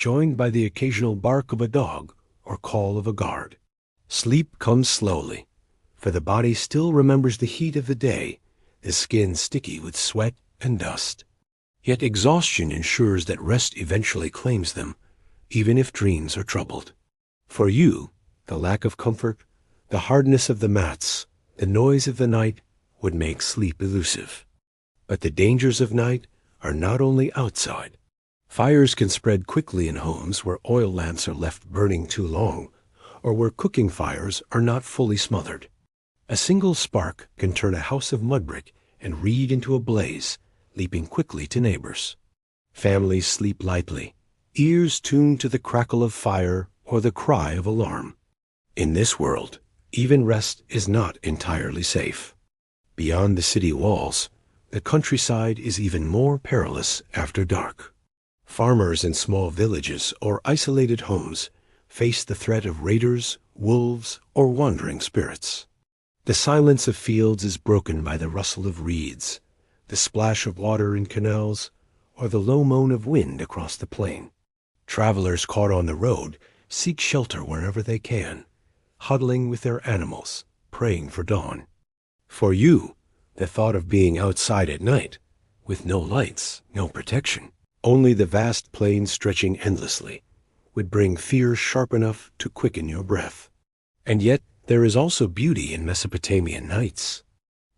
joined by the occasional bark of a dog or call of a guard. Sleep comes slowly, for the body still remembers the heat of the day, the skin sticky with sweat and dust. Yet exhaustion ensures that rest eventually claims them, even if dreams are troubled. For you, the lack of comfort, the hardness of the mats, the noise of the night would make sleep elusive. But the dangers of night are not only outside. Fires can spread quickly in homes where oil lamps are left burning too long, or where cooking fires are not fully smothered. A single spark can turn a house of mudbrick and reed into a blaze, leaping quickly to neighbors. Families sleep lightly, ears tuned to the crackle of fire or the cry of alarm. In this world, even rest is not entirely safe. Beyond the city walls, the countryside is even more perilous after dark. Farmers in small villages or isolated homes face the threat of raiders, wolves, or wandering spirits. The silence of fields is broken by the rustle of reeds, the splash of water in canals, or the low moan of wind across the plain. Travelers caught on the road seek shelter wherever they can, huddling with their animals, praying for dawn. For you, the thought of being outside at night, with no lights, no protection, only the vast plain stretching endlessly, would bring fear sharp enough to quicken your breath. And yet there is also beauty in Mesopotamian nights.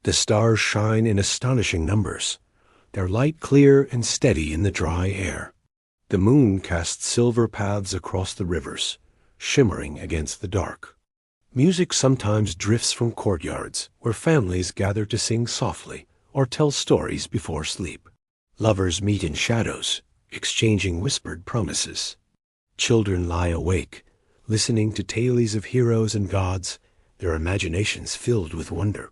The stars shine in astonishing numbers, their light clear and steady in the dry air. The moon casts silver paths across the rivers, shimmering against the dark. Music sometimes drifts from courtyards where families gather to sing softly or tell stories before sleep. Lovers meet in shadows, exchanging whispered promises. Children lie awake, listening to tales of heroes and gods, their imaginations filled with wonder.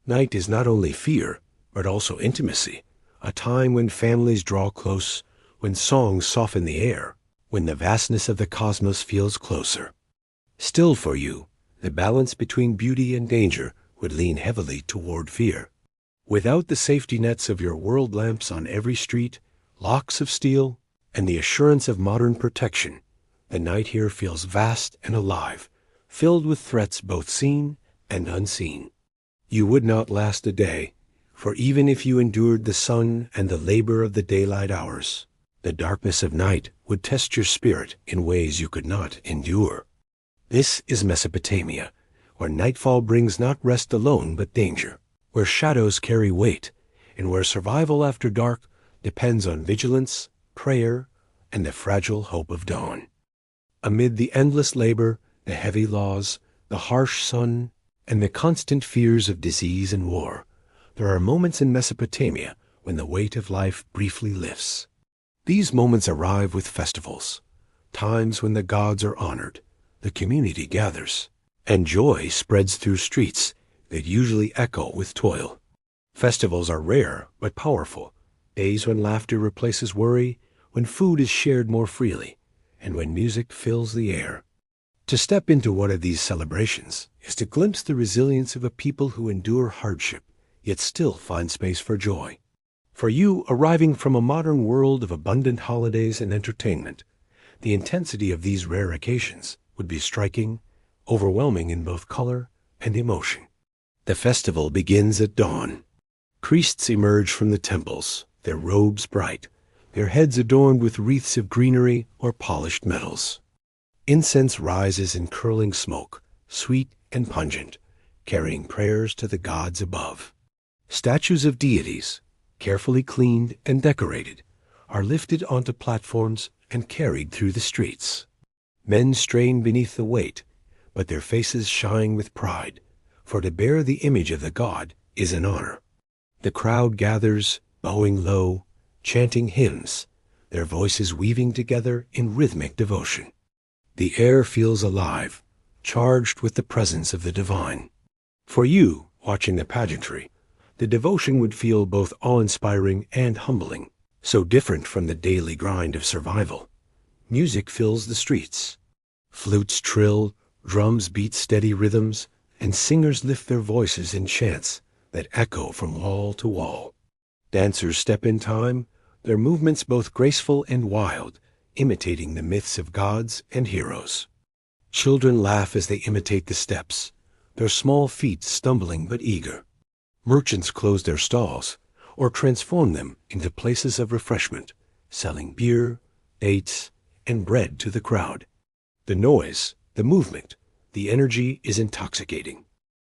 Night is not only fear, but also intimacy, a time when families draw close, when songs soften the air, when the vastness of the cosmos feels closer. Still for you, the balance between beauty and danger would lean heavily toward fear. Without the safety nets of your world lamps on every street, locks of steel, and the assurance of modern protection, the night here feels vast and alive, filled with threats both seen and unseen. You would not last a day, for even if you endured the sun and the labor of the daylight hours, the darkness of night would test your spirit in ways you could not endure. This is Mesopotamia, where nightfall brings not rest alone but danger, where shadows carry weight, and where survival after dark depends on vigilance, prayer, and the fragile hope of dawn. Amid the endless labor, the heavy laws, the harsh sun, and the constant fears of disease and war, there are moments in Mesopotamia when the weight of life briefly lifts. These moments arrive with festivals, times when the gods are honored, the community gathers, and joy spreads through streets that usually echo with toil. Festivals are rare but powerful, days when laughter replaces worry, when food is shared more freely, and when music fills the air. To step into one of these celebrations is to glimpse the resilience of a people who endure hardship, yet still find space for joy. For you, arriving from a modern world of abundant holidays and entertainment, the intensity of these rare occasions would be striking, overwhelming in both color and emotion. The festival begins at dawn. Priests emerge from the temples, their robes bright, their heads adorned with wreaths of greenery or polished metals. Incense rises in curling smoke, sweet and pungent, carrying prayers to the gods above. Statues of deities, carefully cleaned and decorated, are lifted onto platforms and carried through the streets. Men strain beneath the weight, but their faces shine with pride, for to bear the image of the god is an honor. The crowd gathers, bowing low, chanting hymns, their voices weaving together in rhythmic devotion. The air feels alive, charged with the presence of the divine. For you, watching the pageantry, the devotion would feel both awe-inspiring and humbling, so different from the daily grind of survival. Music fills the streets. Flutes trill, drums beat steady rhythms, and singers lift their voices in chants that echo from wall to wall. Dancers step in time, their movements both graceful and wild, imitating the myths of gods and heroes. Children laugh as they imitate the steps, their small feet stumbling but eager. Merchants close their stalls or transform them into places of refreshment, selling beer, dates, and bread to the crowd. The noise, the movement, the energy is intoxicating.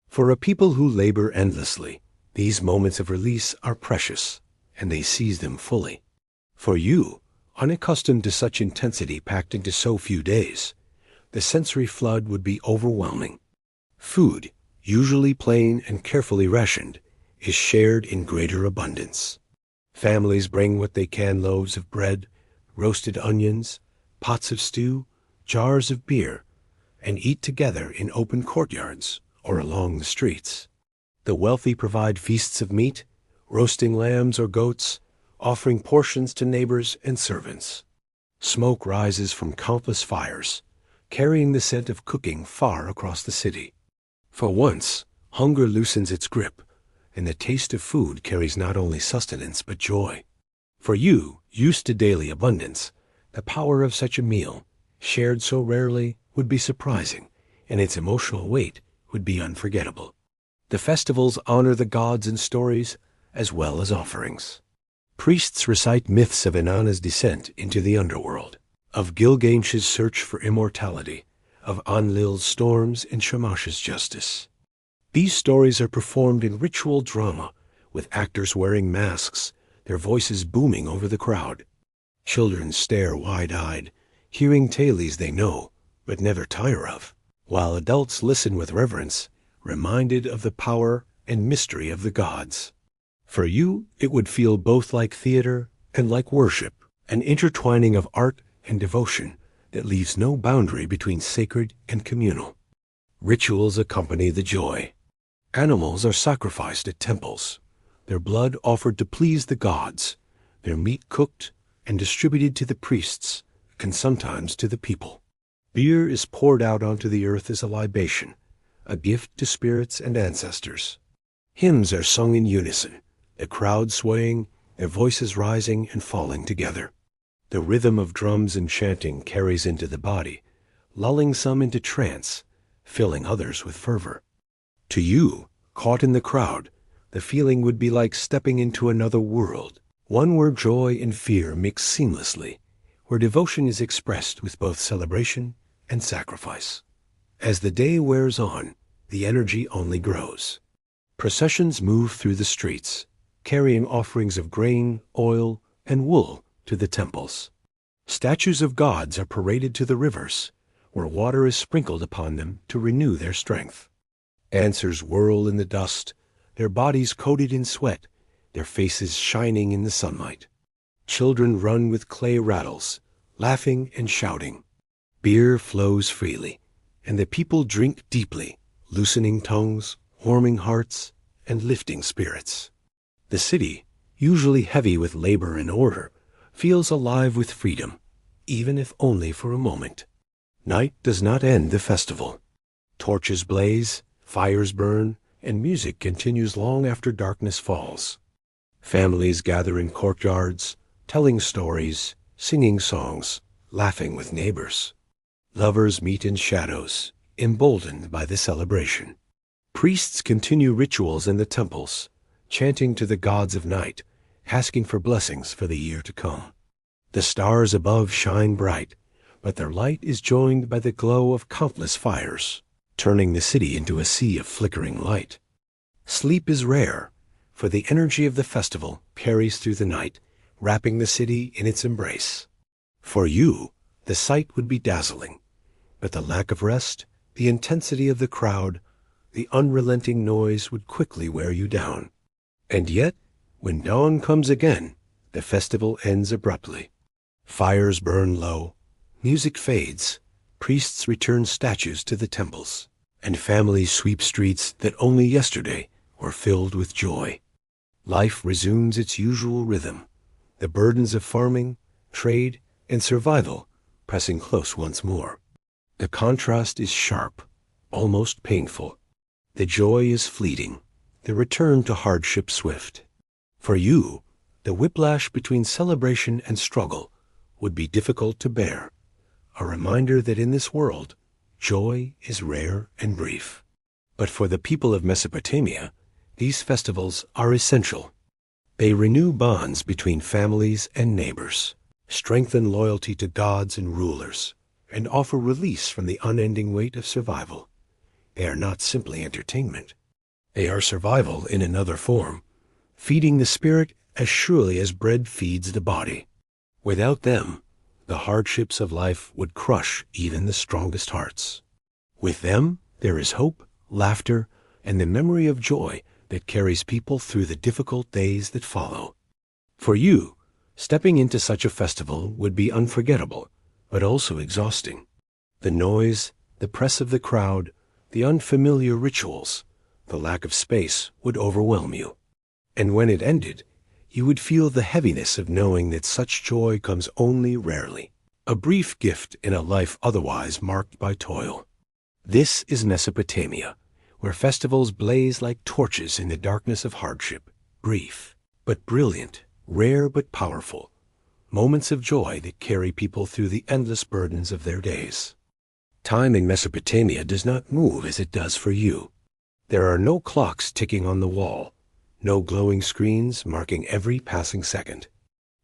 For a people who labor endlessly, these moments of release are precious, and they seize them fully. For you, unaccustomed to such intensity packed into so few days, the sensory flood would be overwhelming. Food, usually plain and carefully rationed, is shared in greater abundance. Families bring what they can: loaves of bread, roasted onions, pots of stew, jars of beer, and eat together in open courtyards or along the streets. The wealthy provide feasts of meat, roasting lambs or goats, offering portions to neighbors and servants. Smoke rises from countless fires, carrying the scent of cooking far across the city. For once, hunger loosens its grip, and the taste of food carries not only sustenance but joy. For you, used to daily abundance, the power of such a meal, shared so rarely, would be surprising, and its emotional weight would be unforgettable. The festivals honor the gods in stories as well as offerings. Priests recite myths of Inanna's descent into the underworld, of Gilgamesh's search for immortality, of Enlil's storms and Shamash's justice. These stories are performed in ritual drama, with actors wearing masks, their voices booming over the crowd. Children stare wide-eyed, hearing tales they know but never tire of, while adults listen with reverence, reminded of the power and mystery of the gods. For you, it would feel both like theater and like worship, an intertwining of art and devotion that leaves no boundary between sacred and communal. Rituals accompany the joy. Animals are sacrificed at temples, their blood offered to please the gods, their meat cooked and distributed to the priests, and sometimes to the people. Beer is poured out onto the earth as a libation, a gift to spirits and ancestors. Hymns are sung in unison, the crowd swaying, their voices rising and falling together. The rhythm of drums and chanting carries into the body, lulling some into trance, filling others with fervor. To you, caught in the crowd, the feeling would be like stepping into another world, one where joy and fear mix seamlessly, where devotion is expressed with both celebration and sacrifice. As the day wears on, the energy only grows. Processions move through the streets, carrying offerings of grain, oil, and wool to the temples. Statues of gods are paraded to the rivers, where water is sprinkled upon them to renew their strength. Dancers whirl in the dust, their bodies coated in sweat, their faces shining in the sunlight. Children run with clay rattles, laughing and shouting. Beer flows freely, and the people drink deeply, loosening tongues, warming hearts, and lifting spirits. The city, usually heavy with labor and order, feels alive with freedom, even if only for a moment. Night does not end the festival. Torches blaze, fires burn, and music continues long after darkness falls. Families gather in courtyards, telling stories, singing songs, laughing with neighbors. Lovers meet in shadows, emboldened by the celebration. Priests continue rituals in the temples, chanting to the gods of night, asking for blessings for the year to come. The stars above shine bright, but their light is joined by the glow of countless fires, turning the city into a sea of flickering light. Sleep is rare, for the energy of the festival carries through the night, wrapping the city in its embrace. For you, the sight would be dazzling, but the lack of rest, the intensity of the crowd, the unrelenting noise would quickly wear you down. And yet, when dawn comes again, the festival ends abruptly. Fires burn low, music fades, priests return statues to the temples, and families sweep streets that only yesterday were filled with joy. Life resumes its usual rhythm, the burdens of farming, trade, and survival pressing close once more. The contrast is sharp, almost painful. The joy is fleeting, the return to hardship swift. For you, the whiplash between celebration and struggle would be difficult to bear, a reminder that in this world, joy is rare and brief. But for the people of Mesopotamia, these festivals are essential. They renew bonds between families and neighbors, strengthen loyalty to gods and rulers, and offer release from the unending weight of survival. They are not simply entertainment. They are survival in another form, feeding the spirit as surely as bread feeds the body. Without them, the hardships of life would crush even the strongest hearts. With them, there is hope, laughter, and the memory of joy that carries people through the difficult days that follow. For you, stepping into such a festival would be unforgettable, but also exhausting. The noise, the press of the crowd, the unfamiliar rituals, the lack of space would overwhelm you. And when it ended, you would feel the heaviness of knowing that such joy comes only rarely, a brief gift in a life otherwise marked by toil. This is Mesopotamia, where festivals blaze like torches in the darkness of hardship, brief but brilliant, rare but powerful, moments of joy that carry people through the endless burdens of their days. Time in Mesopotamia does not move as it does for you. There are no clocks ticking on the wall, no glowing screens marking every passing second.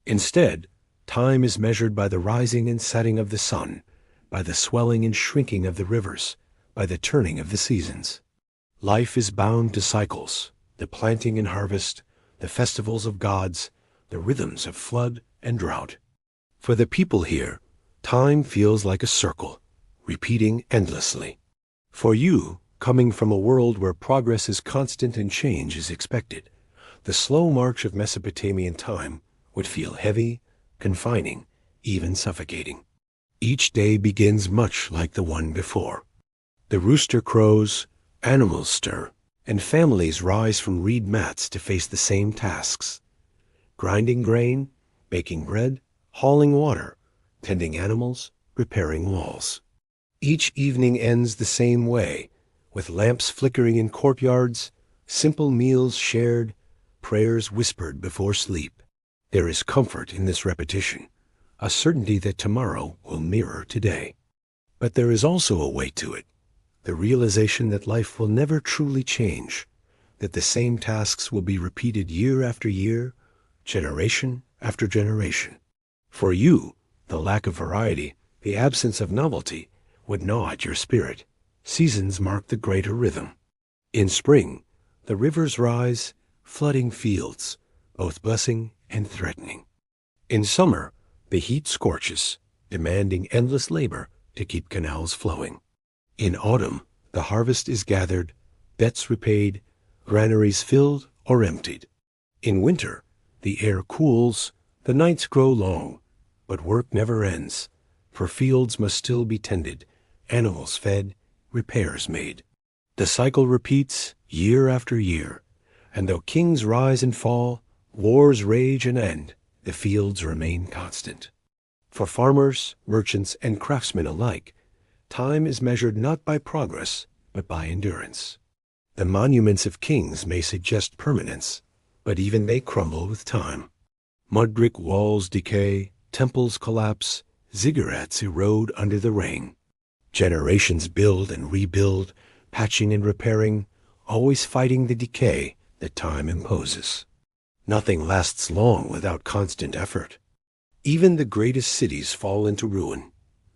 Instead, time is measured by the rising and setting of the sun, by the swelling and shrinking of the rivers, by the turning of the seasons. Life is bound to cycles, the planting and harvest, the festivals of gods, the rhythms of flood and drought. For the people here, time feels like a circle, repeating endlessly. For you, coming from a world where progress is constant and change is expected, the slow march of Mesopotamian time would feel heavy, confining, even suffocating. Each day begins much like the one before. The rooster crows, animals stir, and families rise from reed mats to face the same tasks: grinding grain, baking bread, hauling water, tending animals, repairing walls. Each evening ends the same way, with lamps flickering in courtyards, simple meals shared, prayers whispered before sleep. There is comfort in this repetition, a certainty that tomorrow will mirror today. But there is also a weight to it, the realization that life will never truly change, that the same tasks will be repeated year after year, generation after generation. For you, the lack of variety, the absence of novelty, would gnaw at your spirit. Seasons mark the greater rhythm. In spring, the rivers rise, flooding fields, both blessing and threatening. In summer, the heat scorches, demanding endless labor to keep canals flowing. In autumn, the harvest is gathered, debts repaid, granaries filled or emptied. In winter, the air cools, the nights grow long, but work never ends, for fields must still be tended, animals fed, repairs made. The cycle repeats year after year, and though kings rise and fall, wars rage and end, the fields remain constant. For farmers, merchants, and craftsmen alike, time is measured not by progress, but by endurance. The monuments of kings may suggest permanence, but even they crumble with time. Mudbrick walls decay, temples collapse, ziggurats erode under the rain. Generations build and rebuild, patching and repairing, always fighting the decay that time imposes. Nothing lasts long without constant effort. Even the greatest cities fall into ruin,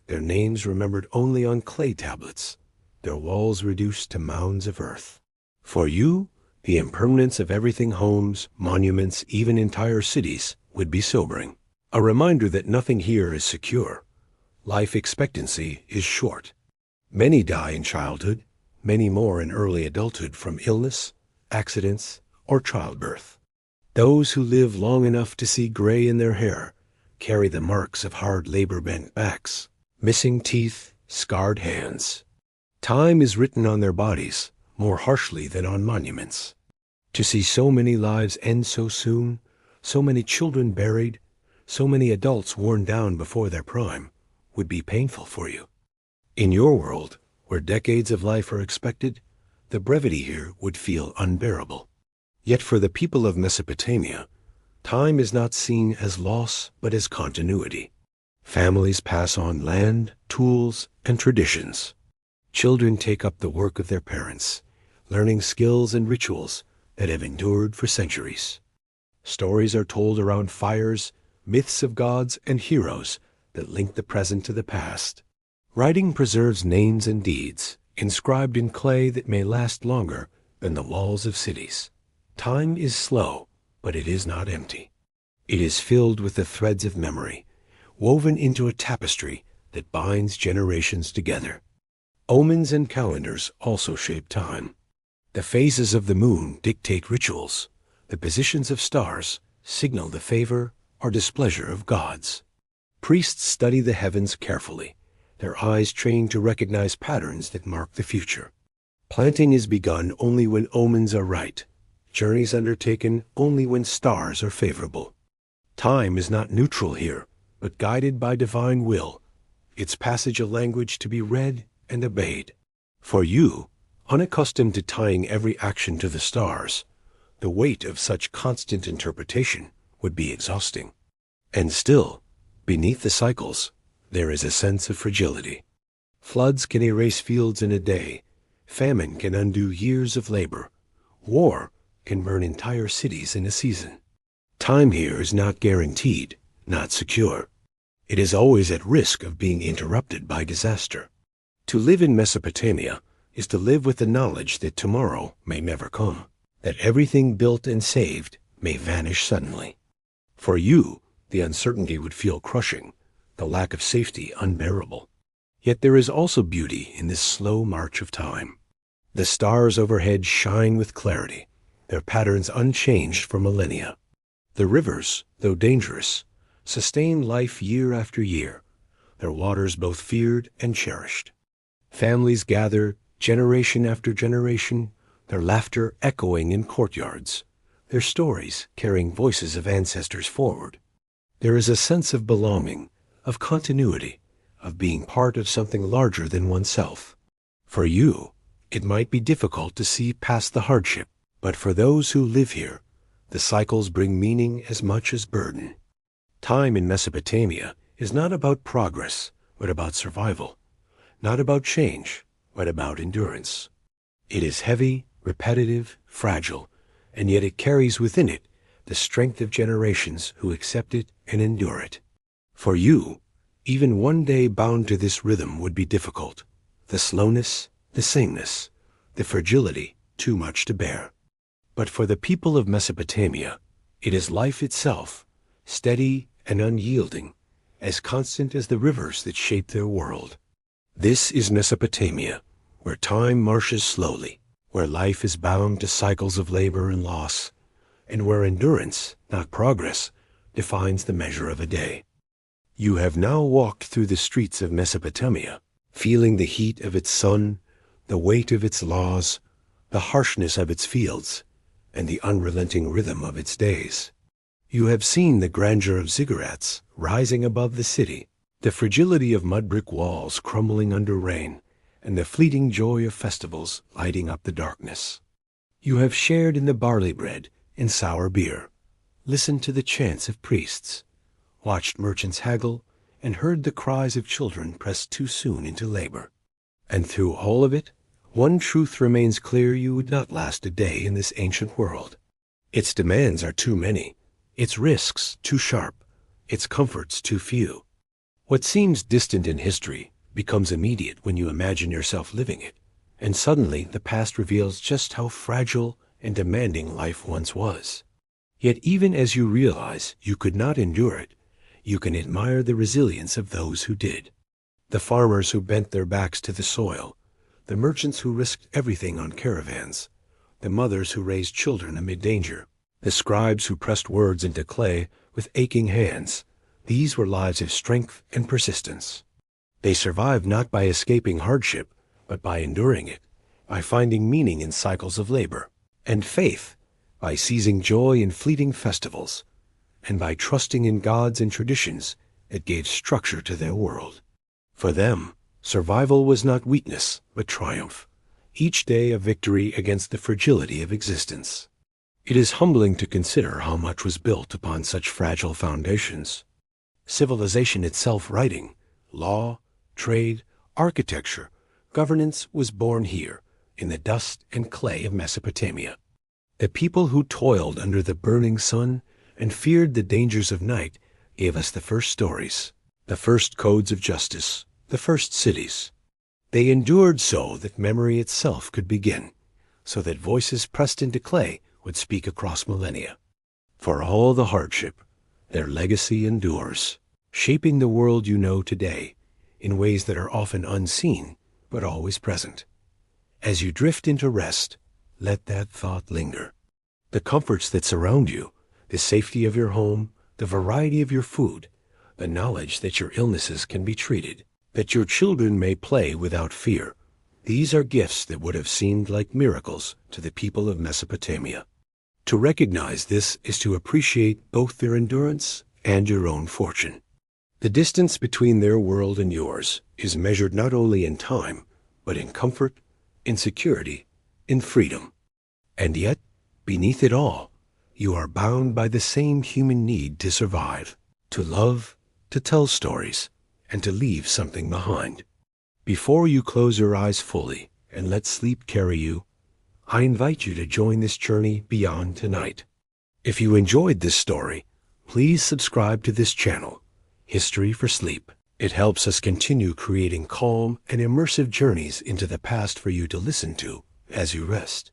their names remembered only on clay tablets, their walls reduced to mounds of earth. For you, the impermanence of everything, homes, monuments, even entire cities, would be sobering. A reminder that nothing here is secure. Life expectancy is short. Many die in childhood, many more in early adulthood from illness, accidents, or childbirth. Those who live long enough to see gray in their hair carry the marks of hard labor-bent backs, missing teeth, scarred hands. Time is written on their bodies more harshly than on monuments. To see so many lives end so soon, so many children buried, so many adults worn down before their prime, would be painful for you. In your world, where decades of life are expected, the brevity here would feel unbearable. Yet for the people of Mesopotamia, time is not seen as loss but as continuity. Families pass on land, tools, and traditions. Children take up the work of their parents, learning skills and rituals that have endured for centuries. Stories are told around fires, myths of gods and heroes that link the present to the past. Writing preserves names and deeds, inscribed in clay that may last longer than the walls of cities. Time is slow, but it is not empty. It is filled with the threads of memory, woven into a tapestry that binds generations together. Omens and calendars also shape time. The phases of the moon dictate rituals. The positions of stars signal the favor or displeasure of gods. Priests study the heavens carefully, their eyes trained to recognize patterns that mark the future. Planting is begun only when omens are right, journeys undertaken only when stars are favorable. Time is not neutral here, but guided by divine will, its passage a language to be read and obeyed. For you, unaccustomed to tying every action to the stars, the weight of such constant interpretation would be exhausting. And still, beneath the cycles, there is a sense of fragility. Floods can erase fields in a day. Famine can undo years of labor. War can burn entire cities in a season. Time here is not guaranteed, not secure. It is always at risk of being interrupted by disaster. To live in Mesopotamia is to live with the knowledge that tomorrow may never come, that everything built and saved may vanish suddenly. For you, the uncertainty would feel crushing, the lack of safety unbearable. Yet there is also beauty in this slow march of time. The stars overhead shine with clarity, their patterns unchanged for millennia. The rivers, though dangerous, sustain life year after year, their waters both feared and cherished. Families gather generation after generation, their laughter echoing in courtyards, their stories carrying voices of ancestors forward. There is a sense of belonging, of continuity, of being part of something larger than oneself. For you, it might be difficult to see past the hardship, but for those who live here, the cycles bring meaning as much as burden. Time in Mesopotamia is not about progress, but about survival. Not about change, but about endurance. It is heavy, repetitive, fragile, and yet it carries within it the strength of generations who accept it and endure it. For you, even one day bound to this rhythm would be difficult. The slowness, the sameness, the fragility too much to bear. But for the people of Mesopotamia, it is life itself, steady and unyielding, as constant as the rivers that shape their world. This is Mesopotamia, where time marches slowly, where life is bound to cycles of labor and loss, and where endurance, not progress, defines the measure of a day. You have now walked through the streets of Mesopotamia, feeling the heat of its sun, the weight of its laws, the harshness of its fields, and the unrelenting rhythm of its days. You have seen the grandeur of ziggurats rising above the city, the fragility of mudbrick walls crumbling under rain, and the fleeting joy of festivals lighting up the darkness. You have shared in the barley bread and sour beer, listened to the chants of priests, watched merchants haggle, and heard the cries of children pressed too soon into labor. And through all of it, one truth remains clear: you would not last a day in this ancient world. Its demands are too many, its risks too sharp, its comforts too few. What seems distant in history becomes immediate when you imagine yourself living it, and suddenly the past reveals just how fragile and demanding life once was. Yet even as you realize you could not endure it, you can admire the resilience of those who did. The farmers who bent their backs to the soil, the merchants who risked everything on caravans, the mothers who raised children amid danger, the scribes who pressed words into clay with aching hands, These were lives of strength and persistence. They survived not by escaping hardship, but by enduring it, by finding meaning in cycles of labor, and faith, by seizing joy in fleeting festivals, and by trusting in gods and traditions that gave structure to their world. For them, survival was not weakness, but triumph, each day a victory against the fragility of existence. It is humbling to consider how much was built upon such fragile foundations. Civilization itself, writing, law, trade, architecture, governance was born here, in the dust and clay of Mesopotamia. The people who toiled under the burning sun and feared the dangers of night gave us the first stories, the first codes of justice, the first cities. They endured so that memory itself could begin, so that voices pressed into clay would speak across millennia. For all the hardship, their legacy endures, shaping the world you know today in ways that are often unseen but always present. As you drift into rest, let that thought linger. The comforts that surround you, the safety of your home, the variety of your food, the knowledge that your illnesses can be treated, that your children may play without fear, these are gifts that would have seemed like miracles to the people of Mesopotamia. To recognize this is to appreciate both their endurance and your own fortune. The distance between their world and yours is measured not only in time, but in comfort, in security, in freedom. And yet, beneath it all, you are bound by the same human need to survive, to love, to tell stories, and to leave something behind. Before you close your eyes fully and let sleep carry you, I invite you to join this journey beyond tonight. If you enjoyed this story, please subscribe to this channel, History for Sleep. It helps us continue creating calm and immersive journeys into the past for you to listen to as you rest.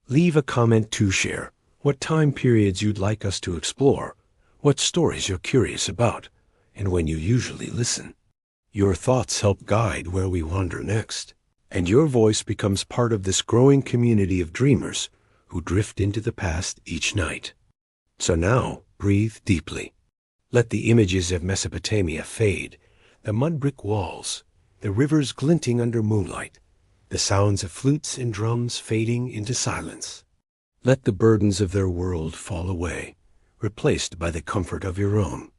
Leave a comment to share what time periods you'd like us to explore, what stories you're curious about, and when you usually listen. Your thoughts help guide where we wander next, and your voice becomes part of this growing community of dreamers who drift into the past each night. So now, breathe deeply. Let the images of Mesopotamia fade, the mud-brick walls, the rivers glinting under moonlight, the sounds of flutes and drums fading into silence. Let the burdens of their world fall away, replaced by the comfort of your own.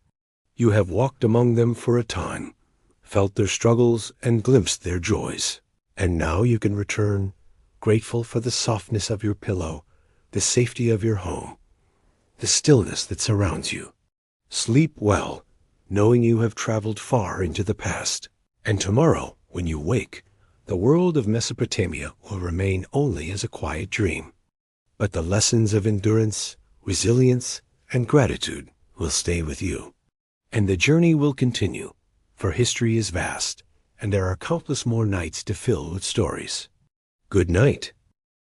You have walked among them for a time, felt their struggles and glimpsed their joys. And now you can return, grateful for the softness of your pillow, the safety of your home, the stillness that surrounds you. Sleep well, knowing you have traveled far into the past. And tomorrow, when you wake, the world of Mesopotamia will remain only as a quiet dream. But the lessons of endurance, resilience, and gratitude will stay with you. And the journey will continue, for history is vast, and there are countless more nights to fill with stories. Good night.